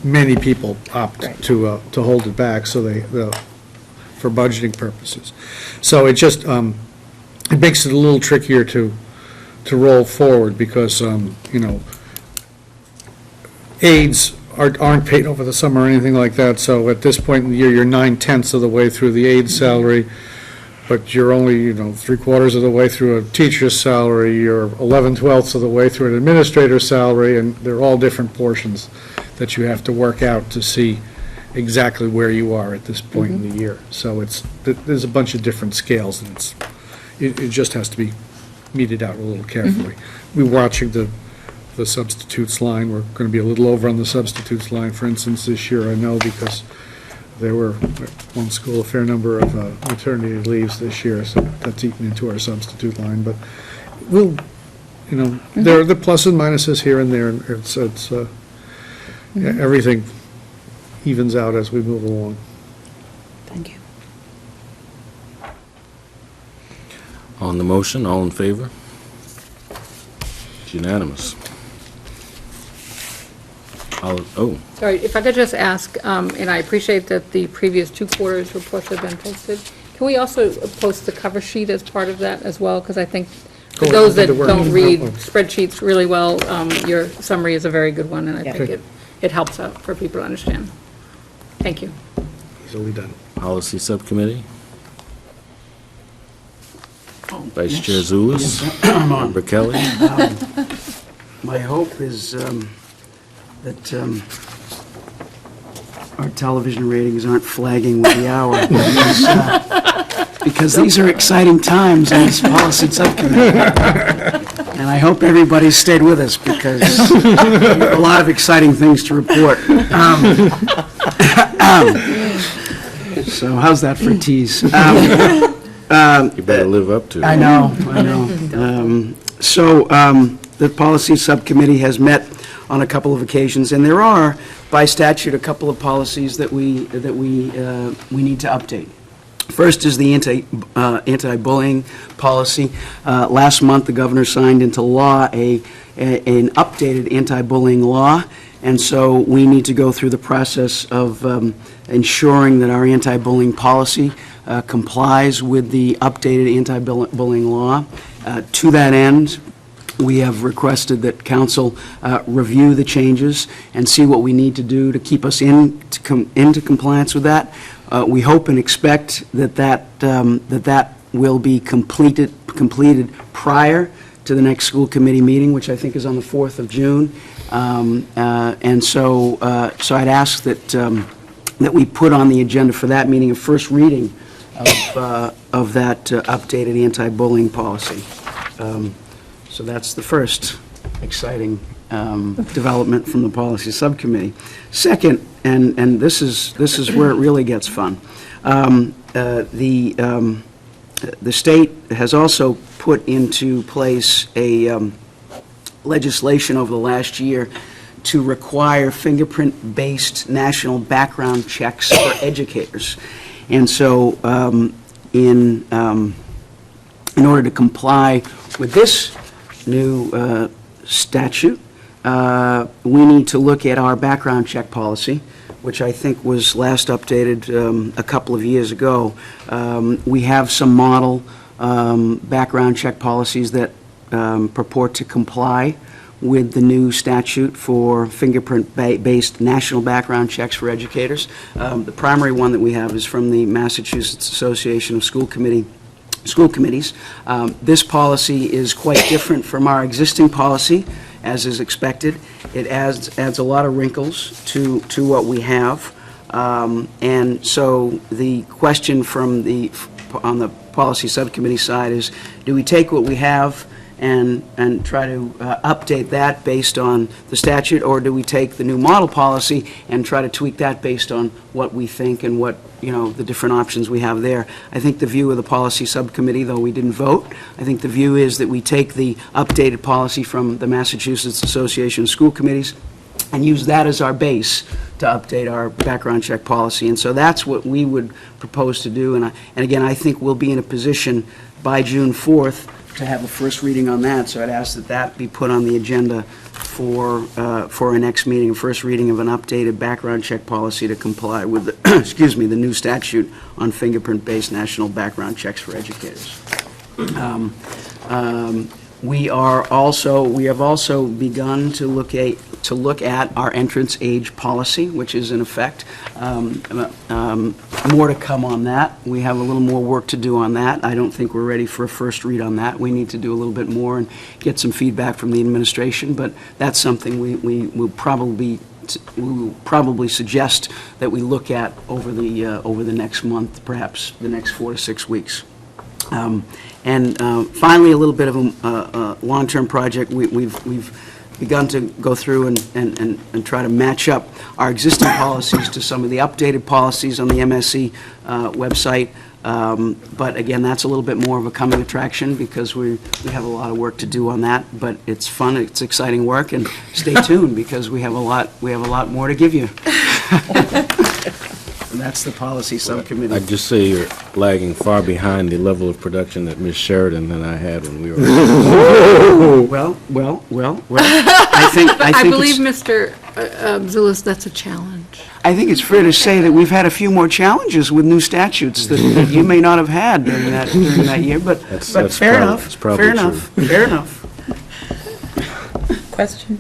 many people opt to hold it back, so for budgeting purposes. So it just, it makes it a little trickier to roll forward because, aides aren't paid over the summer or anything like that, so at this point in the year, you're 9/10ths of the way through the aide salary, but you're only, 3/4 of the way through a teacher's salary, you're 11/12ths of the way through an administrator's salary, and they're all different portions that you have to work out to see exactly where you are at this point in the year. So there's a bunch of different scales, and it just has to be meted out a little carefully. We're watching the substitutes line. We're going to be a little over on the substitutes line, for instance, this year, I know, because there were, at one school, a fair number of maternity leaves this year, so that's eaten into our substitute line. But we'll, you know, there are the pluses and minuses here and there, and everything evens out as we move along. Thank you. On the motion, all in favor? It's unanimous. Sorry, if I could just ask, and I appreciate that the previous 2 quarters reports have been posted, can we also post the cover sheet as part of that as well? Because I think for Oh, those I that did the work. don't read Oh. spreadsheets really well, your summary is a very good one, and I Yeah. think it helps out for people to understand. Thank you. Easily done. Policy Subcommittee? Vice yes. Chair Zulus? Yes, I'm on. Member Kelly? My hope is that our television ratings aren't flagging with the hour, because these are exciting times in this policy subcommittee. And I hope everybody stayed with us, because we have a lot of exciting things to report. So how's that for a tease? You better live up to it. I know. So the policy subcommittee has met on a couple of occasions, and there are, by statute, a couple of policies that we need to update. First is the anti-bullying policy. Last month, the governor signed into law an updated anti-bullying law, and so we need to go through the process of ensuring that our anti-bullying policy complies with the updated anti-bullying law. To that end, we have requested that council review the changes and see what we need to do to keep us into compliance with that. We hope and expect that will be completed prior to the next school committee meeting, which I think is on the 4th of June. And so I'd ask that we put on the agenda for that meeting a first reading of that updated anti-bullying policy. So that's the first exciting development from the policy subcommittee. Second, and this is where it really gets fun. The state has also put into place a legislation over the last year to require fingerprint-based national background checks for educators. And so in order to comply with this new statute, we need to look at our background check policy, which I think was last updated a couple of years ago. We have some model background check policies that purport to comply with the new statute for fingerprint-based national background checks for educators. The primary one that we have is from the Massachusetts Association of School Committees. This policy is quite different from our existing policy, as is expected. It adds a lot of wrinkles to what we have. And so the question on the policy subcommittee side is, do we take what we have and try to update that based on the statute, or do we take the new model policy and try to tweak that based on what we think and what, the different options we have there? I think the view of the policy subcommittee, though we didn't vote, I think the view is that we take the updated policy from the Massachusetts Association of School Committees and use that as our base to update our background check policy. And so that's what we would propose to do. And again, I think we'll be in a position by June 4th to have a first reading on that, so I'd ask that be put on the agenda for our next meeting, a first reading of an updated background check policy to comply with the, the new statute on fingerprint-based national background checks for educators. We have also begun to look at our entrance age policy, which is in effect. More to come on that. We have a little more work to do on that. I don't think we're ready for a first read on that. We need to do a little bit more and get some feedback from the administration, but that's something we will probably suggest that we look at over the next month, perhaps the next 4 to 6 weeks. And finally, a little bit of a long-term project. We've begun to go through and try to match up our existing policies to some of the updated policies on the MSC website. But again, that's a little bit more of a coming attraction because we have a lot of work to do on that. But it's fun, it's exciting work, and stay tuned because we have a lot more to give you. And that's the policy subcommittee. I'd just say you're lagging far behind the level of production that Ms. Sheridan and I had when we were. Well, I think I believe, it's, Mr. Zulus, that's a challenge. I think it's fair to say that we've had a few more challenges with new statutes that you may not have had during that year, but That's fair probably- enough, it's probably fair enough, fair enough. Question?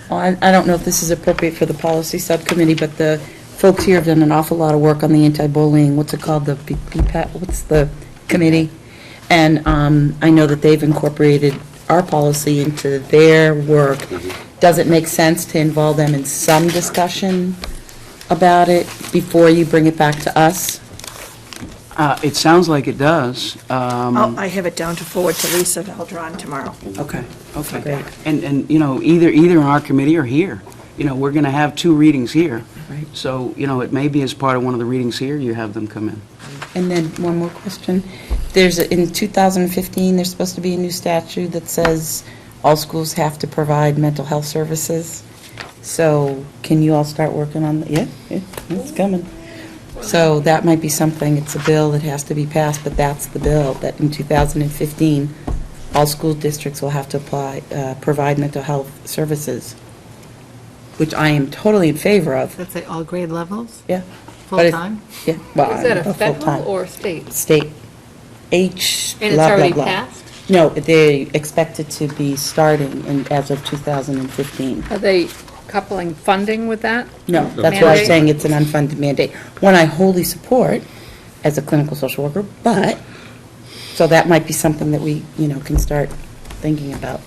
Well, I don't know if this is appropriate for the policy subcommittee, but the folks here have done an awful lot of work on the anti-bullying, what's it called, the BPAT, what's the committee? And I know that they've incorporated our policy into their work. Does it make sense to involve them in some discussion about it before you bring it back to us? It sounds like it does. I have it down to forward to Lisa Valdron tomorrow. Okay. Great. And, you know, either in our committee or here. You know, we're going to have 2 readings here. Right. So, you know, it may be as part of one of the readings here, you have them come in. And then one more question. In 2015, there's supposed to be a new statute that says all schools have to provide mental health services. So can you all start working on, yeah, it's coming. So that might be something, it's a bill that has to be passed, but that's the bill, that in 2015, all school districts will have to provide mental health services, which I am totally in favor of. Let's say all grade levels? Yeah. But it's- Full-time? Yeah. Well, Is that a full-time. federal or state? State. And it's blah, blah, already blah. passed? No, they expect it to be starting as of 2015. Are they coupling funding with that? No, that's why I'm Mandate? saying it's an unfunded mandate. One I wholly support as a clinical social worker, but, so that might be something that we, can start thinking about.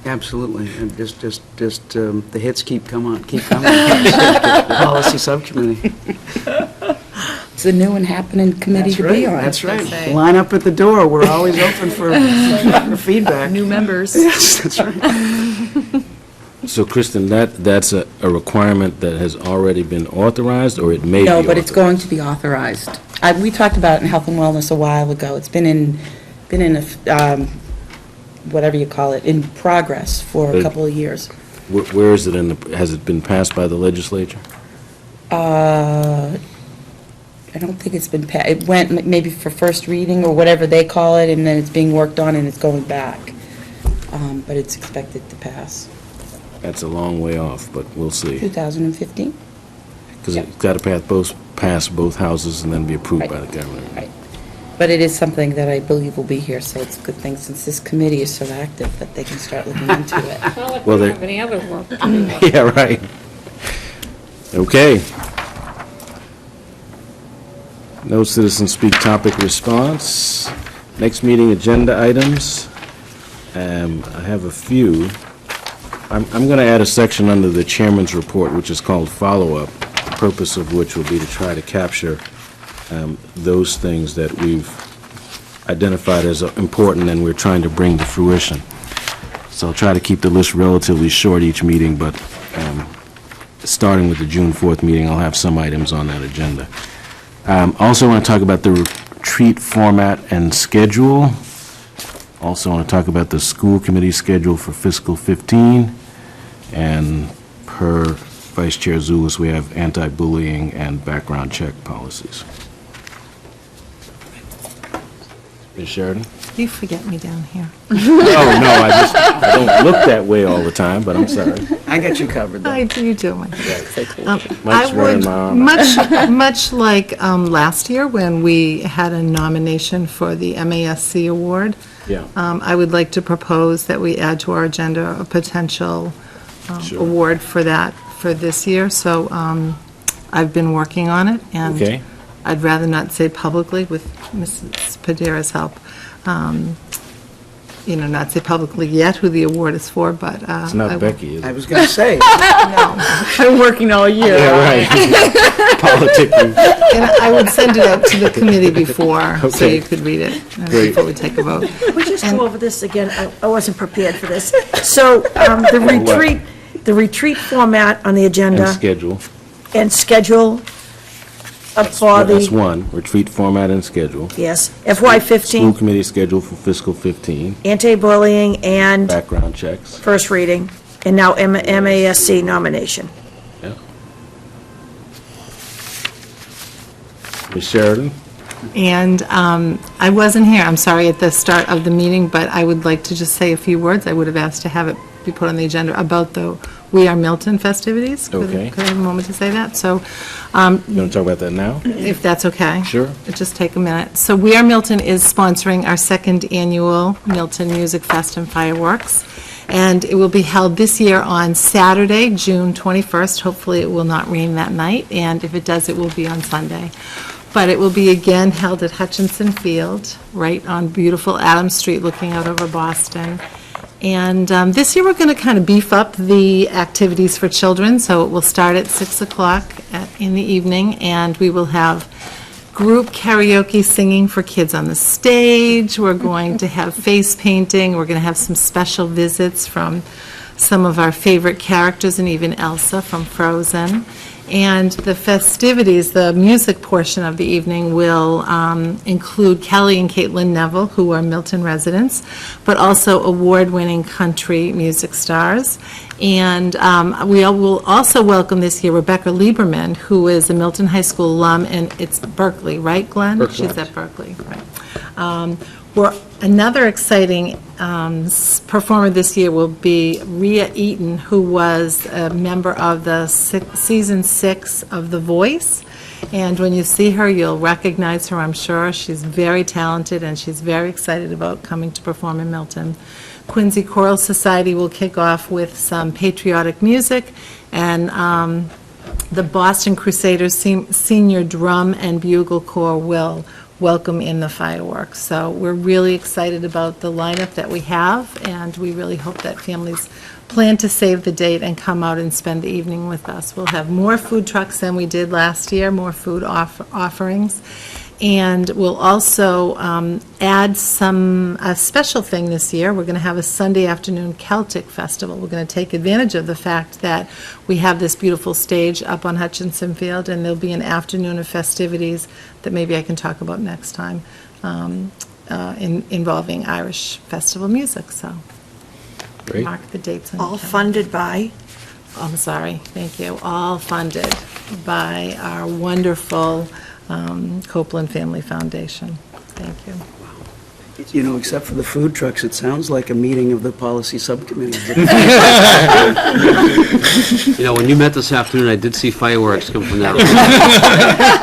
Absolutely. And just the hits keep coming. Policy subcommittee. It's a new and happening committee to be on. That's right. Line up at the door. We're always open for feedback. New members. Yes, that's right. So, Kristen, that's a requirement that has already been authorized, or it may be No, authorized? but it's going to be authorized. We talked about it in Health and Wellness a while ago. It's been in whatever you call it, in progress for a couple of years. Where is it has it been passed by the legislature? I don't think it's been passed. It went maybe for first reading or whatever they call it, and then it's being worked on and it's going back. But it's expected to pass. That's a long way off, but we'll see. 2015? Because it's got to pass both houses and then be approved by the governor. Right. But it is something that I believe will be here, so it's a good thing since this committee is so active that they can start looking into it. Not like Well, we they- don't have any other work to do. Yeah, right. Okay. No citizen speak topic response. Next meeting agenda items. I have a few. I'm going to add a section under the chairman's report, which is called follow-up, the purpose of which will be to try to capture those things that we've identified as important and we're trying to bring to fruition. So I'll try to keep the list relatively short each meeting, but starting with the June 4th meeting, I'll have some items on that agenda. Also want to talk about the retreat format and schedule. Also want to talk about the school committee schedule for fiscal 15. And per Vice Chair Zulus, we have anti-bullying and background check policies. Ms. Sheridan? You forget me down here. No, I don't look that way all the time, but I'm sorry. I got you covered, though. You do. Mike's I wearing would, my armor. much like last year when we had a nomination for the MASC award, Yeah. I would like to propose that we add to our agenda a potential Sure. award for that for this year. So I've been working on it, and Okay. I'd rather not say publicly with Mrs. Padera's help, not say publicly yet who the award is for, but. It's not Becky, is it? I was going to say. I'm working all year. Yeah, right. Politicking. And I would send it out to the committee before, so Okay. you could read it Great. before we take a vote. We just go over this again. I wasn't prepared for this. So the retreat format on the agenda And schedule. and schedule, For That's the, one, retreat format and schedule. yes, FY School 15, committee schedule for fiscal 15, anti-bullying and background checks. first reading, and now MASC nomination. Yeah. Ms. Sheridan? And I wasn't here, I'm sorry, at the start of the meeting, but I would like to just say a few words. I would have asked to have it be put on the agenda about the We Are Milton festivities. Okay. Could I have a moment to say that? So, You want to talk about that now? if that's okay. Sure. Just take a minute. So We Are Milton is sponsoring our second annual Milton Music Fest and Fireworks, and it will be held this year on Saturday, June 21st. Hopefully, it will not rain that night, and if it does, it will be on Sunday. But it will be again held at Hutchinson Field, right on beautiful Adams Street, looking out over Boston. And this year, we're going to kind of beef up the activities for children, so it will start at 6 o'clock in the evening, and we will have group karaoke singing for kids on the stage. We're going to have face painting. We're going to have some special visits from some of our favorite characters, and even Elsa from Frozen. And the festivities, the music portion of the evening will include Kelly and Caitlin Neville, who are Milton residents, but also award-winning country music stars. And we will also welcome this year Rebecca Lieberman, who is a Milton High School alum, and it's Berkeley, right, Glenn? Berkeley. She's at Berkeley, right. Another exciting performer this year will be Rhea Eaton, who was a member of the season 6 of The Voice. And when you see her, you'll recognize her, I'm sure. She's very talented, and she's very excited about coming to perform in Milton. Quincy Choral Society will kick off with some patriotic music, and the Boston Crusaders Senior Drum and Bugle Corps will welcome in the fireworks. So we're really excited about the lineup that we have, and we really hope that families plan to save the date and come out and spend the evening with us. We'll have more food trucks than we did last year, more food offerings, and we'll also add a special thing this year. We're going to have a Sunday afternoon Celtic festival. We're going to take advantage of the fact that we have this beautiful stage up on Hutchinson Field, and there'll be an afternoon of festivities that maybe I can talk about next time, involving Irish festival music, so. Great. Mark the dates on your All calendar. funded by? I'm sorry, thank you. All funded by our wonderful Copeland Family Foundation. Thank you. You know, except for the food trucks, it sounds like a meeting of the policy subcommittee. You know, when you met this afternoon, I did see fireworks come from that room.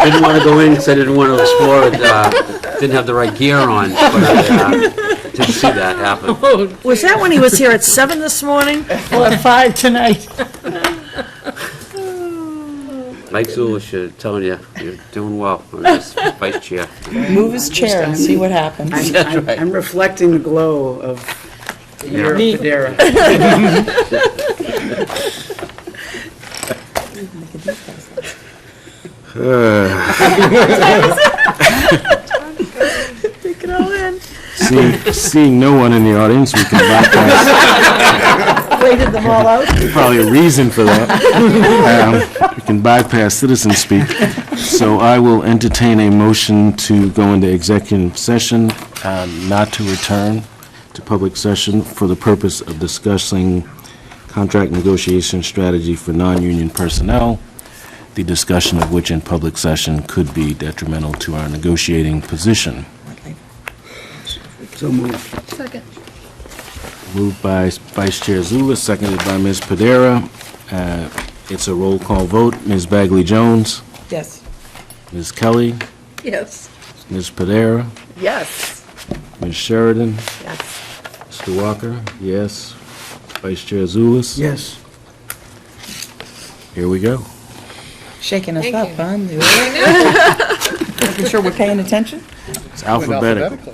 Didn't want to go in because I didn't want to explore it, didn't have the right gear on, but I didn't see that happen. Was that when he was here at 7 this morning? Or at 5 tonight? Mike Zulish telling you, you're doing well on this vice chair. Move his chair and see what happens. I'm reflecting the glow of the year of Padera. Take it all in. Seeing no one in the audience, we can bypass, Waited them all out. probably a reason for that. We can bypass citizen speak. So I will entertain a motion to go into executive session, not to return to public session for the purpose of discussing contract negotiation strategy for non-union personnel, the discussion of which in public session could be detrimental to our negotiating position. So moved. Second. Moved by Vice Chair Zulus, seconded by Ms. Padera. It's a roll call vote. Ms. Bagley Jones, Yes. Ms. Kelly, Yes. Ms. Padera, Yes. Ms. Sheridan, Yes. Mr. Walker, yes. Vice Chair Zulus. Yes. Here we go. Shaking us up, huh? Making sure we're paying attention? It's alphabetical.